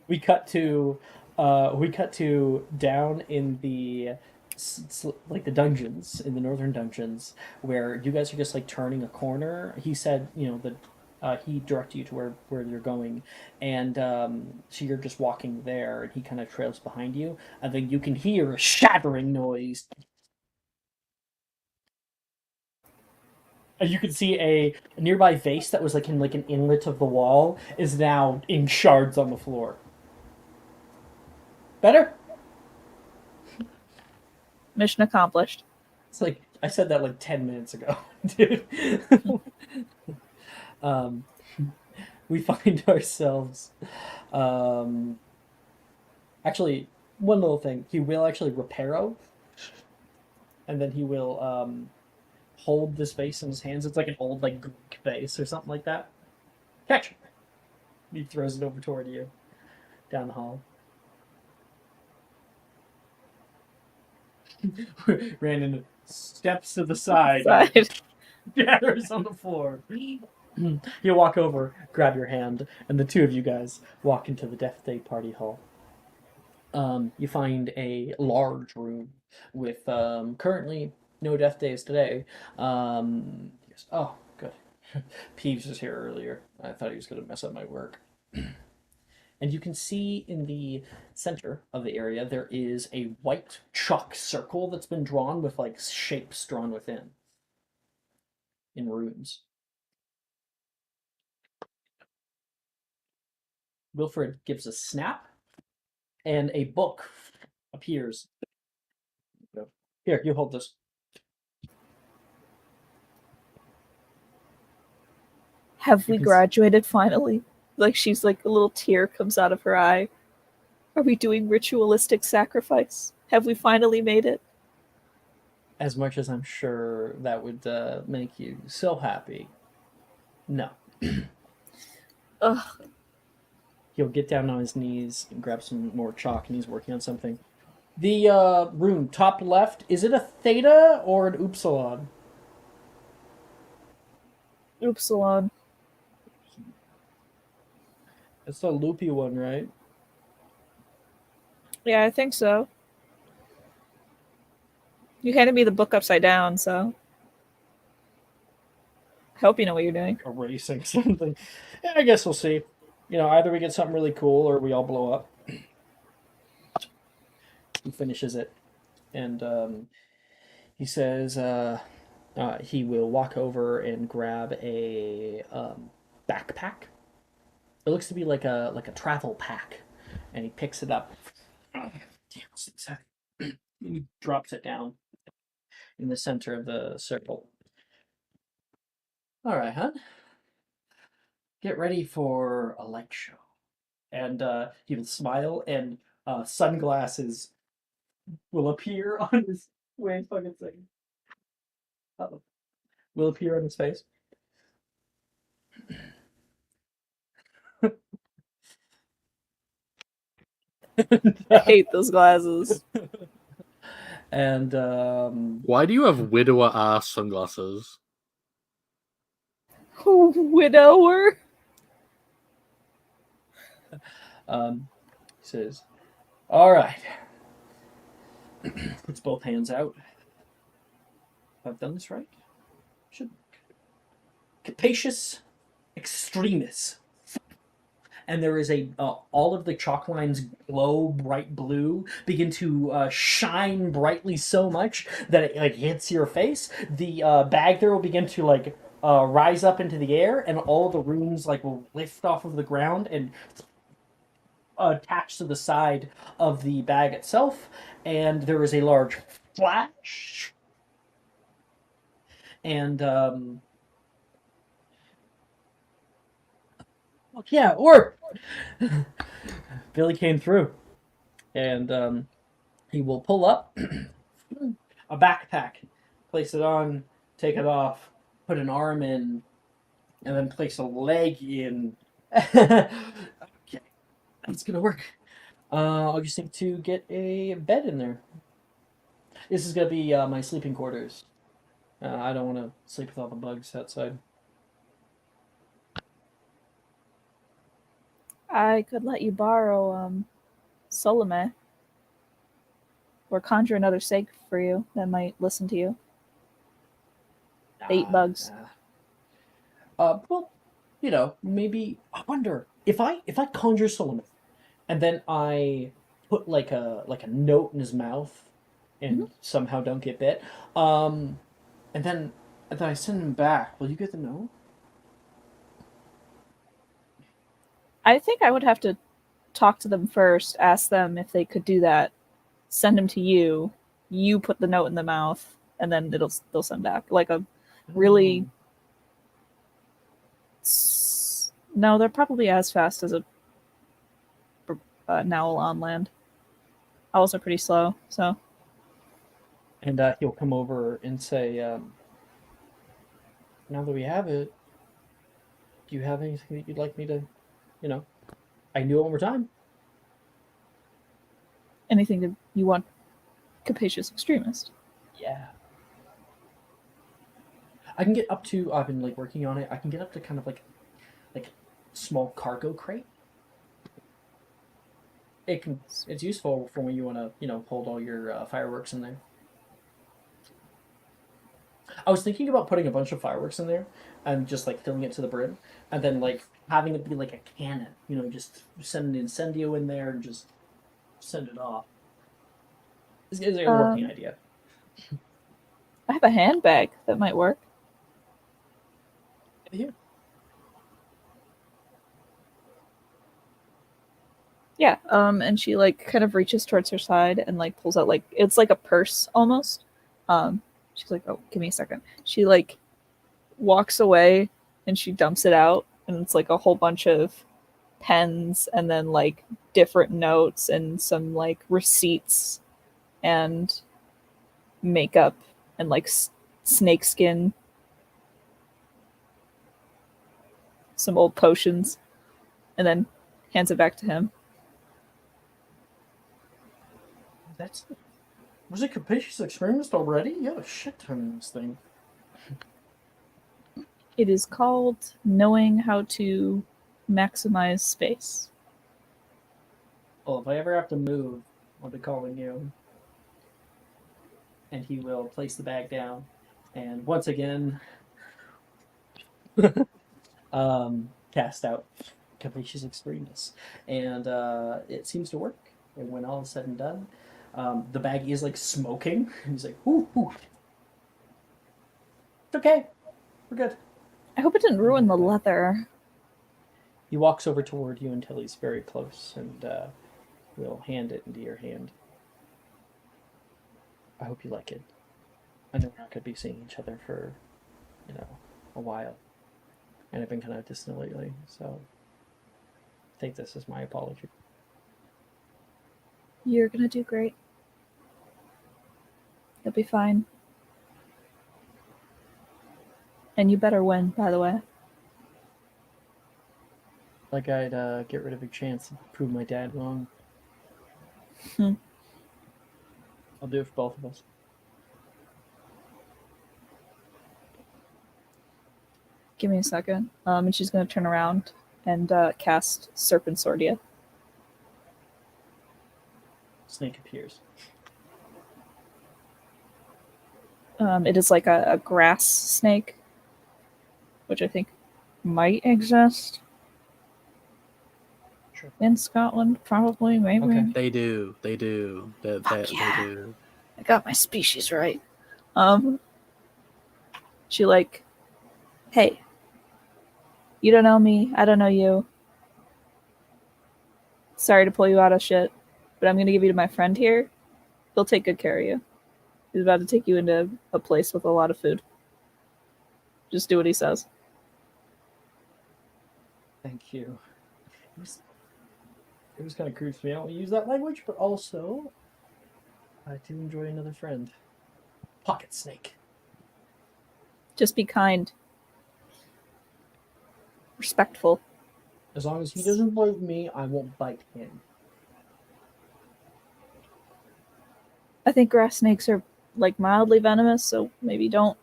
we cut to down in the like the dungeons in the northern dungeons where you guys are just like turning a corner. He said, that he directed you to where you're going, and so you're just walking there, and he kind of trails behind you, and then you can hear a shattering noise. And you can see a nearby vase that was like in like an inlet of the wall is now in shards on the floor. Better? Mission accomplished. It's like I said that like 10 minutes ago, dude. um, we find ourselves. Actually, one little thing. He will actually reparo, and then he will hold this vase in his hands. It's like an old like Greek vase or something like that. Catch! He throws it over toward you down the hall. Brandon steps to the side. Shatters on the floor. You walk over, grab your hand, and the two of you guys walk into the Death Day party hall. You find a large room with currently no Death Days today. Yes. Oh, good. Peeves was here earlier. I thought he was going to mess up my work. And you can see in the center of the area there is a white chalk circle that's been drawn with like shapes drawn within in runes. Wilfred gives a snap, and a book appears. Here, you hold this. Have we graduated finally? Like she's like a little tear comes out of her eye. Are we doing ritualistic sacrifice? Have we finally made it? As much as I'm sure that would make you so happy, no. Ugh. He'll get down on his knees and grab some more chalk, and he's working on something. The room, top left, is it a theta or an upsilon? Upsilon. It's the loopy one, right? Yeah, I think so. You handed me the book upside down, so I hope you know what you're doing. Erasing something. Yeah, I guess we'll see. Either we get something really cool or we all blow up. He finishes it, and he says he will walk over and grab a backpack. It looks to be like a travel pack, and he picks it up. Damn, this thing's heavy. He drops it down in the center of the circle. All right, hon. Get ready for a light show. And he will smile, and sunglasses will appear on his weird fucking thing. Uh-oh. Will appear on his face. I hate those glasses. And Why do you have widower ass sunglasses? Widower. He says, "All right." Puts both hands out. I've done this right. Should. Capacious extremis. And there is all of the chalk lines glow bright blue, begin to shine brightly so much that it like hits your face. The bag there will begin to like rise up into the air, and all the runes like will lift off of the ground and attach to the side of the bag itself. And there is a large flash, and yeah, or Billy came through, and he will pull up a backpack, place it on, take it off, put an arm in, and then place a leg in. Okay, that's gonna work. I'll just need to get a bed in there. This is gonna be my sleeping quarters. I don't want to sleep with all the bugs outside. I could let you borrow Solome. Or conjure another snake for you that might listen to you. They eat bugs. Well, you know, maybe I wonder if I conjure Solomon and then I put like a note in his mouth and somehow don't get bit, and then I send him back. Will you get the note? I think I would have to talk to them first, ask them if they could do that, send them to you. You put the note in the mouth, and then they'll send back like a really. No, they're probably as fast as a Nowl on land. Owls are pretty slow, so. And he'll come over and say, "Now that we have it, do you have anything that you'd like me to, you know, I can do it one more time." Anything that you want, capacious extremist. Yeah. I can get up to. I've been like working on it. I can get up to kind of like small cargo crate. It's useful for when you want to hold all your fireworks in there. I was thinking about putting a bunch of fireworks in there and just like filling it to the brim, and then like having it be like a cannon. Just send an incendio in there and just send it off. This is a working idea. I have a handbag that might work. Yeah. Yeah, and she like kind of reaches towards her side and like pulls out like it's like a purse almost. She's like, "Oh, give me a second." She like walks away and she dumps it out, and it's like a whole bunch of pens and then like different notes and some like receipts and makeup and like snakeskin, some old potions, and then hands it back to him. Was it capacious extremist already? You have a shit ton in this thing. It is called knowing how to maximize space. Well, if I ever have to move, I'll be calling you. And he will place the bag down. And once again, cast out capacious extremis. And it seems to work. And when all is said and done, the bag is like smoking. He's like, ooh, ooh. It's okay. We're good. I hope it didn't ruin the leather. He walks over toward you until he's very close and will hand it into your hand. I hope you like it. I know we're not going to be seeing each other for, a while. And I've been kind of distant lately, so take this as my apology. You're gonna do great. You'll be fine. And you better win, by the way. Like I'd get rid of a chance to prove my dad wrong. I'll do it for both of us. Give me a second. And she's gonna turn around and cast Serpent Swordia. Snake appears. It is like a grass snake, which I think might exist in Scotland, probably, maybe. Okay. They do. They do. They do. I got my species right. She like, hey, you don't know me, I don't know you. Sorry to pull you out of shit, but I'm gonna give you to my friend here. He'll take good care of you. He's about to take you into a place with a lot of food. Just do what he says. Thank you. It was kind of crude for me. I don't use that language, but also I do enjoy another friend. Pocket snake. Just be kind. Respectful. As long as he doesn't bite me, I won't bite him. I think grass snakes are like mildly venomous, so maybe don't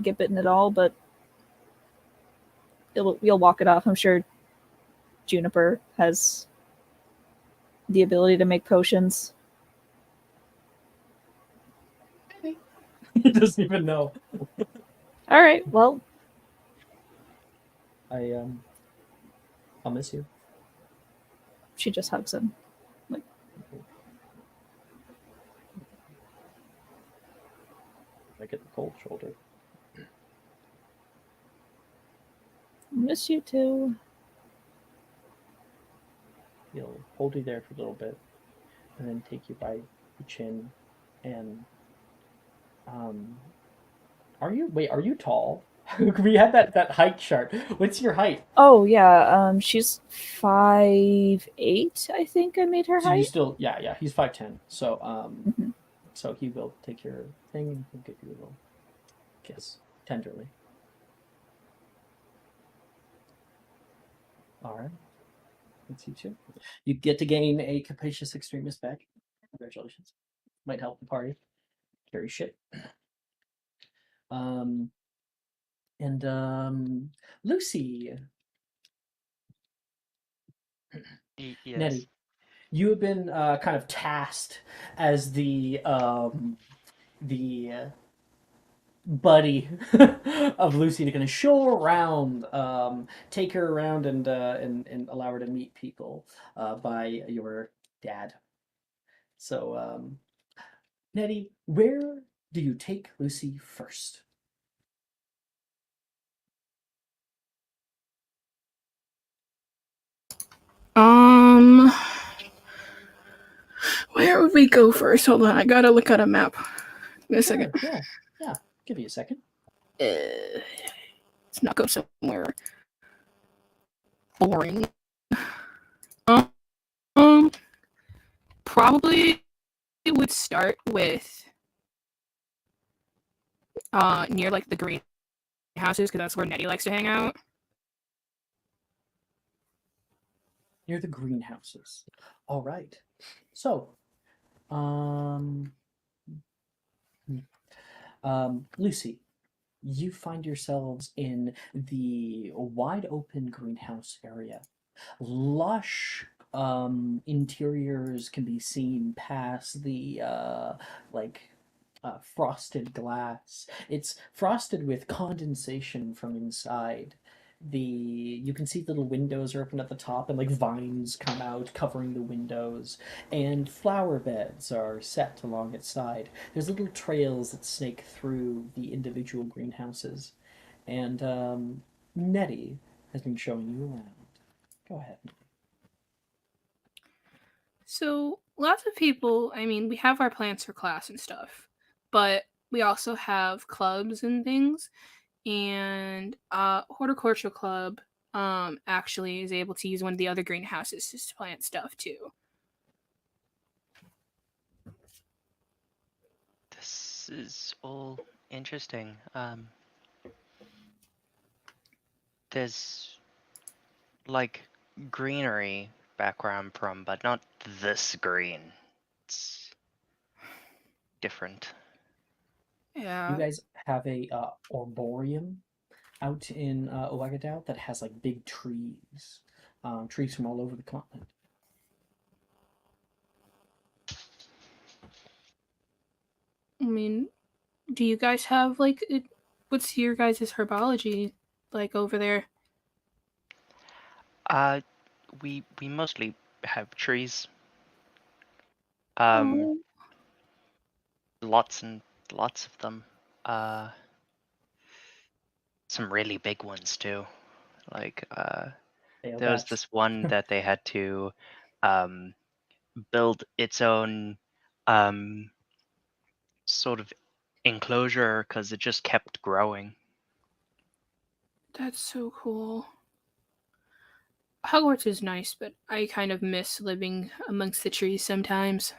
get bitten at all, but you'll walk it off. I'm sure Juniper has the ability to make potions. He doesn't even know. All right, well, I'll miss you. she just hugs him. I get the cold shoulder. Miss you too. He'll hold you there for a little bit, and then take you by the chin, and are you tall? We had that height chart. What's your height? Oh yeah, she's 5'8", I think I made her So you height. still he's 5'10". So Mhm. so he will take your thing and he'll give you a little kiss tenderly. All right. Let's you too. You get to gain a capacious extremist back. Congratulations. Might help the party carry shit. Lucy, Yes. Nettie, you have been kind of tasked as the buddy of Lucy to kind of show her around, take her around, and allow her to meet people by your dad. So, Nettie, where do you take Lucy first? Where would we go first? Hold on, I gotta look at a map. Give me a second. Yeah. Give you a second. Let's not go somewhere boring. Um, probably it would start with near like the greenhouses because that's where Nettie likes to hang out. Near the greenhouses. All right. So, Lucy, you find yourselves in the wide open greenhouse area. Lush interiors can be seen past the frosted glass. It's frosted with condensation from inside. You can see little windows are open at the top, and like vines come out covering the windows, and flower beds are set along its side. There's little trails that snake through the individual greenhouses, and Nettie has been showing you around. Go ahead. So lots of people, I mean, we have our plants for class and stuff, but we also have clubs and things. And horticulture club actually is able to use one of the other greenhouses to plant stuff too. This is all interesting. There's like greenery background from, but not this green. It's different. Yeah. You guys have a arboreum out in Owagadao that has like big trees, trees from all over the continent. I mean, do you guys have like what's your guys' herbology like over there? We mostly have trees. Oh, Lots and lots of them. Some really big ones too. Like there was this one that they had to build its own sort of enclosure because it just kept growing. that's so cool. Hogwarts is nice, but I kind of miss living amongst the trees sometimes.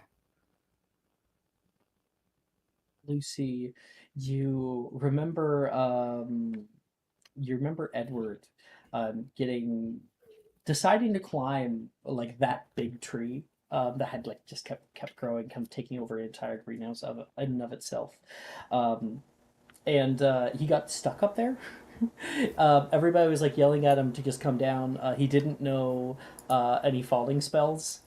Lucy, you remember Edward deciding to climb like that big tree that had like just kept growing, kind of taking over an entire greenhouse in and of itself. And he got stuck up there, Everybody was like yelling at him to just come down. He didn't know any falling spells,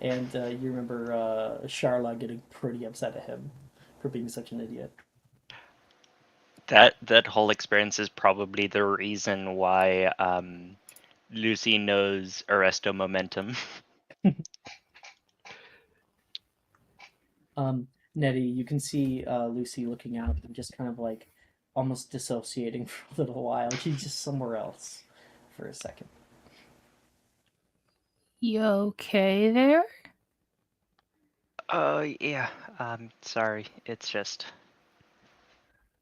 and you remember Charla getting pretty upset at him for being such an idiot. That whole experience is probably the reason why Lucy knows Arresto Momentum. Nettie, you can see Lucy looking out and just kind of like almost dissociating for a little while. She's just somewhere else for a second. You okay there? Oh yeah, sorry, it's just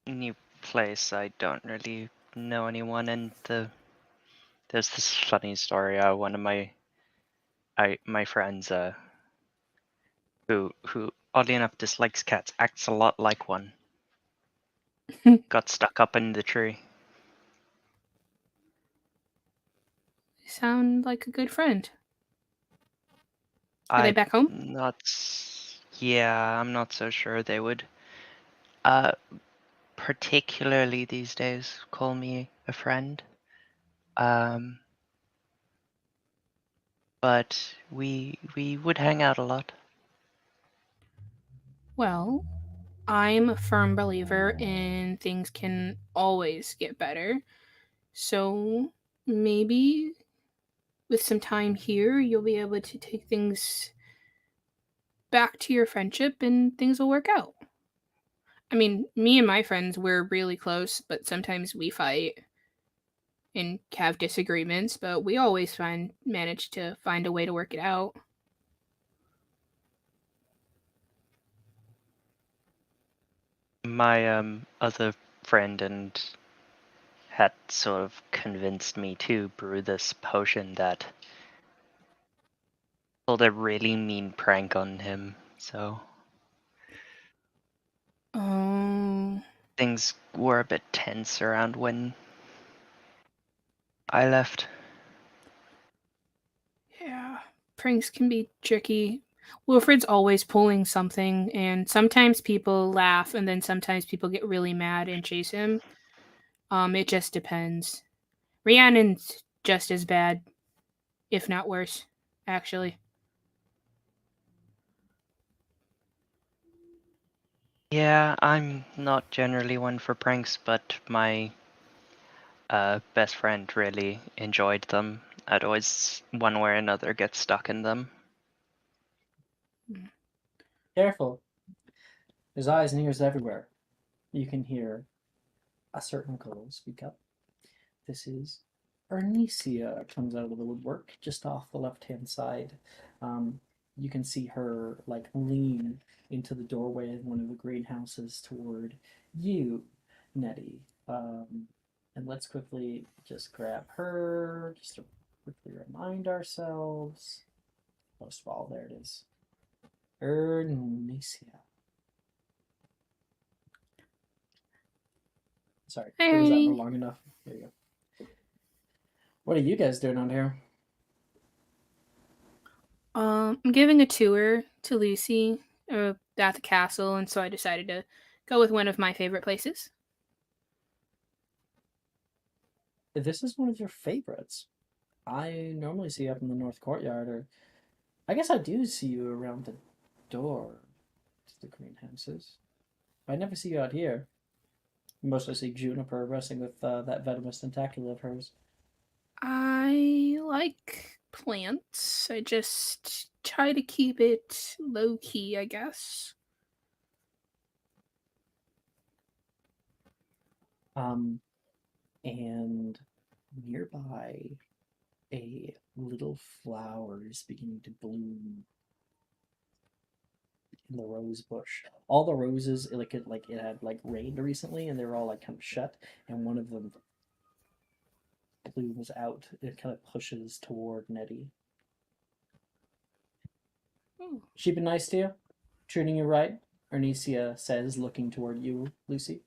new place. I don't really know anyone, and there's this funny story. One of my friends, who oddly enough dislikes cats, acts a lot like one. Got stuck up in the tree. You sound like a good friend. Are they back home? Yeah, I'm not so sure they would. Particularly these days, call me a friend. But we would hang out a lot. Well, I'm a firm believer in things can always get better. So maybe with some time here, you'll be able to take things back to your friendship and things will work out. I mean, me and my friends, we're really close, but sometimes we fight and have disagreements, but we always manage to find a way to work it out. My other friend and had sort of convinced me to brew this potion that pulled a really mean prank on him. So Oh, things were a bit tense around when I left. yeah. Pranks can be tricky. Wilfred's always pulling something, and sometimes people laugh, and then sometimes people get really mad and chase him. It just depends. Rhiannon's just as bad, if not worse, actually. Yeah, I'm not generally one for pranks, but my best friend really enjoyed them. I'd always, one way or another, get stuck in them. Careful. There's eyes and ears everywhere. You can hear a certain girl speak up. This is Ernesia comes out of the woodwork just off the left-hand side. You can see her like lean into the doorway of one of the greenhouses toward you, Nettie. And let's quickly just grab her, just to quickly remind ourselves. Most of all, there it is. Ernesia. Sorry, Hey, was that Ernie. for long enough? There you go. What are you guys doing out here? I'm giving a tour to Lucy at the castle, and so I decided to go with one of my favorite places. This is one of your favorites. I normally see you up in the north courtyard, or I guess I do see you around the door to the greenhouses. I never see you out here. Mostly see Juniper wrestling with that venomous tentacula of hers. I like plants. I just try to keep it low key, I guess. And nearby, a little flower is beginning to bloom in the rose bush. All the roses, it had like rained recently, and they were all like kind of shut. And one of them blooms out. It kind of pushes toward Nettie. Ooh. She been nice to you, treating you right. Arnesia says, looking toward you, Lucy.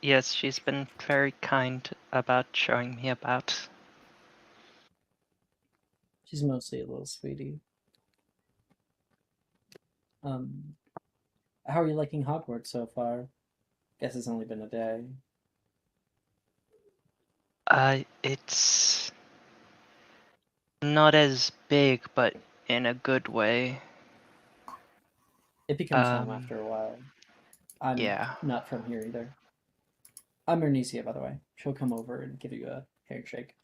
Yes, she's been very kind about showing me about. She's mostly a little sweetie. How are you liking Hogwarts so far? Guess it's only been a day. It's not as big, but in a good way. It becomes home after a while. I'm Yeah. not from here either. I'm Ernesia, by the way. She'll come over and give you a handshake.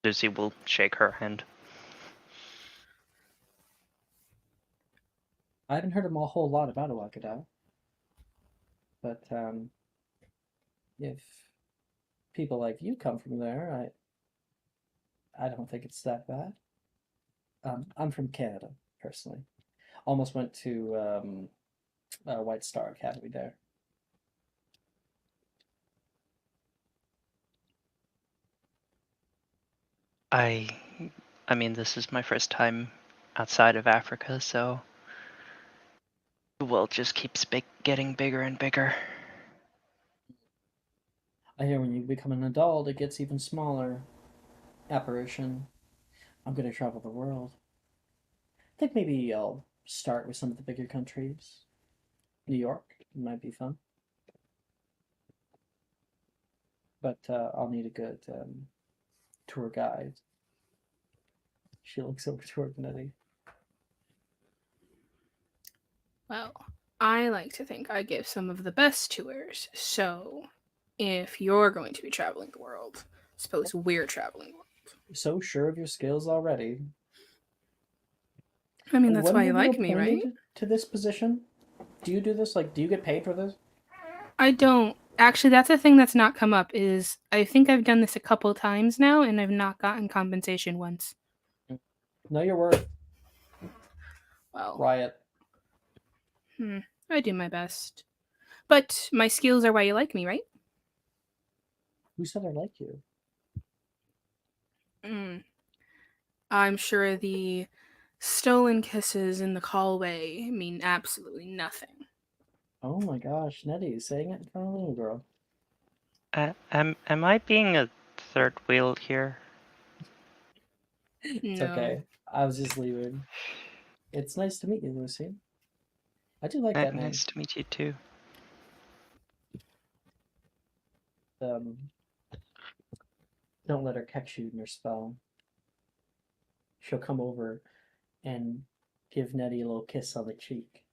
Lucy will shake her hand. I haven't heard a whole lot about Awakadao, but if people like you come from there, I don't think it's that bad. I'm from Canada, personally. Almost went to White Star Academy there. I mean, this is my first time outside of Africa, so the world just keeps getting bigger and bigger. I hear when you become an adult, it gets even smaller. Apparition. I'm gonna travel the world. I think maybe I'll start with some of the bigger countries. New York might be fun. But I'll need a good tour guide. She looks over to Organity. Well, I like to think I give some of the best tours. So, if you're going to be traveling the world, suppose we're traveling the world. So sure of your skills already. I mean, that's When why were you like you me, right? appointed to this position? Do you do this? Like, do you get paid for this? I don't. Actually, that's a thing that's not come up. Is I think I've done this a couple times now, and I've not gotten compensation once. Know your worth, Well, Riot. I do my best, but my skills are why you like me, right? Who said I like you? I'm sure the stolen kisses in the hallway mean absolutely nothing. Oh my gosh, Nettie is saying it in front of a little girl. Am I being a third wheel here? It's No. okay. I was just leaving. It's nice to meet you, Lucy. I do like that name. Nice to meet you too. Don't let her catch you in your spell. She'll come over and give Nettie a little kiss on the cheek.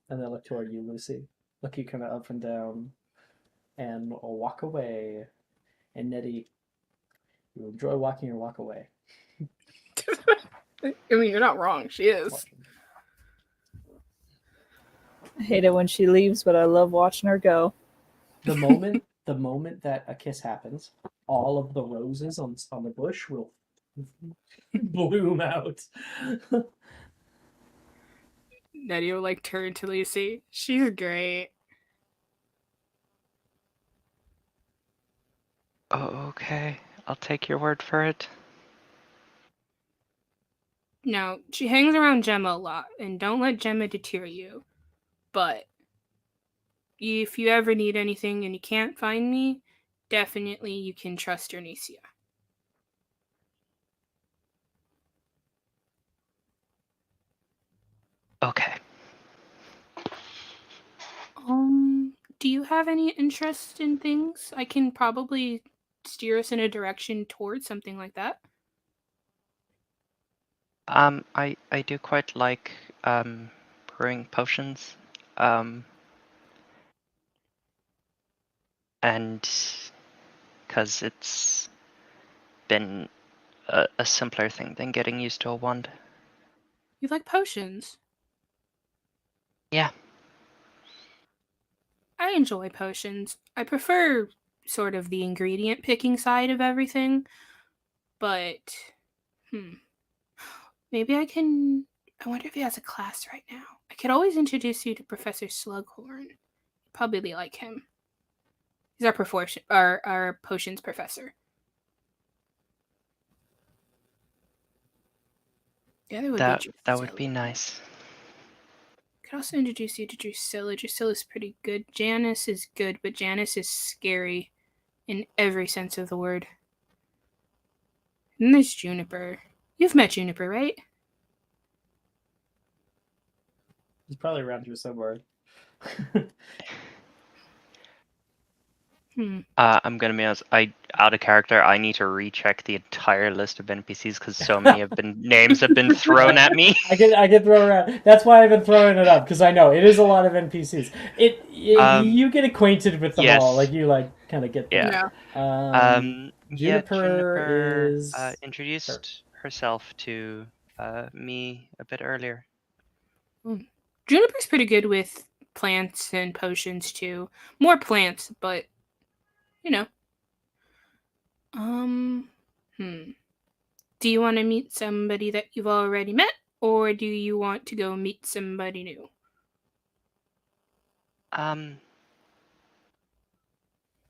And then look toward you, Lucy. Look you kind of up and down. And will walk away. And Nettie, you enjoy watching her walk away. I mean, you're not wrong. She is. I hate it when she leaves, but I love watching her go. The moment that a kiss happens, all of the roses on the bush will bloom out. Nettie will like turn to Lucy. She's great. Oh, okay. I'll take your word for it. Now, she hangs around Gemma a lot, and don't let Gemma deter you. But if you ever need anything and you can't find me, definitely you can trust Ernesia. Okay. Do you have any interest in things? I can probably steer us in a direction towards something like that. I do quite like brewing potions. And because it's been a simpler thing than getting used to a wand. You like potions? Yeah. I enjoy potions. I prefer sort of the ingredient picking side of everything, but maybe I wonder if he has a class right now. I could always introduce you to Professor Slughorn. You'd probably like him. He's our potions professor. The other would be Drusilla. That would be nice. I could also introduce you to Drusilla. Drusilla's pretty good. Janice is good, but Janice is scary in every sense of the word. And there's Juniper. You've met Juniper, right? He's probably around here somewhere. I'm gonna be honest. Out of character, I need to recheck the entire list of NPCs because so many names have been thrown at me. I can throw around. That's why I've been throwing it up because I know it is a lot of NPCs. You get acquainted with them all. Yes. Like you kind of get them. Yeah. Juniper is introduced herself to me a bit earlier. Juniper's pretty good with plants and potions too. More plants, but you know. Do you want to meet somebody that you've already met, or do you want to go meet somebody new?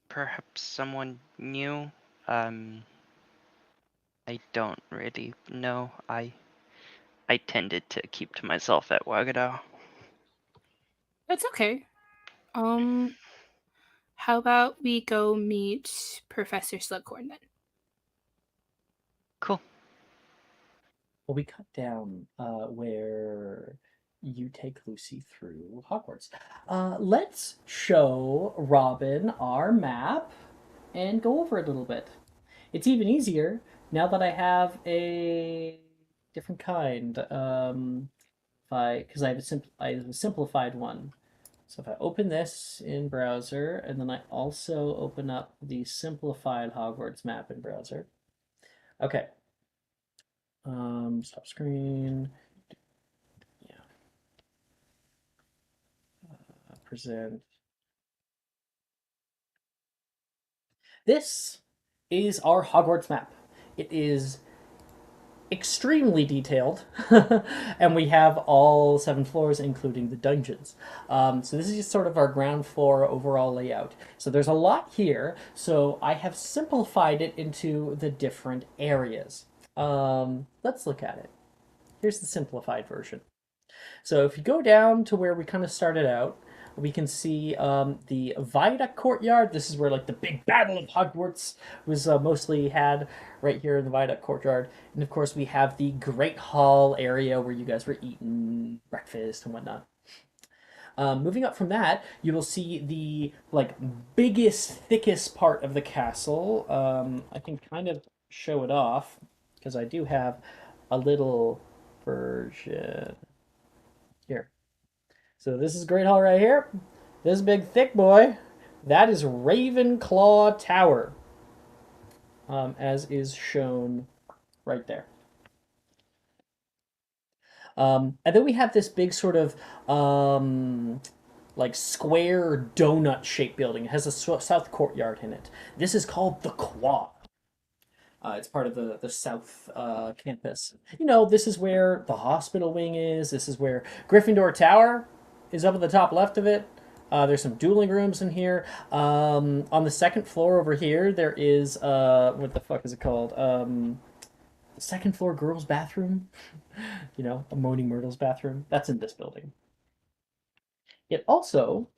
Perhaps someone new. I don't really know. I tended to keep to myself at Wagado. That's okay. How about we go meet Professor Slughorn then? Cool. Well, we cut down where you take Lucy through Hogwarts. Let's show Robin our map and go over it a little bit. It's even easier now that I have a different kind. Because I have a simplified one. So if I open this in browser, and then I also open up the simplified Hogwarts map in browser. Okay. Stop screen. Yeah. Present. This is our Hogwarts map. It is extremely detailed, and we have all 7 floors, including the dungeons. So this is just sort of our ground floor overall layout. So there's a lot here, so I have simplified it into the different areas. Let's look at it. Here's the simplified version. So if you go down to where we kind of started out, we can see the Viaduct Courtyard. This is where like the big battle of Hogwarts was mostly had, right here in the Viaduct Courtyard. And of course we have the Great Hall area where you guys were eating breakfast and whatnot. Moving up from that, you will see the like biggest, thickest part of the castle. I can kind of show it off because I do have a little version here. So this is Great Hall right here. This big thick boy, that is Ravenclaw Tower, as is shown right there. And then we have this big sort of like square donut-shaped building. It has a south courtyard in it. This is called the Quad. It's part of the south campus. You know, this is where the hospital wing is. This is where Gryffindor Tower is up at the top left of it. There's some dueling rooms in here. On the second floor over here, there is what the fuck is it called? Second floor girls' bathroom. You know, a Moaning Myrtle's bathroom. That's in this building. It also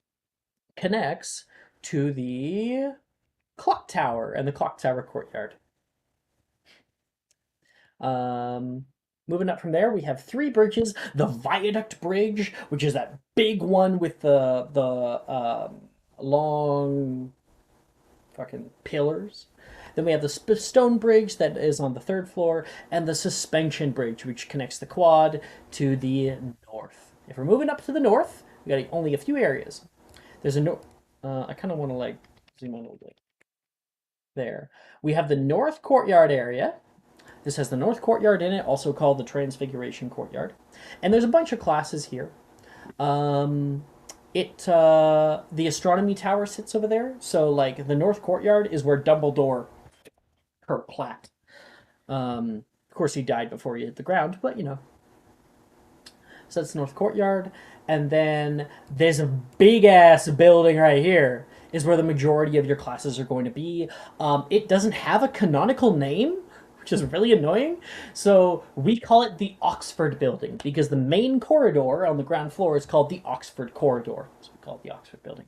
connects to the clock tower and the clock tower courtyard. Moving up from there, we have 3 bridges. The Viaduct Bridge, which is that big one with the long fucking pillars. Then we have the stone bridge that is on the 3rd floor, and the suspension bridge, which connects the quad to the north. If we're moving up to the north, we got only a few areas. There's a I kind of want to like zoom on a little bit. There. We have the north courtyard area. This has the north courtyard in it, also called the Transfiguration Courtyard. And there's a bunch of classes here. The astronomy tower sits over there. So like the north courtyard is where Dumbledore kerplacked. Of course he died before he hit the ground, but you know. So that's north courtyard. And then there's a big ass building right here is where the majority of your classes are going to be. It doesn't have a canonical name, which is really annoying. So we call it the Oxford Building because the main corridor on the ground floor is called the Oxford Corridor. So we call it the Oxford Building.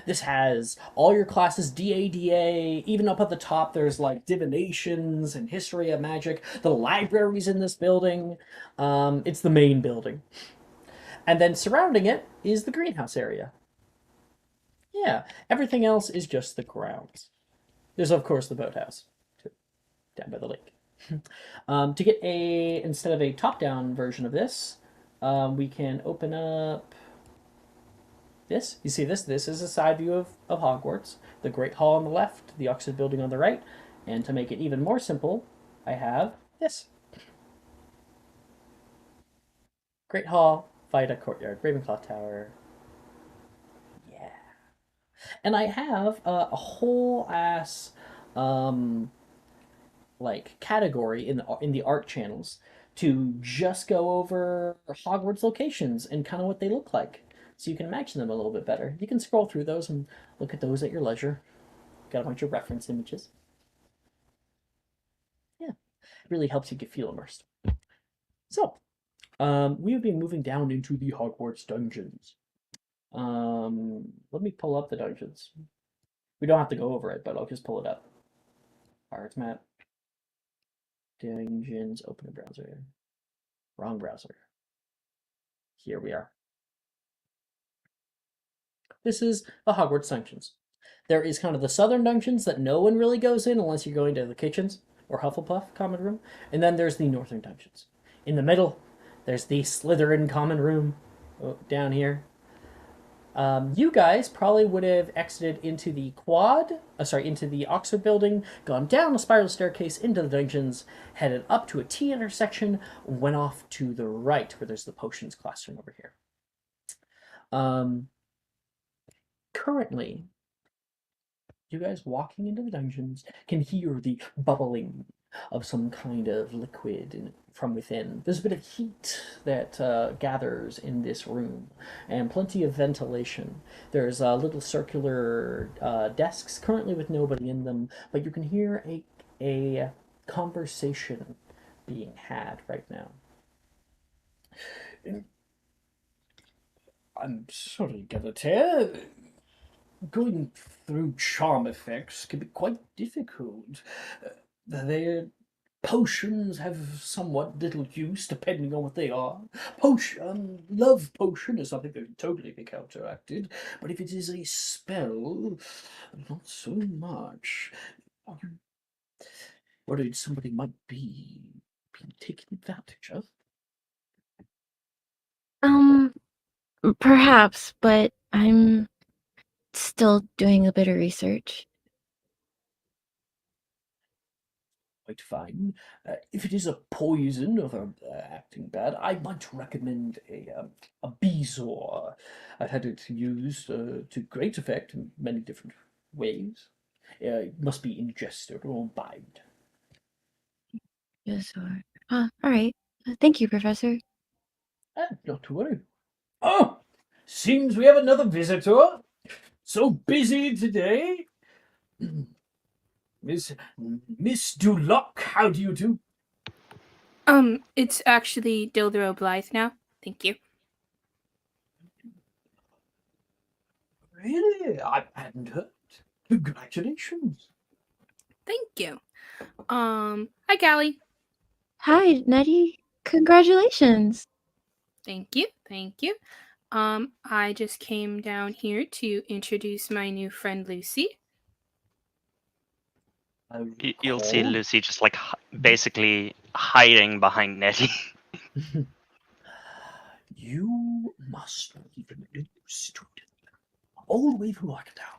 This has all your classes, DADA, even up at the top there's like divinations and history of magic. The library's in this building. It's the main building. And then surrounding it is the greenhouse area. Yeah, everything else is just the grounds. There's, of course, the boathouse down by the lake. To get instead of a top-down version of this, we can open up this. You see this? This is a side view of Hogwarts. The Great Hall on the left, the Oxford Building on the right, and to make it even more simple, I have this. Great Hall, Viaduct Courtyard, Ravenclaw Tower. Yeah. And I have a whole ass category in the art channels to just go over Hogwarts locations and kind of what they look like, so you can imagine them a little bit better. You can scroll through those and look at those at your leisure. Got a bunch of reference images. Yeah, it really helps you feel immersed. So, we have been moving down into the Hogwarts dungeons. Let me pull up the dungeons. We don't have to go over it, but I'll just pull it up. Pirates map. Dungeons, open a browser. Wrong browser. Here we are. This is the Hogwarts dungeons. There is kind of the southern dungeons that no one really goes in unless you're going to the kitchens or Hufflepuff common room. And then there's the northern dungeons. In the middle, there's the Slytherin common room down here. You guys probably would have exited into the into the Oxford Building, gone down a spiral staircase into the dungeons, headed up to a T intersection, went off to the right where there's the potions classroom over here. Currently, you guys walking into the dungeons can hear the bubbling of some kind of liquid from within. There's a bit of heat that gathers in this room, and plenty of ventilation. There's little circular desks currently with nobody in them, but you can hear a conversation being had right now. I'm sorry, Galatea. Going through charm effects can be quite difficult. Their potions have somewhat little use depending on what they are. Love potion is something that can totally be counteracted, but if it is a spell, not so much. Are you worried somebody might be being taken advantage of? Perhaps, but I'm still doing a bit of research. Quite fine. If it is a poison or acting bad, I might recommend a bezoar. I've had it used to great effect in many different ways. It must be ingested or imbibed. Yes, all right. Thank you, Professor. Not to worry. Oh, seems we have another visitor. So busy today. Miss Duloc, how do you do? It's actually Dildro Blythe now. Thank you. Really? I hadn't heard. Congratulations. Thank you. Hi, Callie. Hi, Nettie. Congratulations. Thank you. Thank you. I just came down here to introduce my new friend Lucy. You'll see Lucy just like basically hiding behind Nettie. You must be a new student, all the way from Arkadown.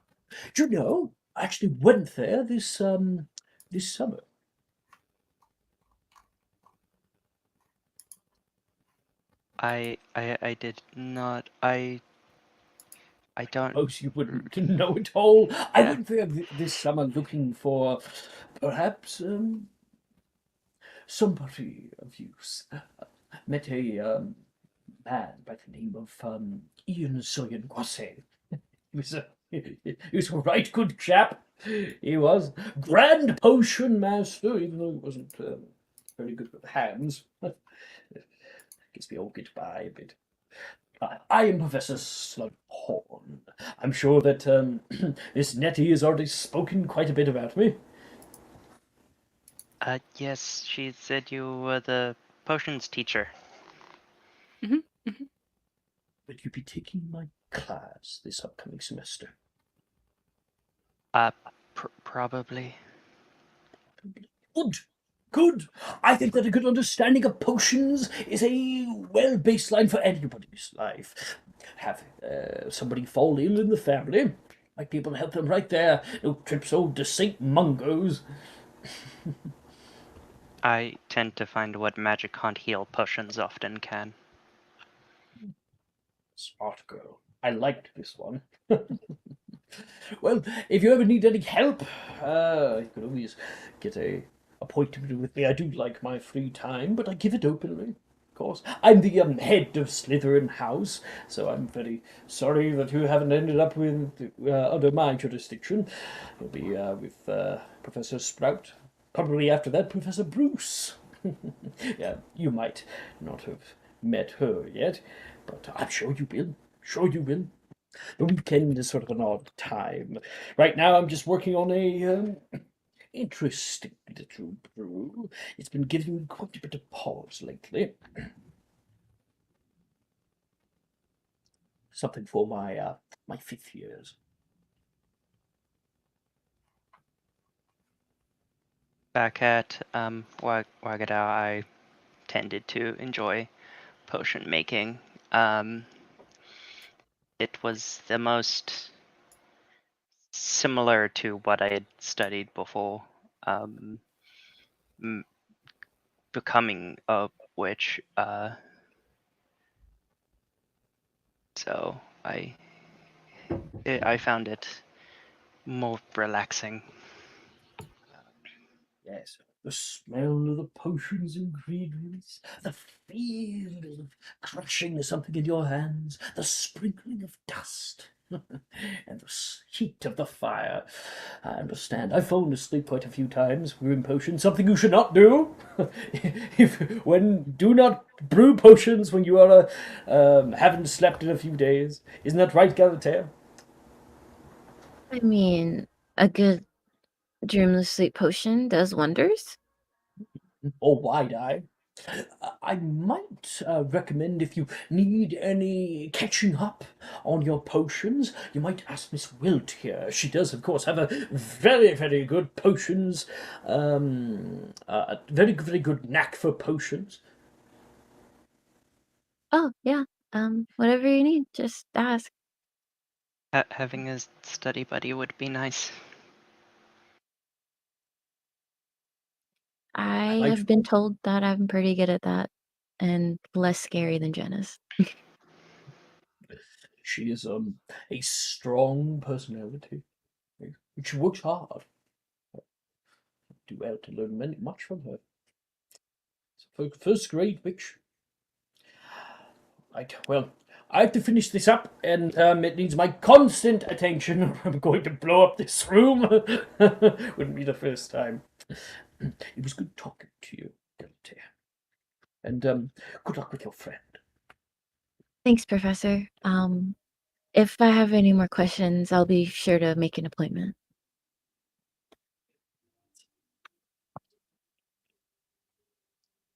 Do you know, I actually went there this summer. I did not. I don't. Most you wouldn't know at all. Yeah. I went there this summer looking for perhaps somebody of use. Met a man by the name of Ian Soyan Kwase. He was a right good chap. He was Grand Potion Master, even though he wasn't very good with hands. I guess we all get by a bit. I am Professor Slughorn. I'm sure that Miss Nettie has already spoken quite a bit about me. Yes, she said you were the potions teacher. Will you be taking my class this upcoming semester? Probably. Good. Good. I think that a good understanding of potions is a baseline for anybody's life. Have somebody fall ill in the family, might be able to help them right there. No trips old to St. Mungo's. I tend to find what magic can't heal, potions often can. Smart girl. I liked this one. Well, if you ever need any help, you can always get a appointment with me. I do like my free time, but I give it openly. Of course, I'm the head of Slytherin House, so I'm very sorry that you haven't ended up with under my jurisdiction. You'll be with Professor Sprout. Probably after that, Professor Bruce. Yeah, you might not have met her yet, but I'm sure you will. Sure you will. The weekend is sort of an odd time. Right now, I'm just working on a interesting little brew. It's been giving me quite a bit of pause lately. Something for my my 5th years. Back at Wagada, I tended to enjoy potion making. It was the most similar to what I had studied before, becoming a witch. So I found it more relaxing. Yes, the smell of the potions ingredients, the feel of crushing something in your hands, the sprinkling of dust, and the heat of the fire. I understand. I've fallen asleep quite a few times brewing potions, something you should not do. Do not brew potions when you are haven't slept in a few days. Isn't that right, Galatea? I mean, a good dreamless sleep potion does wonders. Or wide-eye. I might recommend, if you need any catching up on your potions, you might ask Miss Wilt here. She does, of course, have a very, very good potions, a very, very good knack for potions. Oh, yeah. Whatever you need, just ask. Having a study buddy would be nice. I like have been told that I'm pretty good at that and less scary than Jenna's. She is a strong personality. She works hard. Do well to learn much from her. So first grade witch. Right, well, I have to finish this up, and it needs my constant attention, or I'm going to blow up this room. Wouldn't be the first time. It was good talking to you, Galatea. And good luck with your friend. Thanks, Professor. If I have any more questions, I'll be sure to make an appointment.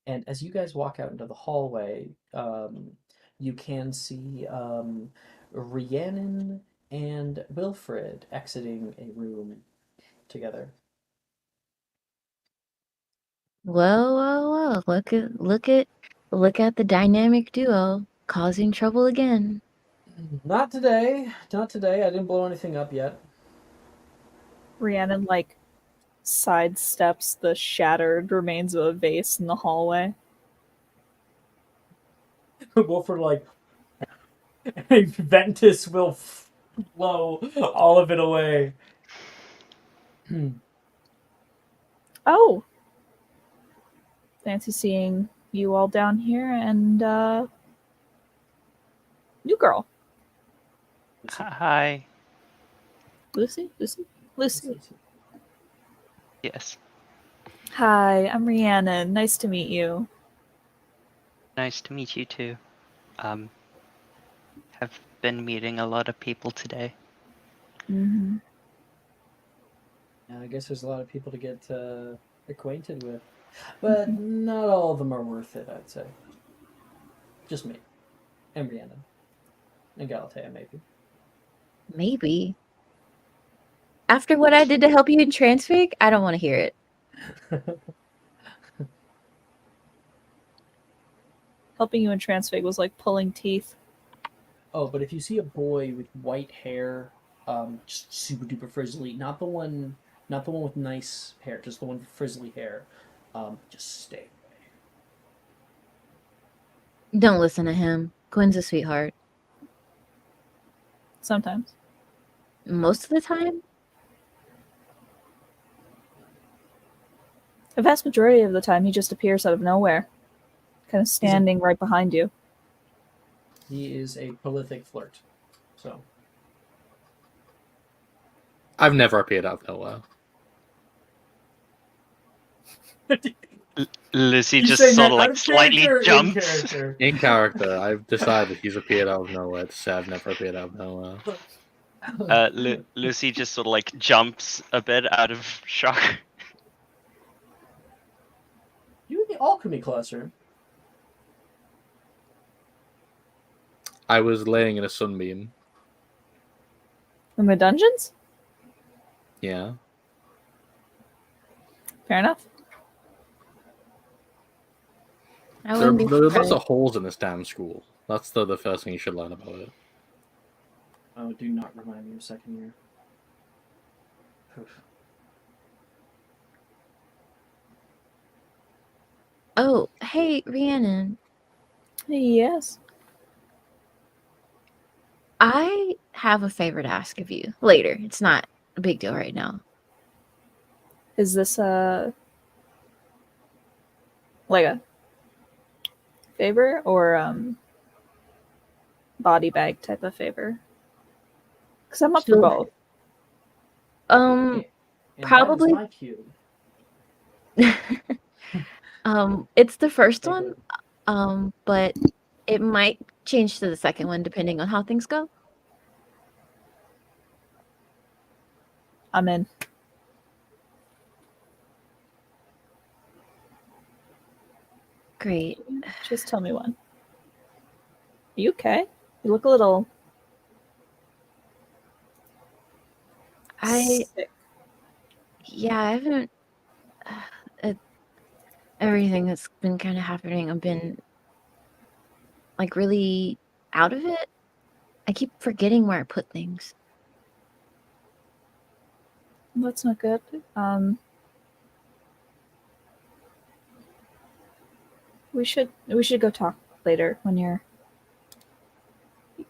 And as you guys walk out into the hallway, you can see Rhiannon and Wilfred exiting a room together. Whoa. Look at the dynamic duo causing trouble again. Not today. Not today. I didn't blow anything up yet. Rhiannon, like, sidesteps the shattered remains of a vase in the hallway. Wilfred, like, Ventus will blow all of it away. Oh! Fancy seeing you all down here, and, new girl. Hi. Lucy? Yes. Hi, I'm Rhiannon. Nice to meet you. Nice to meet you too. Have been meeting a lot of people today. Mm-hmm. I guess there's a lot of people to get acquainted with. But not all of them are worth it, I'd say. Just me. And Rhiannon. And Galatea, maybe. Maybe. After what I did to help you in Transfig, I don't want to hear it. Helping you in Transfig was like pulling teeth. Oh, but if you see a boy with white hair, just super duper frizzly, not the one with nice hair, just the one with frizzly hair, just stay away. Don't listen to him. Quinn's a sweetheart. Sometimes. Most of the time, The vast majority of the time, he just appears out of nowhere, kind of standing right behind you. He is a prolific flirt, so. I've never appeared out of nowhere. Lucy He's just saying sort that of out like of slightly character, in jumps. character. In character, I've decided he's appeared out of nowhere to say I've never appeared out of nowhere. Lucy just sort of like jumps a bit out of shock. You in the alchemy classroom? I was laying in a sunbeam. In the dungeons? Yeah. Fair enough. I There wouldn't be are lots surprised. of holes in this damn school. That's the first thing you should learn about it. Oh, do not remind me of second year. Oof. Oh, hey, Rhiannon. Yes. I have a favor to ask of you later. It's not a big deal right now. Is this like a favor or body bag type of favor? Because I'm up for Sure. both. And Probably. That is my cue. It's the first Okay, one, but it might change to the second one depending on how things go. I'm in. Great. Just tell me when. Are you okay? You look a little sick. Yeah, I haven't. Everything that's been kind of happening, I've been like really out of it. I keep forgetting where I put things. That's not good. We should go talk later when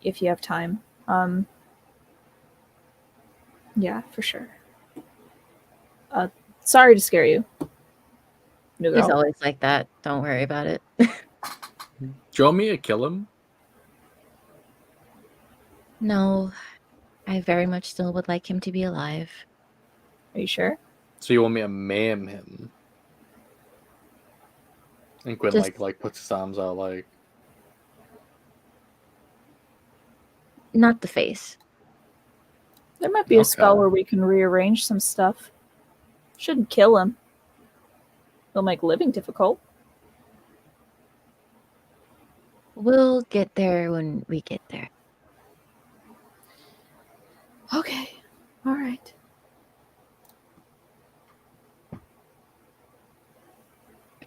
if you have time. Yeah, for sure. Sorry to scare you. New He's girl. always like that. Don't worry about it. Do you want me to kill him? No, I very much still would like him to be alive. Are you sure? So you want me to maim him? And Gwyn Just- like puts his arms out like. Not the face. There might be a spell Okay. where we can rearrange some stuff. Shouldn't kill him. It'll make living difficult. We'll get there when we get there. Okay. All right.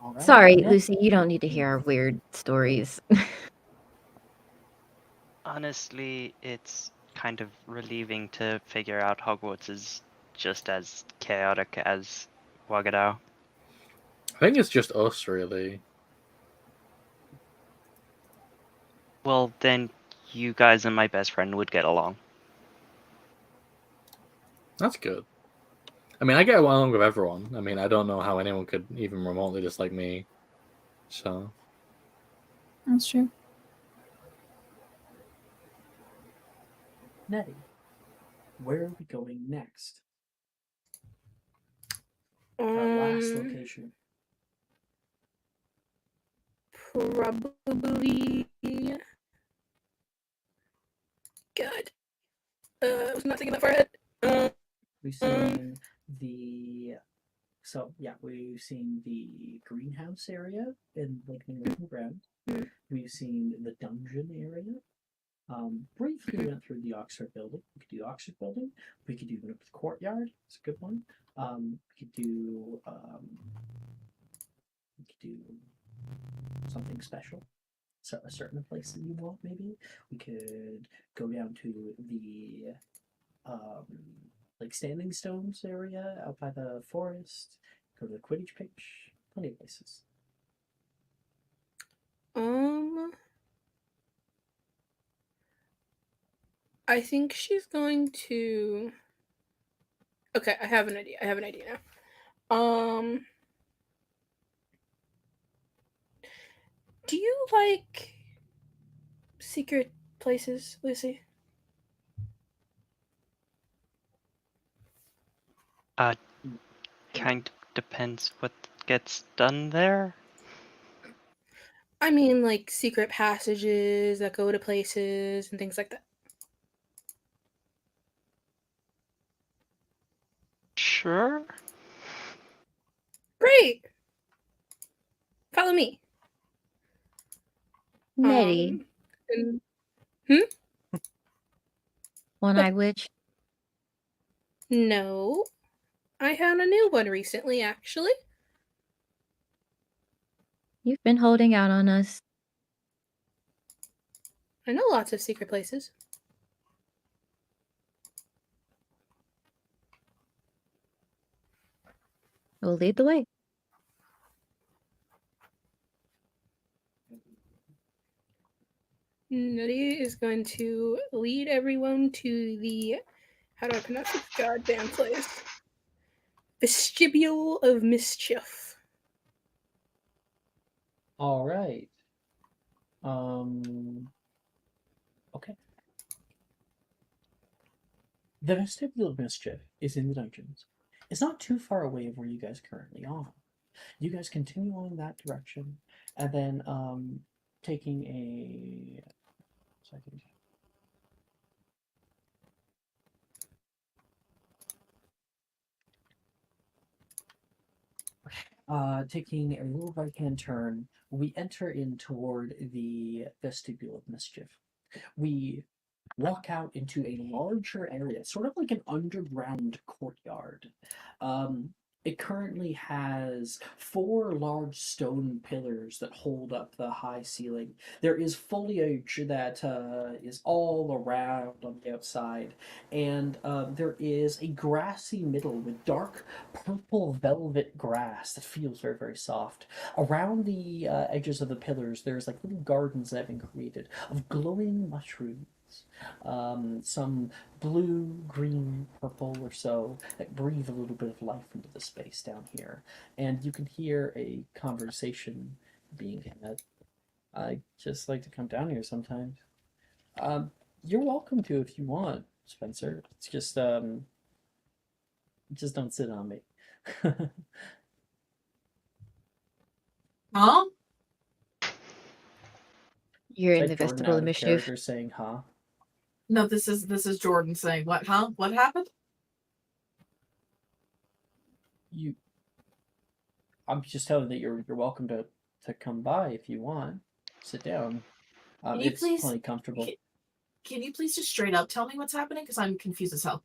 All right. Sorry, Yeah. Lucy, you don't need to hear our weird stories. Honestly, it's kind of relieving to figure out Hogwarts is just as chaotic as Wagadao. I think it's just us, really. Well, then you guys and my best friend would get along. That's good. I mean, I get along with everyone. I mean, I don't know how anyone could even remotely dislike me. So. That's true. Nettie, where are we going next? Our last location. Probably. God. I was not thinking that far ahead. We've seen we've seen the greenhouse area in Lake Mingo Ground. We've seen the dungeon area. Briefly went through the Oxford building. We could do Oxford building. We could do the courtyard. It's a good one. We could do something special. So a certain place that you want, maybe. We could go down to the like Standing Stones area out by the forest. Go to the Quidditch pitch. Plenty of places. I think she's going to. Okay, I have an idea now. Do you like secret places, Lucy? Kind of depends what gets done there. I mean, like secret passages that go to places and things like that. Sure. Great. Follow me. Nettie, And one-eyed witch. no, I found a new one recently, actually. You've been holding out on us. I know lots of secret places. We'll lead the way. Nettie is going to lead everyone to the, how do I pronounce this goddamn place? Vestibule of Mischief. All right. Okay. The Vestibule of Mischief is in the dungeons. It's not too far away of where you guys currently are. You guys continue on in that direction, and then taking a second. Taking a little right-hand turn, we enter in toward the Vestibule of Mischief. We walk out into a larger area, sort of like an underground courtyard. It currently has 4 large stone pillars that hold up the high ceiling. There is foliage that is all around on the outside, and there is a grassy middle with dark purple velvet grass that feels very, very soft. Around the edges of the pillars, there's like little gardens that have been created of glowing mushrooms. Some blue, green, purple or so that breathe a little bit of life into the space down here. And you can hear a conversation being had. I just like to come down here sometimes. You're welcome to if you want, Spencer. It's just don't sit on me. Huh? You're It's in like the Jordan vestibule out of of mischief. character saying, huh? No, this is Jordan saying what? Huh? What happened? I'm just telling you that you're welcome to come by if you want. Sit down. Can you It's please plenty comfortable. Can you please just straight up tell me what's happening? Because I'm confused as hell.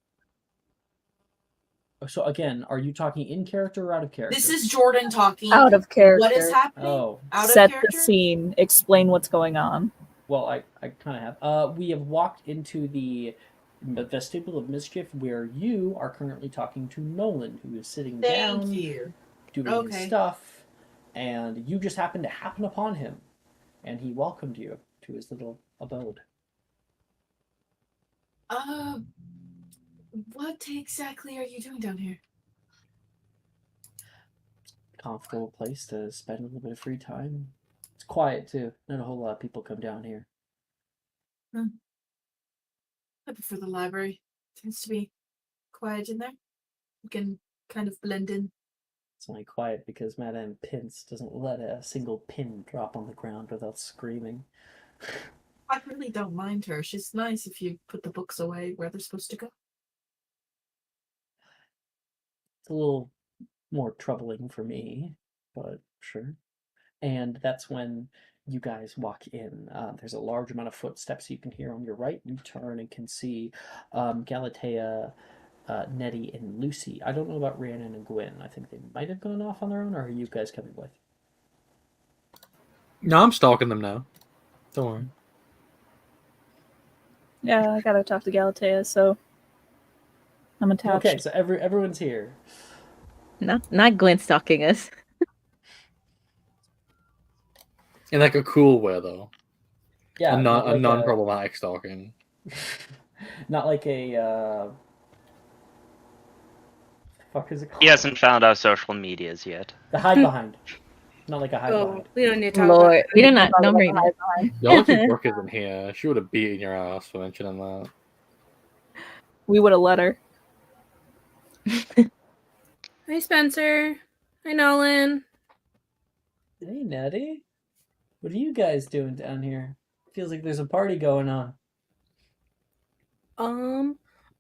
So again, are you talking in character or out of character? This is Jordan talking. Out of character. What is happening? Oh, Out Set of character? the scene. Explain what's going on. well, I kind of have. We have walked into the vestibule of mischief where you are currently talking to Nolan, who is sitting Thank down, you. doing his stuff, and you just happen upon him, and he welcomed you to his little abode. What exactly are you doing down here? Comfortable place to spend a little bit of free time. It's quiet too. Not a whole lot of people come down here. I prefer the library. Tends to be quiet in there. You can kind of blend in. It's only quiet because Madame Pince doesn't let a single pin drop on the ground without screaming. I really don't mind her. She's nice if you put the books away where they're supposed to go. It's a little more troubling for me, but sure. And that's when you guys walk in. There's a large amount of footsteps you can hear on your right. You turn and can see Galatea, Nettie, and Lucy. I don't know about Rhiannon and Gwyn. I think they might have gone off on their own, or are you guys coming with? No, I'm stalking them now. Don't worry. Yeah, I gotta talk to Galatea, so I'm attached. Okay, so everyone's here. Not Gwen stalking us. In like a cool way, though. Yeah, not a like non-problematic stalking. not like a fuck is it called? He hasn't found our social medias yet. The hide behind. Not like a hide Oh, behind. we don't need to talk about Lord, that. we don't bring that. Y'all lucky Brooke isn't here. She would have beaten your ass for mentioning that. We would have let her. Hi, Spencer. Hi, Nolan. Hey, Nettie. What are you guys doing down here? Feels like there's a party going on.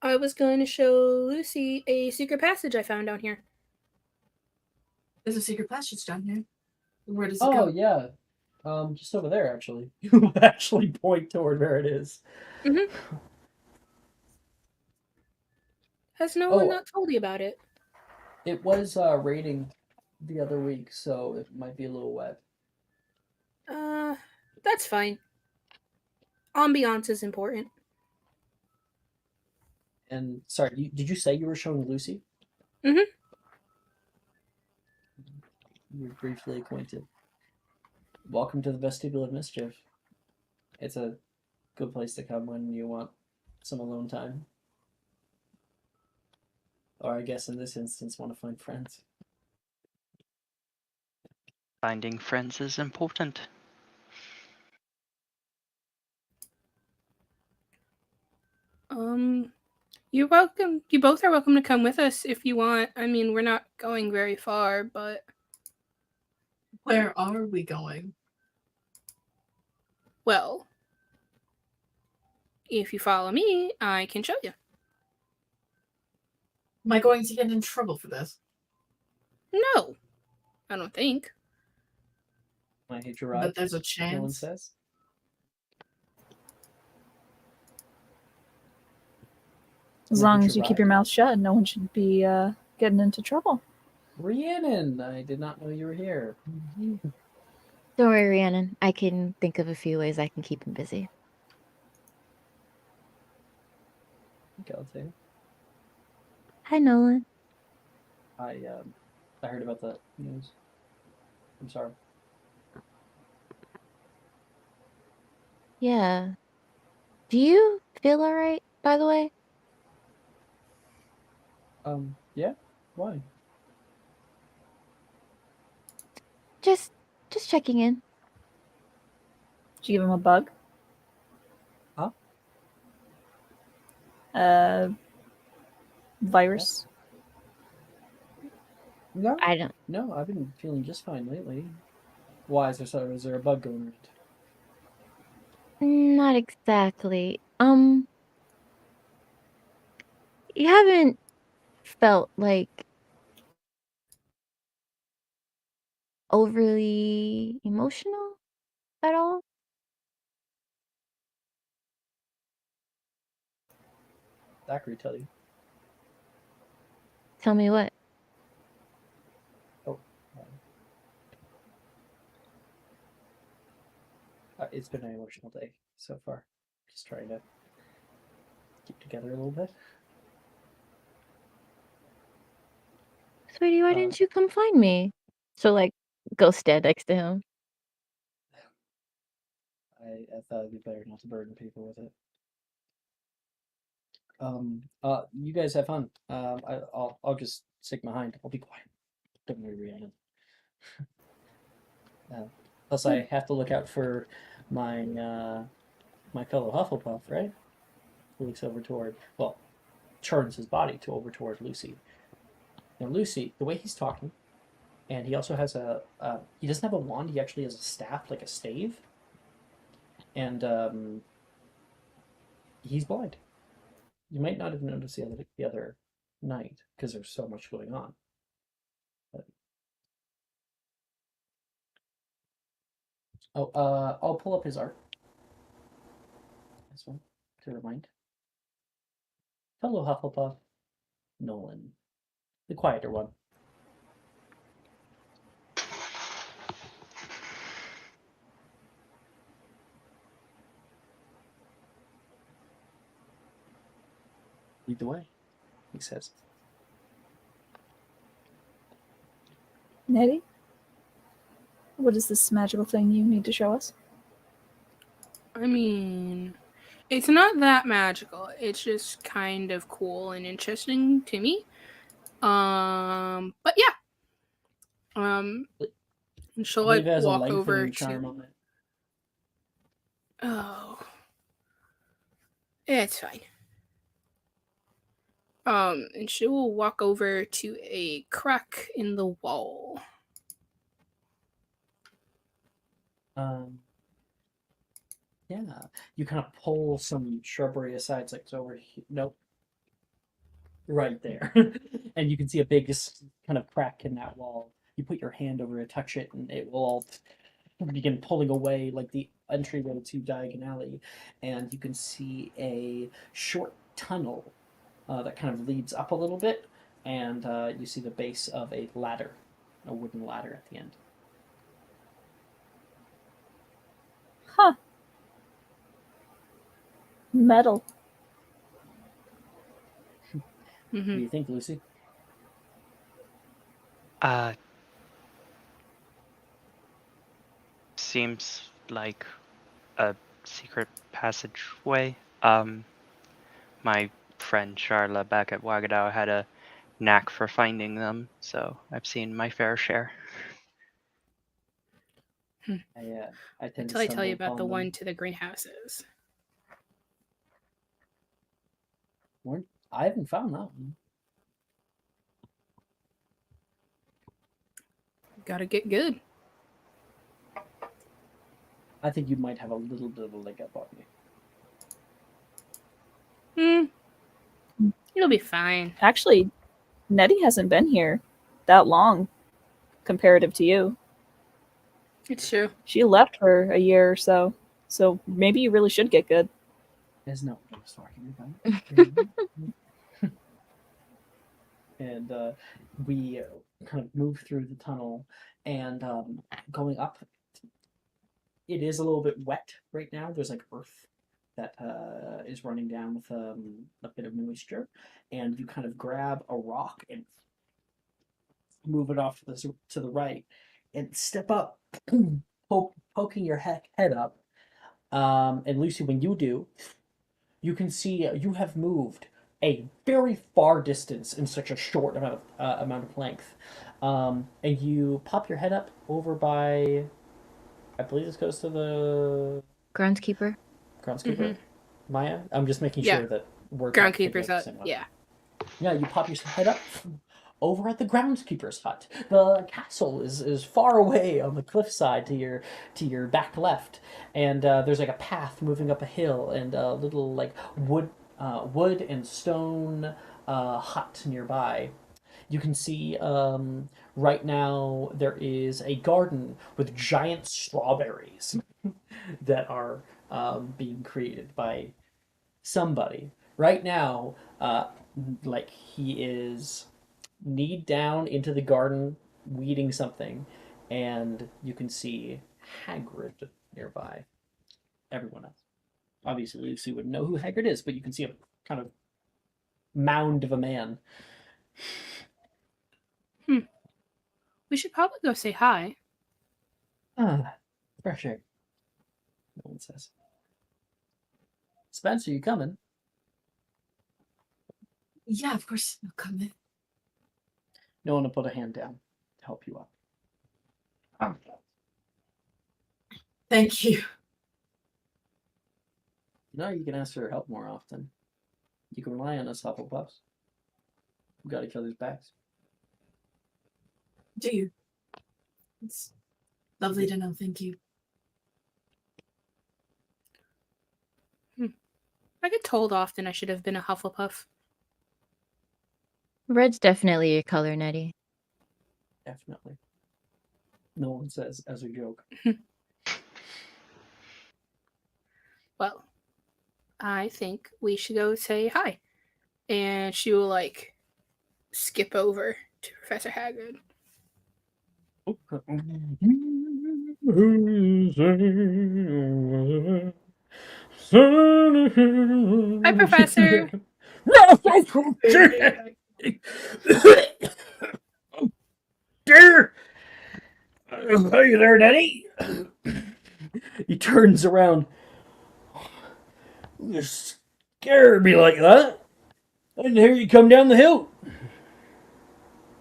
I was going to show Lucy a secret passage I found down here. There's a secret passage down here. Where does it Oh, go? yeah. Just over there, actually. You actually point toward where it is. Mm-hmm. Has no one not told you about it? It was raining the other week, so it might be a little wet. That's fine. Ambiance is important. And sorry, did you say you were showing Lucy? Mm-hmm. You were briefly acquainted. Welcome to the Vestibule of Mischief. It's a good place to come when you want some alone time. Or I guess in this instance, want to find friends. Finding friends is important. You're welcome. You both are welcome to come with us if you want. I mean, we're not going very far, but... Where are we going? Well, if you follow me, I can show you. Am I going to get in trouble for this? No, I don't think. I hate your ride. But there's a No one chance. says. As long as you keep your mouth shut, no one should be getting into trouble. Rhiannon, I did not know you were here. Don't worry, Rhiannon. I can think of a few ways I can keep him busy. Okay, I'll take it. Hi, Nolan. I heard about the news. I'm sorry. Yeah. Do you feel alright, by the way? Yeah? Why? Just checking in. Did you give him a bug? Huh? Virus? No. I don't. No, I've been feeling just fine lately. Why is there a bug going around? Not exactly. You haven't felt like overly emotional at all? Zachary tell you. Tell me what. Oh. It's been an emotional day so far. Just trying to keep together a little bit. Sweetie, why didn't you come find me? So, like, go stand next to him. I thought it'd be better not to burden people with it. You guys have fun. I'll just stick behind. I'll be quiet. Don't worry, Rhiannon. Plus, I have to look out for my my fellow Hufflepuff, right? Who looks over toward, well, turns his body to over toward Lucy. Now, Lucy, the way he's talking, and he also has he doesn't have a wand. He actually has a staff, like a stave, and he's blind. You might not have noticed the other night because there's so much going on. But Oh, I'll pull up his art. This one to remind. Fellow Hufflepuff, Nolan, the quieter one. Lead the way, he says. Nettie? What is this magical thing you need to show us? I mean, it's not that magical. It's just kind of cool and interesting to me. But yeah. And she'll I like believe it has a walk over lengthening charm to. on it. Oh, it's fine. And she will walk over to a crack in the wall. Yeah, you kind of pull some shrubbery aside. It's like it's over here. Nope, right there, and you can see a big kind of crack in that wall. You put your hand over it, touch it, and it will all begin pulling away like the entryway to Diagon Alley, and you can see a short tunnel that kind of leads up a little bit, and you see the base of a ladder, a wooden ladder at the end. Huh. Metal. What do you think, Lucy? Seems like a secret passageway. My friend Charla back at Wagadow had a knack for finding them, so I've seen my fair share. I tend Until I to tell you stumble about the upon one them. to the greenhouses. I haven't found that one. Gotta get good. I think you might have a little bit of a leg up on me. It'll be fine. Actually, Nettie hasn't been here that long, comparative to you. It's true. She left for a year or so, so maybe you really should get good. There's no one I was talking about. And we kind of move through the tunnel, and going up, it is a little bit wet right now. There's like earth that is running down with a bit of moisture, and you kind of grab a rock and move it off to the right, and step up, poking your head up. And Lucy, when you do, you can see you have moved a very far distance in such a short amount of length. And you pop your head up over by, I believe this goes to the Groundskeeper. Maya. I'm just making Yeah. sure that we're Groundkeeper's the up. same one. Yeah. Yeah, you pop your head up over at the groundskeeper's hut. The castle is far away on the cliffside to your back left, and there's like a path moving up a hill and a little like wood and stone hut nearby. You can see right now there is a garden with giant strawberries that are being created by somebody. Right now, like he is kneed down into the garden, weeding something, and you can see Hagrid nearby. Everyone else. Obviously, Lucy would know who Hagrid is, but you can see a kind of mound of a man. We should probably go say hi. Fresh air. No one says. Spencer, you coming? Yeah, of course. I'll come in. No one will put a hand down to help you up. Thank you. No, you can ask for help more often. You can rely on us, Hufflepuffs. We got each other's backs. Do you? It's lovely to know. Thank you. I get told often I should have been a Hufflepuff. Red's definitely your color, Nettie. Definitely. No one says as a joke. Well, I think we should go say hi. And she will, like, skip over to Professor Hagrid. Hi, Professor. Dear! Hey there, Daddy! He turns around. You scared me like that. I didn't hear you come down the hill.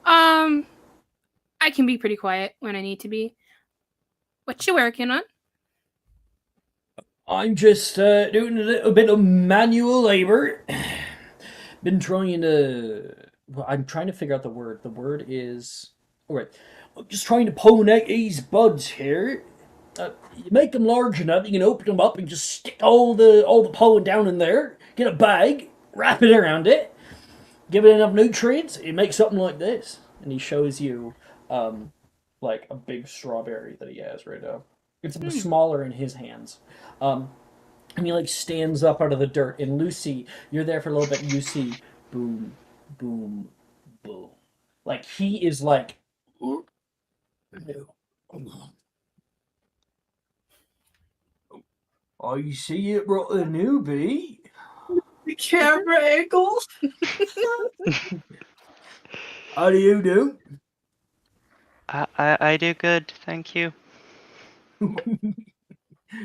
I can be pretty quiet when I need to be. What you working on? I'm just doing a little bit of manual labor. Been trying to. Well, I'm trying to figure out the word. The word is. Alright. I'm just trying to pollinate these buds here. You make them large enough, you can open them up and just stick all the pollen down in there. Get a bag, wrap it around it, give it enough nutrients, it makes something like this. And he shows you, like a big strawberry that he has right now. It's smaller in his hands. And he like stands up out of the dirt. And Lucy, you're there for a little bit. And you see, boom, boom, boom. Like he is like, oh, you see it brought a newbie. The camera angle. How do you do? I do good, thank you.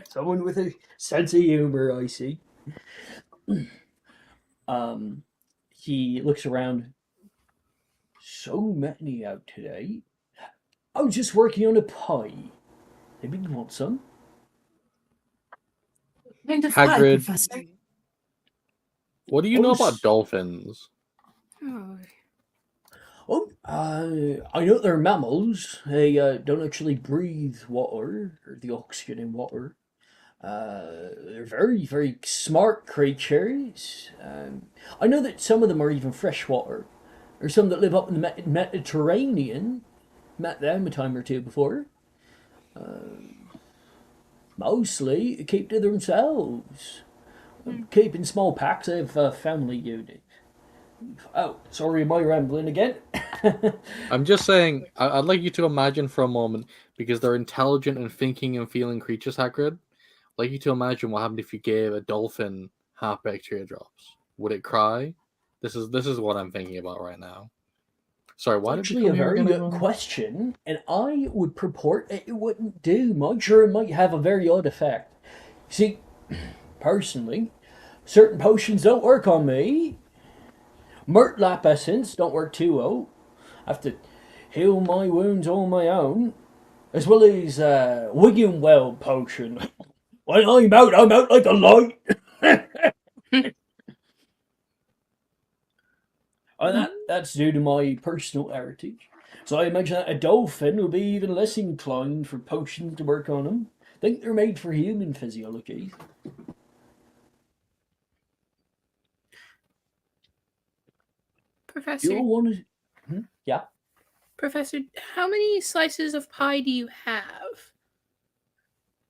Someone with a sense of humor, I see. He looks around. So many out today. I was just working on a pie. Maybe you want some? Kind of pie, Hagrid, Professor. what do you know about dolphins? I know they're mammals. They don't actually breathe water, or the oxygen in water. They're very, very smart creatures. I know that some of them are even freshwater. There's some that live up in the Mediterranean. Met them a time or two before. Mostly keep to themselves. Keep in small packs. They have a family unit. Oh, sorry, am I rambling again? I'm just saying, I'd like you to imagine for a moment, because they're intelligent and thinking and feeling creatures, Hagrid. I'd like you to imagine what happened if you gave a dolphin half-baked teardrops. Would it cry? This is what I'm thinking about right now. Sorry, why It's did we actually come a here very again, good everyone? question, and I would purport that it wouldn't do much, or it might have a very odd effect. See, personally, certain potions don't work on me. Murtlap essence don't work too well. I have to heal my wounds on my own, as well as Wiggenweld potion. When I'm out like a light. And that's due to my personal heritage. So I imagine that a dolphin will be even less inclined for potions to work on them. I think they're made for human physiology. Professor, You'll want to... Yeah? Professor, how many slices of pie do you have?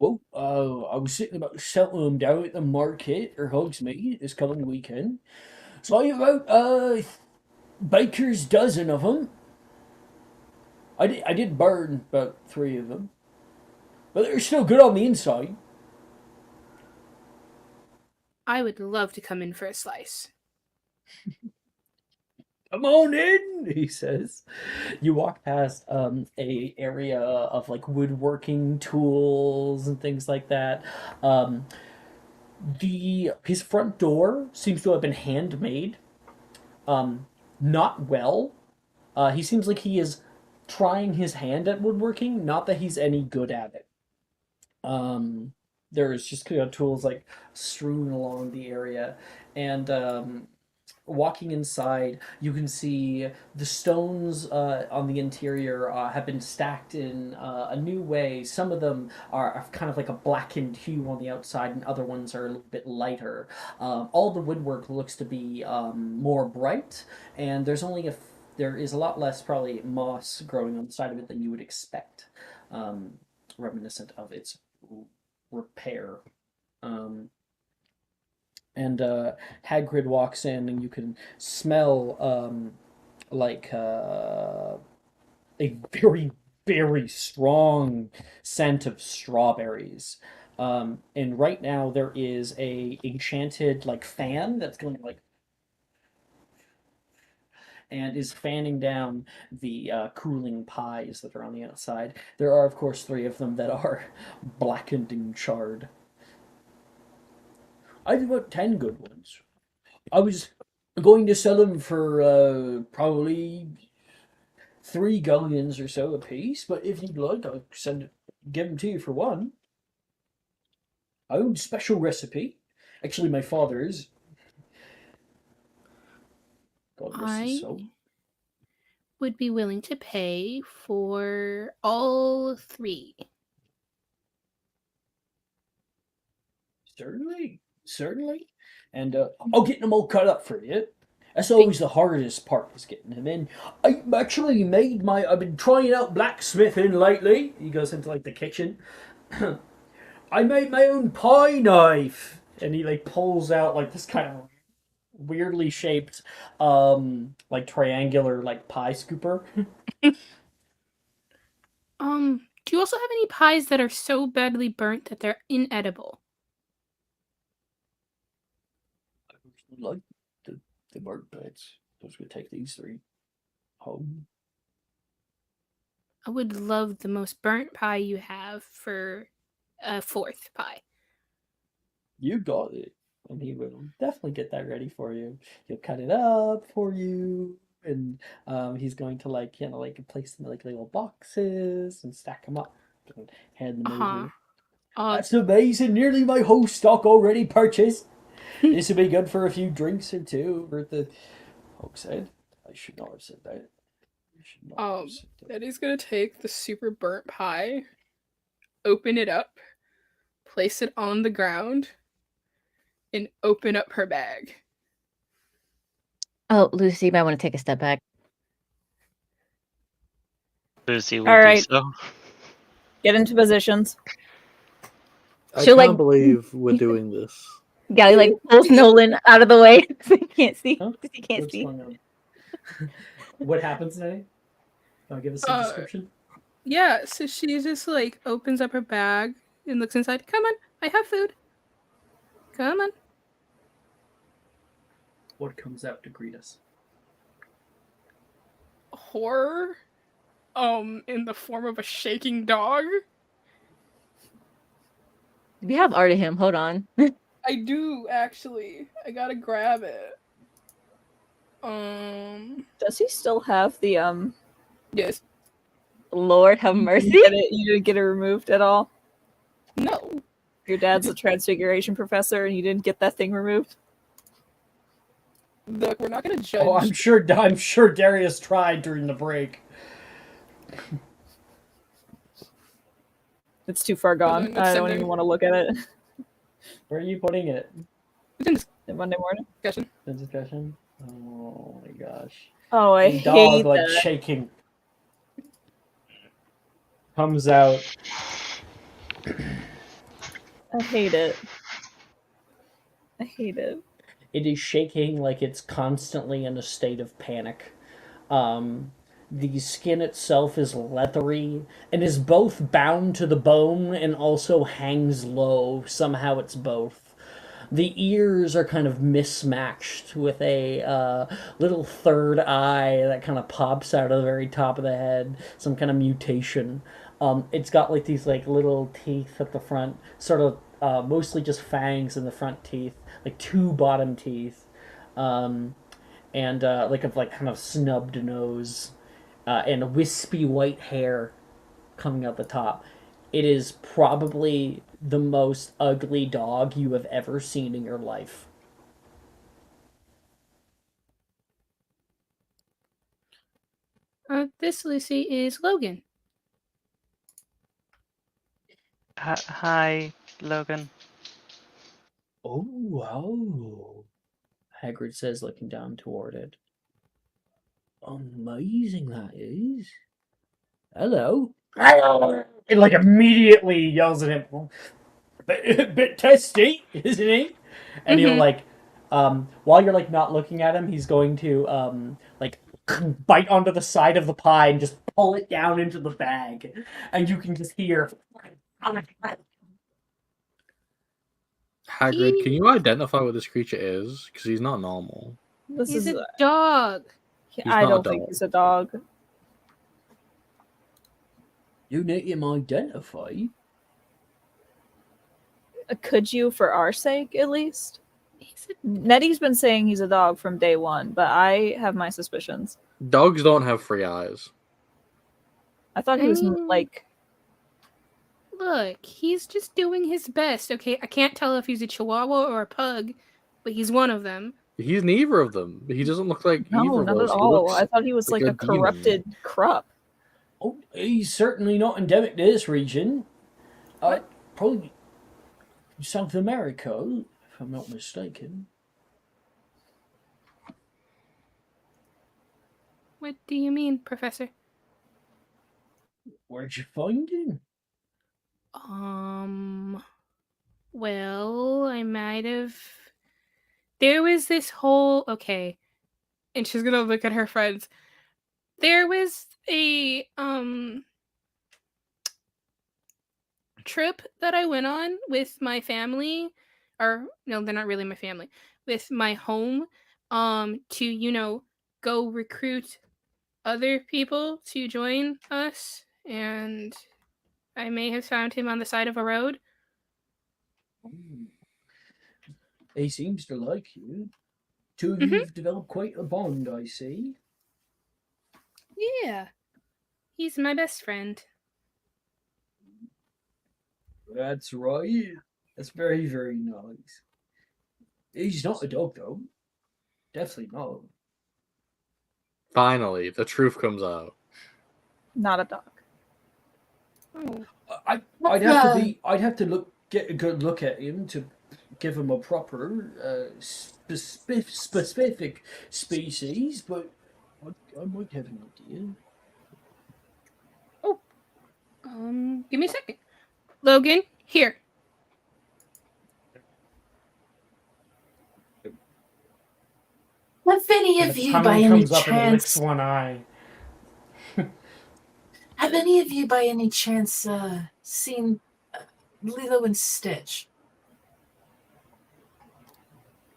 Well, I was thinking about selling them down at the market or Hogsmeade this coming weekend. So I have about baker's dozen of them. I did burn about 3 of them, but they're still good on the inside. I would love to come in for a slice. Come on in, he says. You walk past a area of like woodworking tools and things like that. His front door seems to have been handmade. Not well. He seems like he is trying his hand at woodworking, not that he's any good at it. There's just kind of tools like strewn along the area, and walking inside, you can see the stones on the interior have been stacked in a new way. Some of them are kind of like a blackened hue on the outside, and other ones are a little bit lighter. All the woodwork looks to be more bright, and there is a lot less probably moss growing on the side of it than you would expect, reminiscent of its repair. And Hagrid walks in, and you can smell like a very, very strong scent of strawberries. And right now there is a enchanted like fan that's going like and is fanning down the cooling pies that are on the outside. There are, of course, 3 of them that are blackened and charred. I have about 10 good ones. I was going to sell them for probably 3 galleons or so a piece, but if you'd like, I'll give them to you for one. I own special recipe. Actually, my father's. God rest his I soul. would be willing to pay for all 3. Certainly, certainly. And I'll get them all cut up for you. That's always the hardest part, is getting them in. I've been trying out blacksmithing lately. He goes into like the kitchen. I made my own pie knife. And he like pulls out like this kind of weirdly shaped, like triangular like pie scooper. Do you also have any pies that are so badly burnt that they're inedible? Like the burnt bits. I was gonna take these 3 home. I would love the most burnt pie you have for a 4th pie. You got it. And he will definitely get that ready for you. He'll cut it up for you. And he's going to like, like place them in like little boxes and stack them up and hand them over. That's amazing. Nearly my whole stock already purchased. This would be good for a few drinks or 2 over at the Hogshead. I should not have said that. Eddie's gonna take the super burnt pie, open it up, place it on the ground, and open up her bag. Oh, Lucy, you might want to take a step back. Lucy will All do right. so. Get into positions. I She'll, can't like- believe we're doing this. Gally like pulls Nolan out of the way so he can't see. Huh? He can't What's see. going on? What happens today? I'll give us a description. Yeah, so she just like opens up her bag and looks inside. Come on, I have food. Come on. What comes out to greet us? Horror. In the form of a shaking dog. We have art of him. Hold on. I do actually. I gotta grab it. Does he still have the Yes. Lord have mercy. You didn't get it removed at all? No. Your dad's a transfiguration professor and you didn't get that thing removed? Look, we're not gonna judge. Oh, I'm sure Darius tried during the break. It's too far gone. I don't even want to look at it. Where are you putting it? Monday morning? Discussion. The discussion? Oh my gosh. Oh, I The dog hate like that. shaking. Comes out. I hate it. I hate it. It is shaking like it's constantly in a state of panic. The skin itself is leathery and is both bound to the bone and also hangs low. Somehow it's both. The ears are kind of mismatched with a little third eye that kind of pops out of the very top of the head. Some kind of mutation. It's got like these like little teeth at the front, sort of mostly just fangs in the front teeth, like 2 bottom teeth, and like a kind of snubbed nose, and wispy white hair coming out the top. It is probably the most ugly dog you have ever seen in your life. This, Lucy, is Logan. Hi, Logan. Oh, wow. Hagrid says, looking down toward it. Amazing that is. Hello. It like immediately yells at him. Bit testy, isn't he? And he'll Mhm. like, while you're like not looking at him, he's going to like bite onto the side of the pie and just pull it down into the bag, and you can just hear. Hagrid, can you identify what this creature is? Because he's not normal. This He's is. a dog. I not a don't think dog. he's a dog. You need him identified. Could you, for our sake, at least? He's a Nettie's been saying he's a dog from day one, but I have my suspicions. Dogs don't have 3 eyes. I thought he was like. Look, he's just doing his best, okay? I can't tell if he's a chihuahua or a pug, but he's one of them. He's neither of them. He doesn't look like No, either of not those. at He all. looks I thought he was like a demon. corrupted Krupp. Oh, he's certainly not endemic to this region. Probably South America, if I'm not mistaken. What do you mean, Professor? Where'd you find him? Well, I might have. There was this whole. Okay. And she's gonna look at her friends. There was a, trip that I went on with my family. Or, no, they're not really my family. With my home, to, go recruit other people to join us. And I may have found him on the side of a road. He seems to like you. Two of you have developed quite a bond, I see. Yeah. He's my best friend. That's right. That's very, very nice. He's not a dog, though. Definitely not. Finally, the truth comes out. Not a dog. Oh. I'd have to get a good look at him to give him a proper specific species, but I might have an idea. Give me a second. Logan, here. Have any of you by any chance? One eye. Have any of you by any chance seen Lilo and Stitch?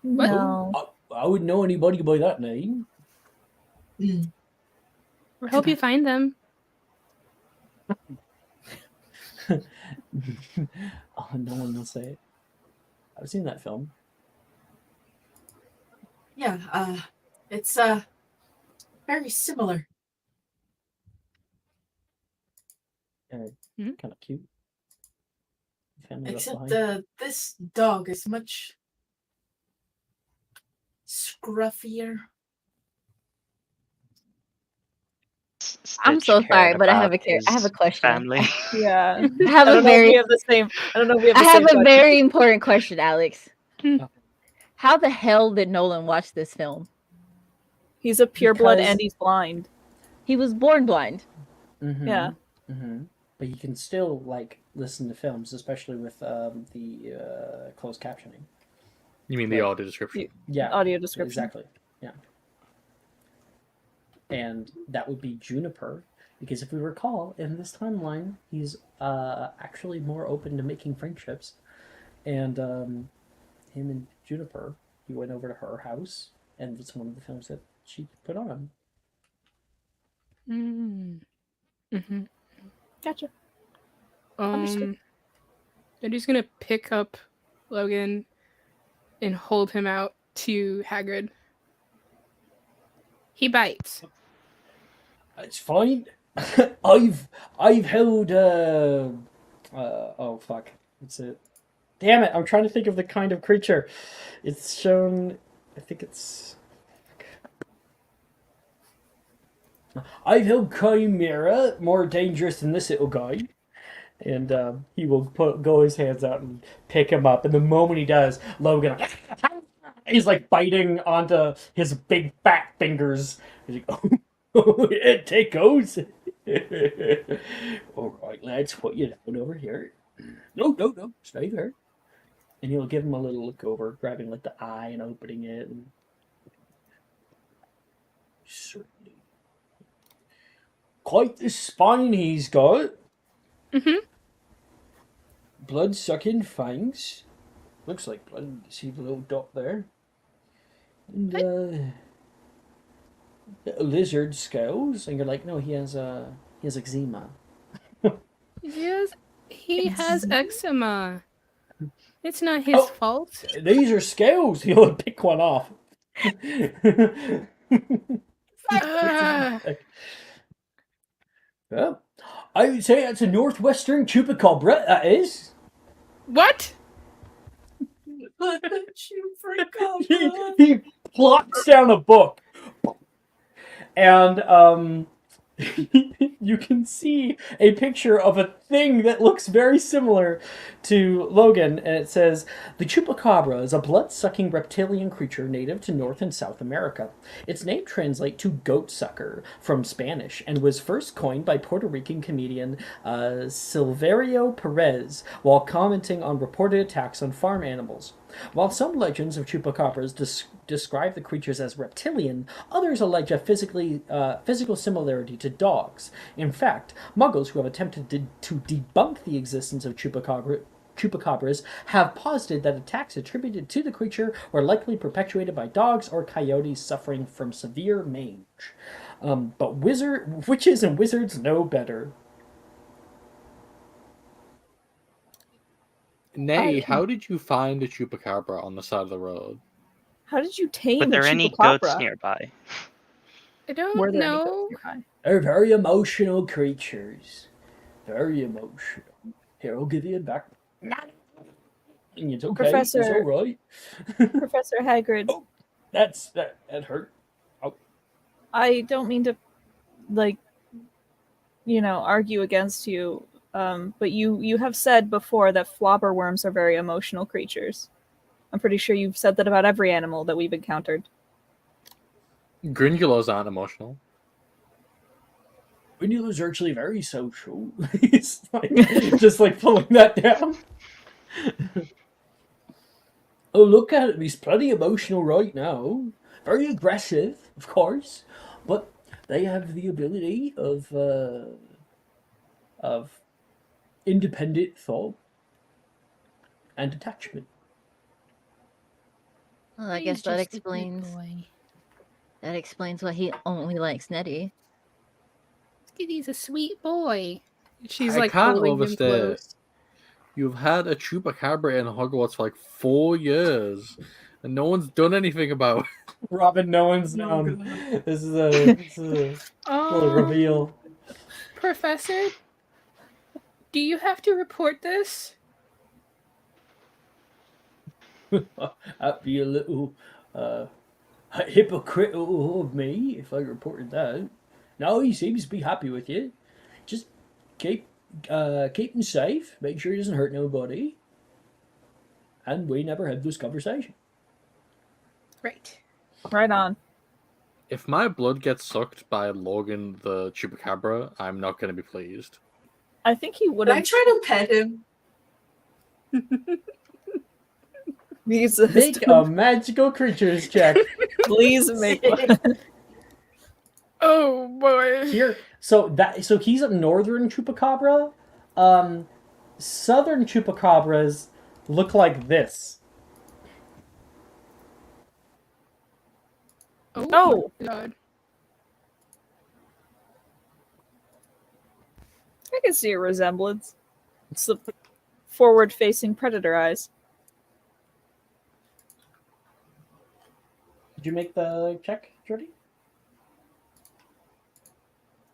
No. I wouldn't know anybody by that name. I hope you find them. Oh, no one will say it. I've seen that film. Yeah, it's very similar. Kind of cute. Family left Except behind. this dog is much scruffier. I'm so Stitch sorry, cared but I have about I have a his question. family. Yeah. I have I a don't know if very we have the same. I don't know if we have the I same have a question. very important question, Alex. Hmm. How the hell did Nolan watch this film? He's a pureblood Because- and he's blind. He was born blind. Mm-hmm. Yeah. Mm-hmm. But you can still listen to films, especially with the closed captioning. You mean the audio description? Yeah. Audio description. Exactly. Yeah. And that would be Juniper, because if we recall, in this timeline, he's actually more open to making friendships. And him and Juniper, he went over to her house, and it's one of the films that she put on. Mm-hmm. Gotcha. Understood. I'm just gonna pick up Logan and hold him out to Hagrid. He bites. It's fine. I've held oh fuck. What's it? Damn it, I'm trying to think of the kind of creature. It's shown, I think it's I've held Chimera, more dangerous than this little guy. And he will go his hands out and pick him up, and the moment he does, Logan he's like biting onto his big fat fingers. He's like, oh, yeah, take those. All right, lads, put you down over here. No, stay there. And he'll give him a little look over, grabbing like the eye and opening it. And... Certainly. Quite the spine he's got. Mm-hmm. Blood-sucking fangs. Looks like blood. You see the little dot there. And little lizard scales. And you're like, no, he has eczema. Yes, he has eczema. It's not his Oh. fault. These are scales. He'll pick one off. Ah. Yeah. I would say that's a northwestern chupacabra, that is. What? He plops down a book. And you can see a picture of a thing that looks very similar to Logan, and it says, "The chupacabra is a blood-sucking reptilian creature native to North and South America. Its name translates to goat sucker from Spanish and was first coined by Puerto Rican comedian Silverio Perez while commenting on reported attacks on farm animals. While some legends of chupacabras describe the creatures as reptilian, others allege a physical similarity to dogs. In fact, muggles who have attempted to debunk the existence of chupacabras have posited that attacks attributed to the creature were likely perpetuated by dogs or coyotes suffering from severe mange. But witches and wizards know better." Nay, how did you find a chupacabra on the side of the road? How did you tame Were a there any goats chupacabra? nearby? I don't Were there any know. goats nearby? They're very emotional creatures. Very emotional. Here, I'll give you a back. And it's okay. Professor- It's all right. Professor Hagrid, Oh, that hurt. I don't mean to, argue against you, but you have said before that flobberworms are very emotional creatures. I'm pretty sure you've said that about every animal that we've encountered. Grindulas aren't emotional. Grindulas are actually very social. It's like, just like pulling that down. Oh, look at him. He's plenty emotional right now. Very aggressive, of course. But they have the ability of independent thought and attachment. Well, I guess that explains why he only likes Nettie. He's a sweet boy. She's I like can't holding him overstate. close. You've had a chupacabra in Hogwarts for like 4 years, and no one's done anything about it. Robin, no one's known. This is a little reveal. Professor, do you have to report this? That'd be a little hypocritical of me if I reported that. No, he seems to be happy with you. Just keep him safe. Make sure he doesn't hurt nobody. And we never had this conversation. Right. Right on. If my blood gets sucked by Logan the chupacabra, I'm not going to be pleased. I think he would Can I have. try to pet him? Make a magical creatures check. Please make one. Oh boy. Here, so he's a northern chupacabra. Southern chupacabras look like this. Oh. My God. I can see a resemblance. It's the forward-facing predator eyes. Did you make the check, Jordy?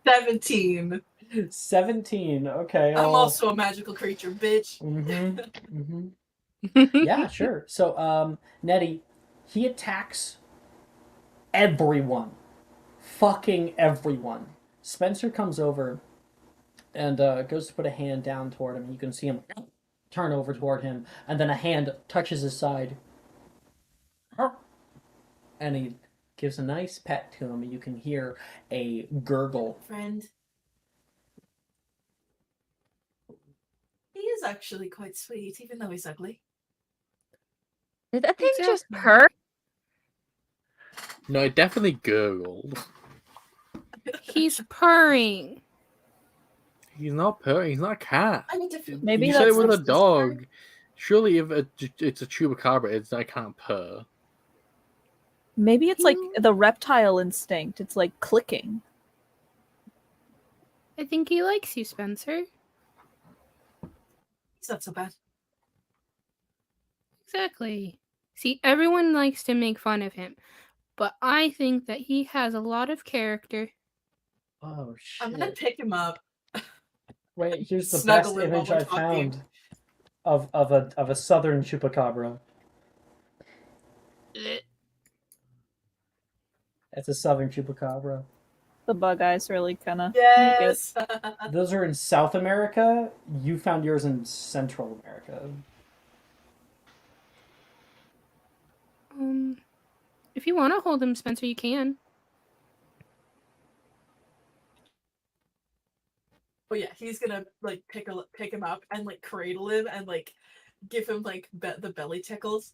17. 17. Okay. I'm also a magical creature, bitch. Yeah, sure. So, Nettie, he attacks everyone. Fucking everyone. Spencer comes over and goes to put a hand down toward him. You can see him turn over toward him, and then a hand touches his side. And he gives a nice pet to him. You can hear a gurgle. Friend. He is actually quite sweet, even though he's ugly. Did that thing just Exactly. purr? No, it definitely gurgled. He's purring. He's not purring. He's not a cat. I need to. Maybe You said it that's with the- a dog. Surely, if it's a chupacabra, it can't purr. Maybe it's like You- the reptile instinct. It's like clicking. I think he likes you, Spencer. It's not so bad. Exactly. See, everyone likes to make fun of him, but I think that he has a lot of character. Oh I'm gonna shit! pick him up. Wait, here's the Snuggle best him while image we're I talking. found of a southern chupacabra. It's a southern chupacabra. The bug eyes really kind of Yes. Those are in South America. You found yours in Central America. If you want to hold him, Spencer, you can. Oh yeah, he's gonna like pick him up and like cradle him and like give him like the belly tickles.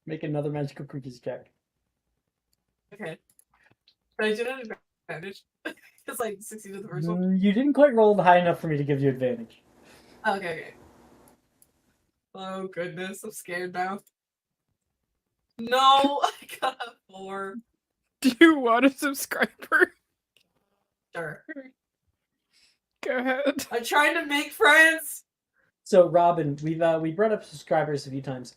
Make another magical creatures check. Okay. But I do not have advantage because I succeeded the first one. You didn't quite roll high enough for me to give you advantage. Okay. Oh goodness, I'm scared now. No, I got a 4. Do you want a subscriber? Sure. Go ahead. I'm trying to make friends. So Robin, we brought up subscribers a few times.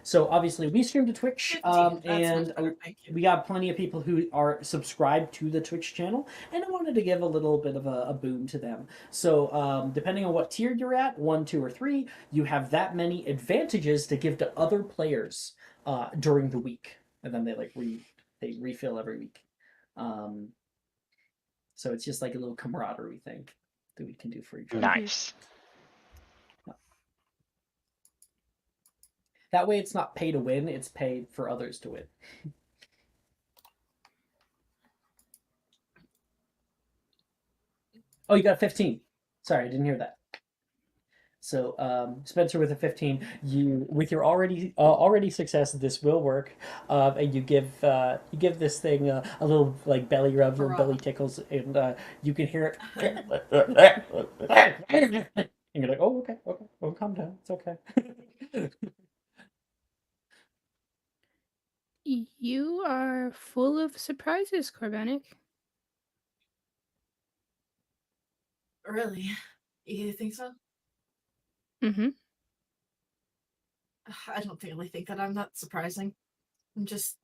So obviously we stream to Twitch, 15. That's much and better, thank you. we got plenty of people who are subscribed to the Twitch channel, and I wanted to give a little bit of a boon to them. So depending on what tier you're at, 1, 2, or 3, you have that many advantages to give to other players during the week, and then they refill every week. So it's just like a little camaraderie thing that we can do for each other. Nice. That way it's not pay to win, it's paid for others to win. Oh, you got 15. Sorry, I didn't hear that. So Spencer with a 15, you with your already success, this will work, and you give this thing a little like belly rub or belly tickles, and you can hear it. And you're like, oh, okay, oh, calm down, it's okay. You are full of surprises, Corbanic. Really? You think so? Mm-hmm. I don't really think that I'm not surprising. I'm just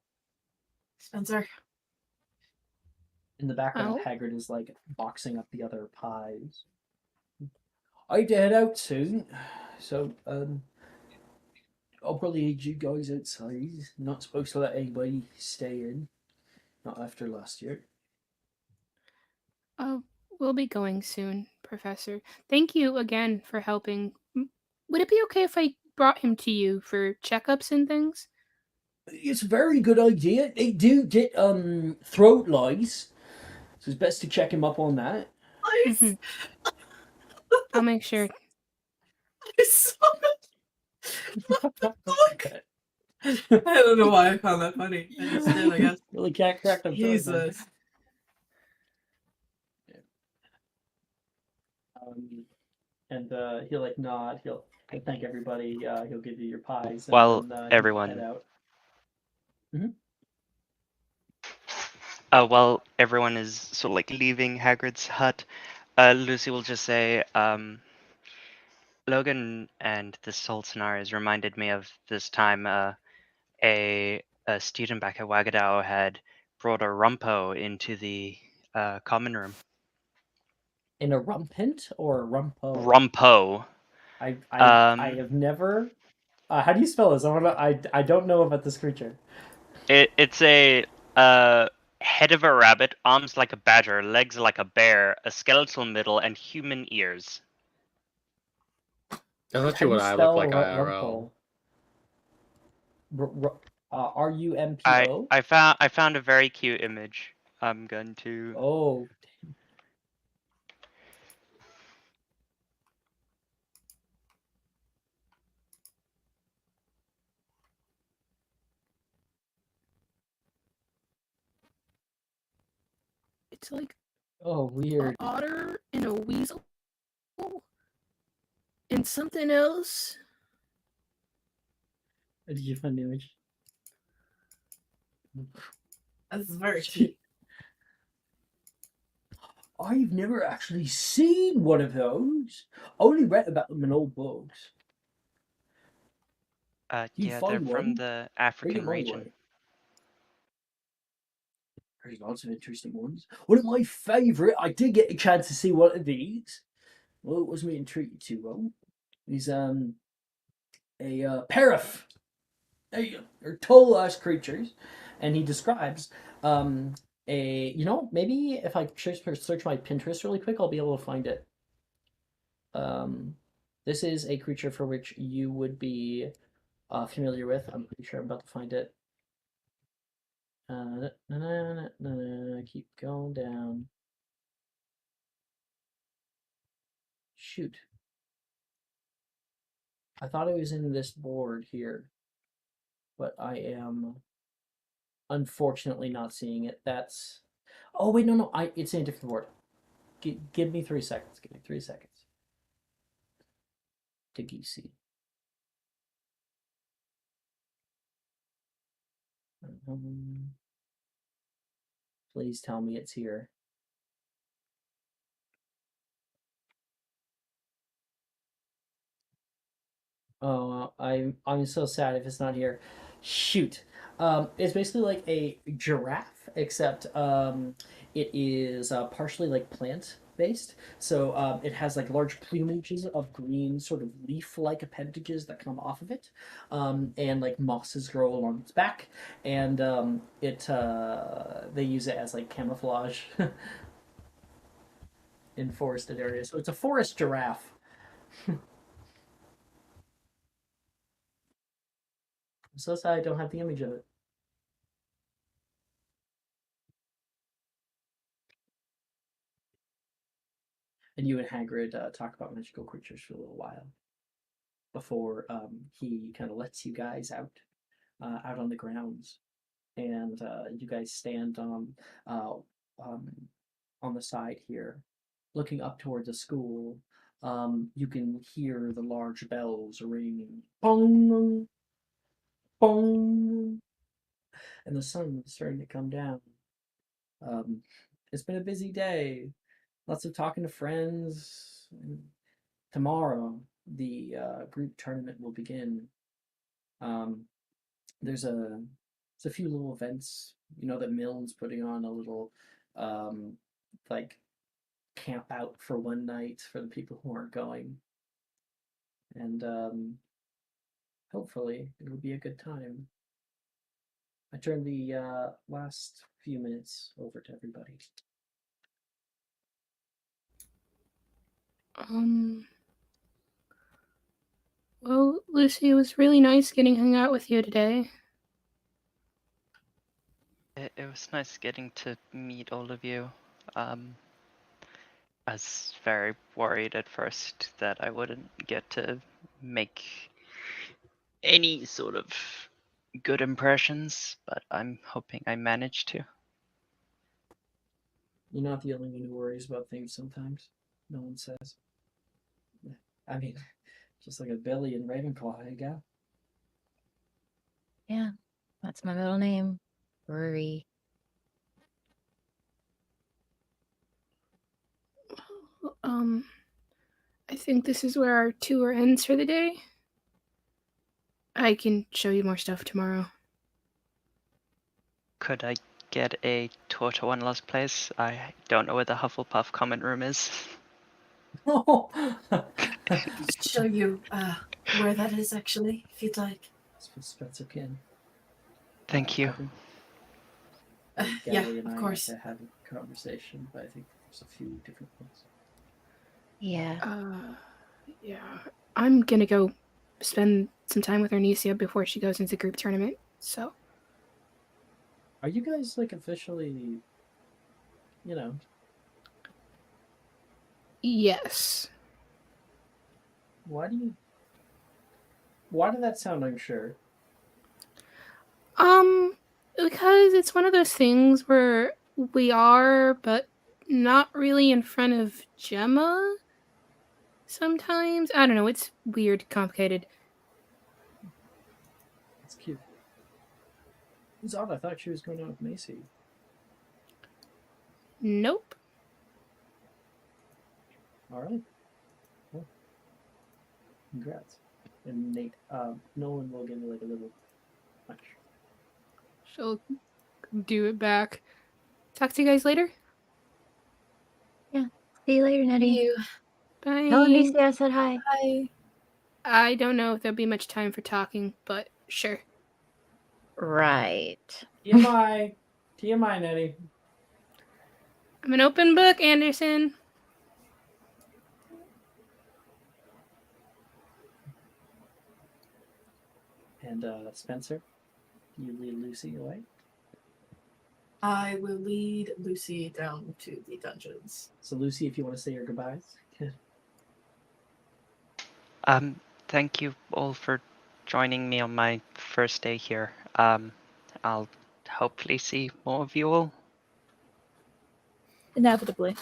Spencer. In the background, Oh. Hagrid is like boxing up the other pies. I had to head out soon, so I'll probably need you guys outside. Not supposed to let anybody stay in. Not after last year. Oh, we'll be going soon, Professor. Thank you again for helping. Would it be okay if I brought him to you for checkups and things? It's a very good idea. They do get throat lice, so it's best to check him up on that. Please. Mhm. I'll make sure. I saw it. I don't know why I found that funny. I just did, I guess. Really can't crack them. Jesus. And he'll like nod. He'll thank everybody. He'll give you your pies. And Well, then, he'll everyone. head out. While everyone is sort of like leaving Hagrid's hut, Lucy will just say, Logan and this whole scenario has reminded me of this time a student back at Wagadao had brought a rumpo into the common room. In a rumpant or a rumpo? Rumpo. I have never. How do you spell this? I don't know about this creature. It's a head of a rabbit, arms like a badger, legs like a bear, a skeletal middle, and human ears. That's actually what I look like IRL. RUMPO? I found a very cute image. I'm going to. Oh. It's like Oh, weird. an otter and a weasel and something else. Did you find the image? That's very cute. I've never actually seen one of those. Only read about them in old books. You Yeah, they're find from one? the Bring it African my region. way. There's lots of interesting ones. One of my favourite, I did get a chance to see one of these. Well, it wasn't being treated too well. He's a parrot. There you go. They're tall ass creatures, and he describes maybe if I search my Pinterest really quick, I'll be able to find it. This is a creature for which you would be familiar with. I'm pretty sure I'm about to find it. Keep going down. Shoot. I thought it was in this board here, but I am unfortunately not seeing it. That's. Oh wait, no, it's in a different board. Give me 3 seconds. Give me 3 seconds. To Geesey. Please tell me it's here. Oh, I'm so sad if it's not here. Shoot. It's basically like a giraffe, except it is partially like plant based. So it has like large plumages of green, sort of leaf-like appendages that come off of it, and like mosses grow along its back, and they use it as like camouflage in forested areas. So it's a forest giraffe. I'm so sad I don't have the image of it. And you and Hagrid talk about magical creatures for a little while before he kind of lets you guys out on the grounds, and you guys stand uh, on the side here, looking up toward the school. You can hear the large bells ringing, bong, bong, and the sun is starting to come down. It's been a busy day. Lots of talking to friends. Tomorrow, the group tournament will begin. Um, there's a few little events. You know that Milne's putting on a little like camp out for one night for the people who aren't going, and hopefully it'll be a good time. I turn the last few minutes over to everybody. Well, Lucy, it was really nice getting hung out with you today. It was nice getting to meet all of you. I was very worried at first that I wouldn't get to make any sort of good impressions, but I'm hoping I managed to. You're not the only one who worries about things sometimes. No one says. I mean, just like a Billy and Ravenclaw, you go. Yeah, that's my middle name, Rory. I think this is where our tour ends for the day. I can show you more stuff tomorrow. Could I get a tour to one last place? I don't know where the Hufflepuff common room is. Oh, Show you where that is actually, if you'd like. Spencer can. Thank you. Yeah, Gally and of I course. have to have a conversation, but I think there's a few different ones. Yeah. Yeah. I'm gonna go spend some time with Arnesia before she goes into group tournament, so. Are you guys like officially, you know? Yes. Why did that sound unsure? Because it's one of those things where we are, but not really in front of Gemma. Sometimes I don't know. It's weird, complicated. It's cute. It's odd. I thought she was going out with Macy. Nope. All right. Well, congrats. And Nate, Nolan will give you like a little punch. She'll do it back. Talk to you guys later. See you later, Nettie. You. Bye. Tell Alicia I said hi. Bye. I don't know if there'll be much time for talking, but sure. Right. TMI. TMI, Nettie. I'm an open book, Anderson. And Spencer, do you lead Lucy away? I will lead Lucy down to the dungeons. So Lucy, if you want to say your goodbyes. Thank you all for joining me on my first day here. I'll hopefully see more of you all. Inevitably.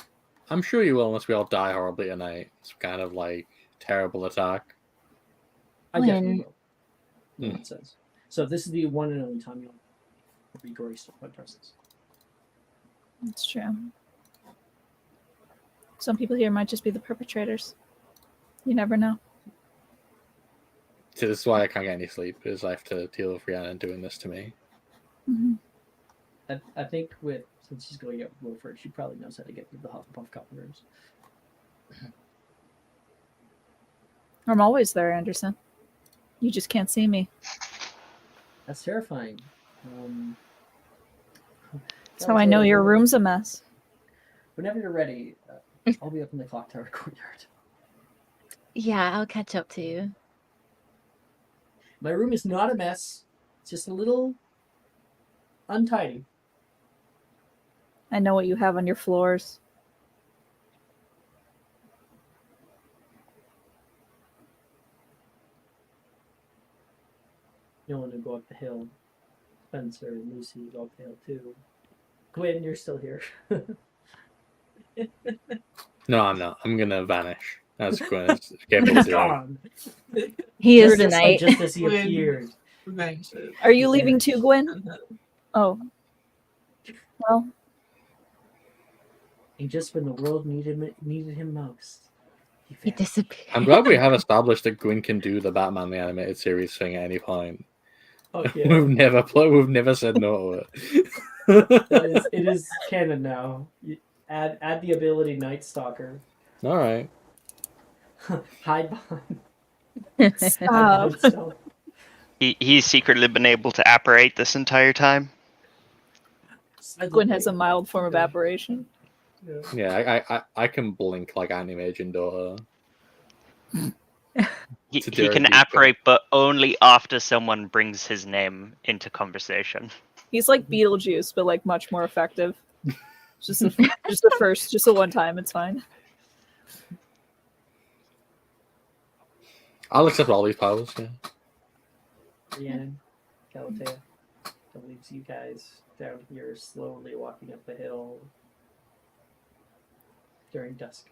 I'm sure you will, unless we all die horribly tonight. It's kind of like terrible attack. I definitely When? will. No one says. So this is the one and only time you'll be graced by presence. That's true. Some people here might just be the perpetrators. You never know. So this is why I can't get any sleep, is I have to deal with Rhiannon doing this to me. Mm-hmm. I think since she's going out with Wilford, she probably knows how to get through the Hufflepuff common rooms. I'm always there, Anderson. You just can't see me. That's terrifying. That's how I know your room's a mess. Whenever you're ready, I'll be up in the clock tower courtyard. Yeah, I'll catch up to you. My room is not a mess. It's just a little untidy. I know what you have on your floors. You don't want to go up the hill. Spencer and Lucy go up the hill too. Gwen, you're still here. No, I'm not. I'm gonna vanish. That's Gwen is capable of doing. Gone. He You're is the just like knight. just as he Gwen. appeared. Vanishes. Are you leaving too, Gwen? Oh. Well, And just when the world needed him most, He vanished. disappeared. I'm glad we have established that Gwen can do the Batman the Animated Series thing at any point. Oh yeah, We've never said no to it. it is canon now. You add the ability Night Stalker. All right. Hide behind. stop. Stealth. He's secretly been able to apparate this entire time. Gwen has a mild form of apparition. Yeah, I can blink like Anti-Mage in Dota. He To can Derek apparate, but only after someone brings his name into conversation. He's like Beetlejuice, but like much more effective. Just the one time, it's fine. I'll accept all these powers. Yeah. Rhiannon, Galatea, that leaves you guys down here slowly walking up the hill during dusk.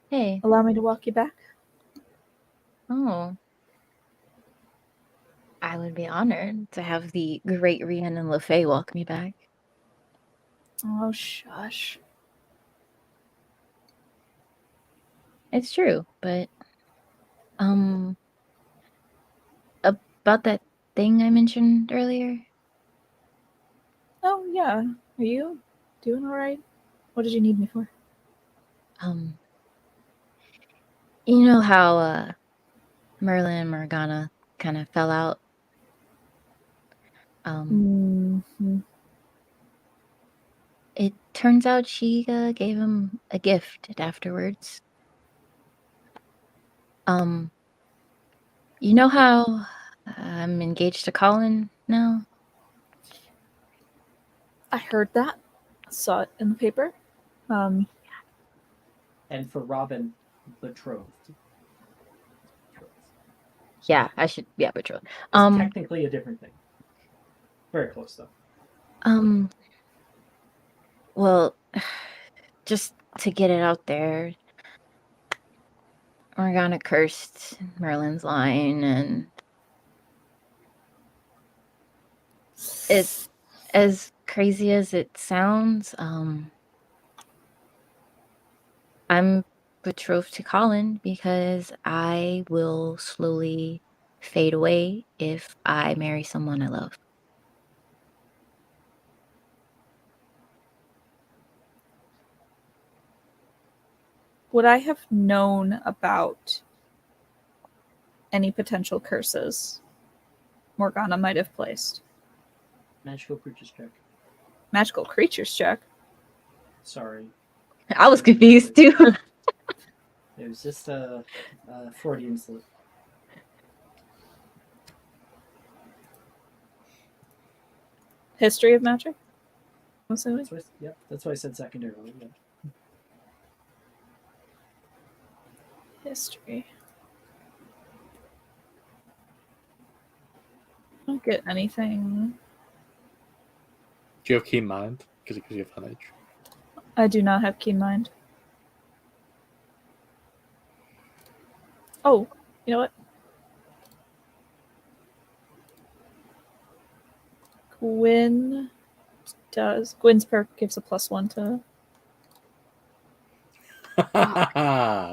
Hey. Allow me to walk you back. Oh. I would be honored to have the great Rhiannon LeFay walk me back. Oh, shush. It's true, but about that thing I mentioned earlier. Oh, yeah. Are you doing all right? What did you need me for? You know how Merlin and Morgana kind of fell out? It turns out she gave him a gift afterwards. You know how I'm engaged to Colin now? I heard that. Saw it in the paper. And for Robin, betrothed. Yeah, betrothed. It's technically a different thing. Very close though. Well, just to get it out there, Morgana cursed Merlin's line, and it's as crazy as it sounds. I'm betrothed to Colin because I will slowly fade away if I marry someone I love. Would I have known about any potential curses Morgana might have placed? Magical creatures check. Magical creatures check. Sorry. I was confused too. It was just a Freudian slip. History of magic? That's why I said secondarily. Yeah. History. I don't get anything. Do you have keen mind? Because it gives you advantage. I do not have keen mind. Oh, you know what? Gwyn's perk gives a +1 to.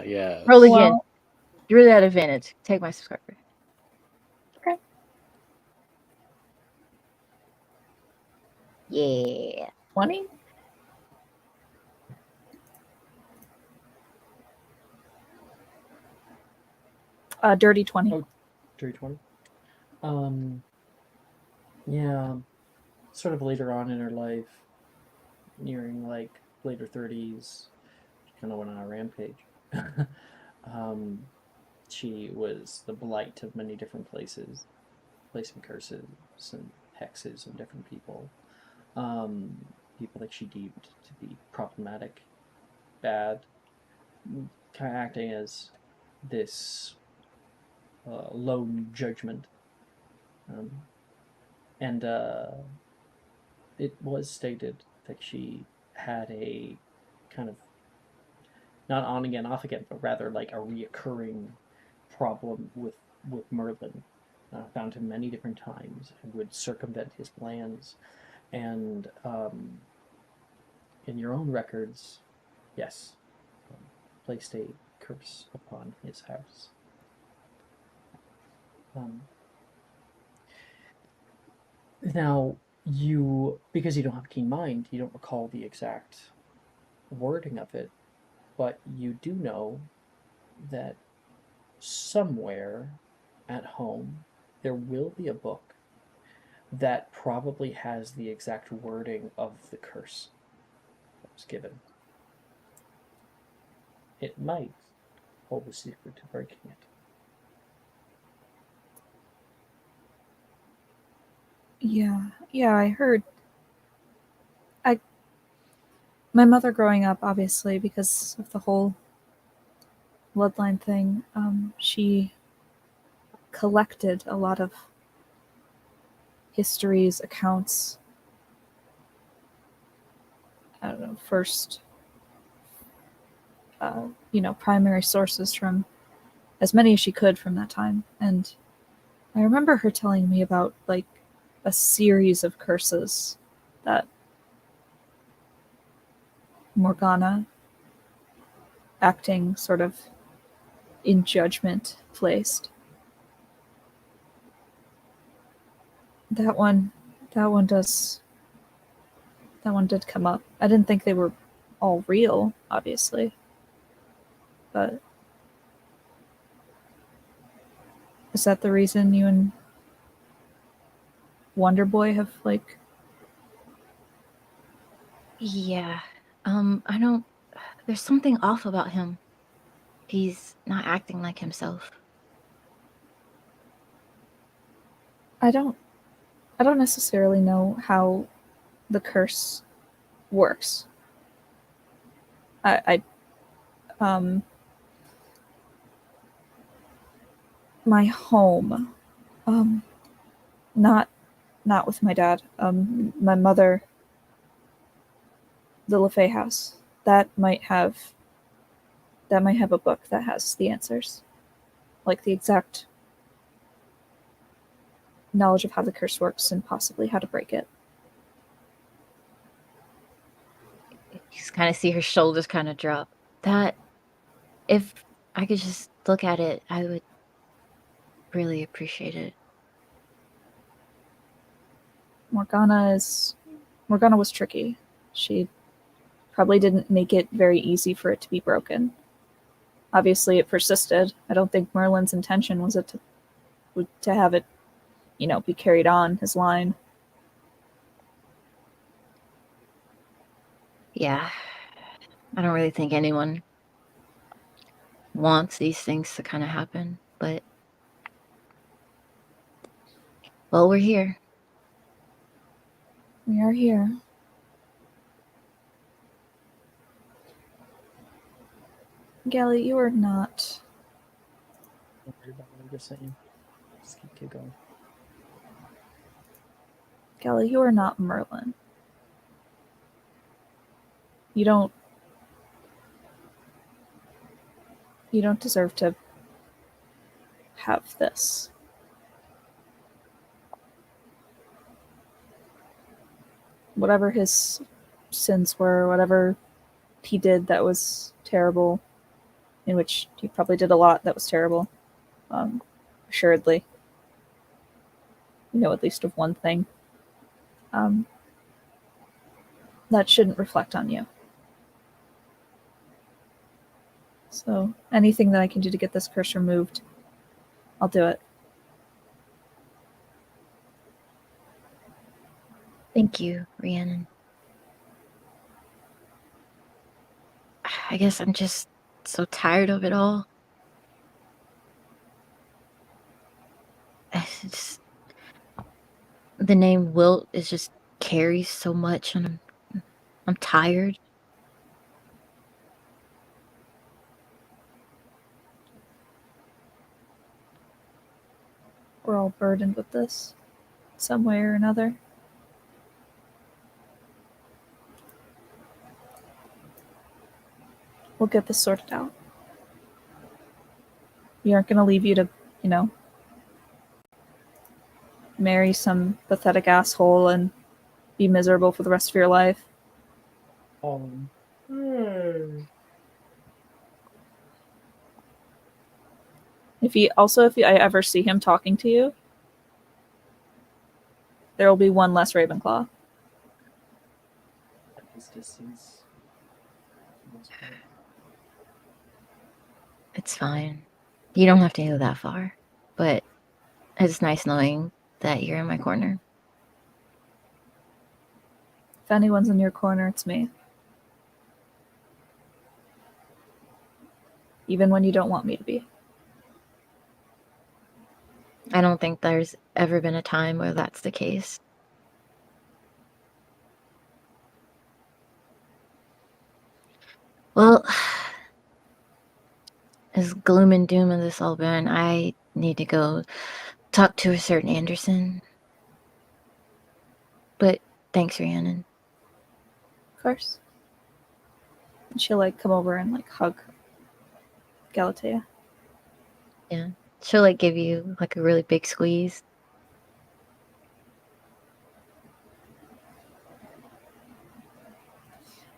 Yeah. Roll again. Well, You really had advantage. Take my subscriber. okay. Yeah. 20? Dirty 20. Oh, dirty 20. Yeah. Sort of later on in her life, nearing like later 30s, she kind of went on a rampage. She was the blight of many different places, placing curses and hexes on different people. People that she deemed to be problematic, bad, kind of acting as this lone judgment. And it was stated that she had a kind of not on again, off again, but rather like a reoccurring problem with Merlin. Found him many different times and would circumvent his plans. And in your own records, yes, placed a curse upon his house. Now, because you don't have keen mind, you don't recall the exact wording of it, but you do know that somewhere at home there will be a book that probably has the exact wording of the curse that was given. It might hold the secret to breaking it. Yeah, I heard. My mother growing up, obviously, because of the whole bloodline thing, she collected a lot of histories, accounts. I don't know, first, primary sources from as many as she could from that time. And I remember her telling me about like a series of curses that Morgana, acting sort of in judgment, placed. That one did come up. I didn't think they were all real, obviously. But is that the reason you and Wonder Boy have like? Yeah. I don't. There's something off about him. He's not acting like himself. I don't necessarily know how the curse works. My home, not with my dad. My mother The LaFay house. That might have a book that has the answers. Like the exact knowledge of how the curse works and possibly how to break it. You just kind of see her shoulders kind of drop. That, if I could just look at it, I would really appreciate it. Morgana was tricky. She probably didn't make it very easy for it to be broken. Obviously, it persisted. I don't think Merlin's intention was to have it, be carried on his line. Yeah, I don't really think anyone wants these things to kind of happen, but well, we're here. We are here. Gally, you are not. Don't worry about what I'm just saying. Just keep going. Gally, you are not Merlin. You don't deserve to have this. Whatever his sins were, whatever he did that was terrible, in which he probably did a lot that was terrible, assuredly. At least of one thing. That shouldn't reflect on you. So anything that I can do to get this curse removed, I'll do it. Thank you, Rhiannon. I guess I'm just so tired of it all. The name Wilt is just carries so much, and I'm tired. We're all burdened with this, some way or another. We'll get this sorted out. We aren't going to leave you to, marry some pathetic asshole and be miserable for the rest of your life. If I ever see him talking to you, there will be one less Ravenclaw. At this distance. It's fine. You don't have to go that far, but it's nice knowing that you're in my corner. If anyone's in your corner, it's me. Even when you don't want me to be. I don't think there's ever been a time where that's the case. Well, as gloom and doom as this all been, I need to go talk to a certain Anderson. But thanks, Rhiannon. Of course. And she'll come over and hug Galatea. Yeah. She'll give you a really big squeeze.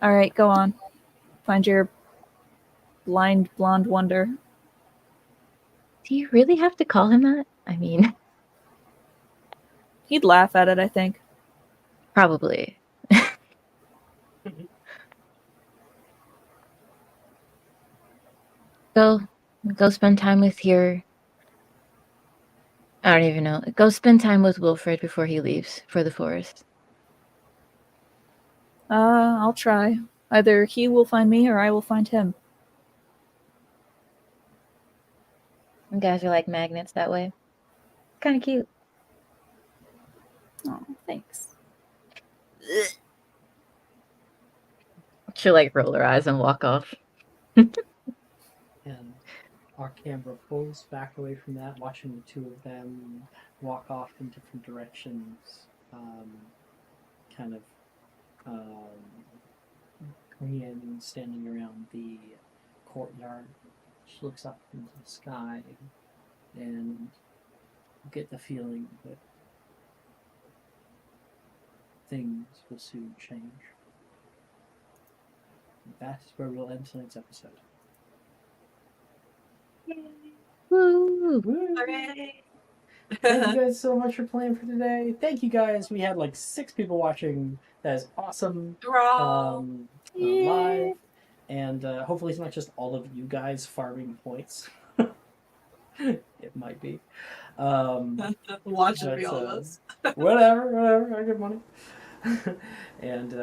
All right, go on. Find your blind blonde wonder. Do you really have to call him that? I mean, he'd laugh at it, I think. Probably. Go spend time with your... I don't even know. Go spend time with Wilfred before he leaves for the forest. I'll try. Either he will find me or I will find him. You guys are like magnets that way. Kind of cute. Oh, thanks. She'll roll her eyes and walk off. And our camera pulls back away from that, watching the two of them walk off in different directions, Brienne standing around the courtyard. She looks up into the sky and you get the feeling that things will soon change. And that is where we'll end tonight's episode. Woo! Woo! Hooray! Thank you guys so much for playing for today. Thank you guys. We had like 6 people watching. That is awesome. Hurrah! Live. And hopefully it's not just all of you guys farming points. It might be. Watch it but, be all of us. whatever. I get money. And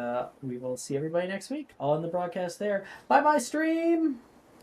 we will see everybody next week on the broadcast there. Bye-bye, stream!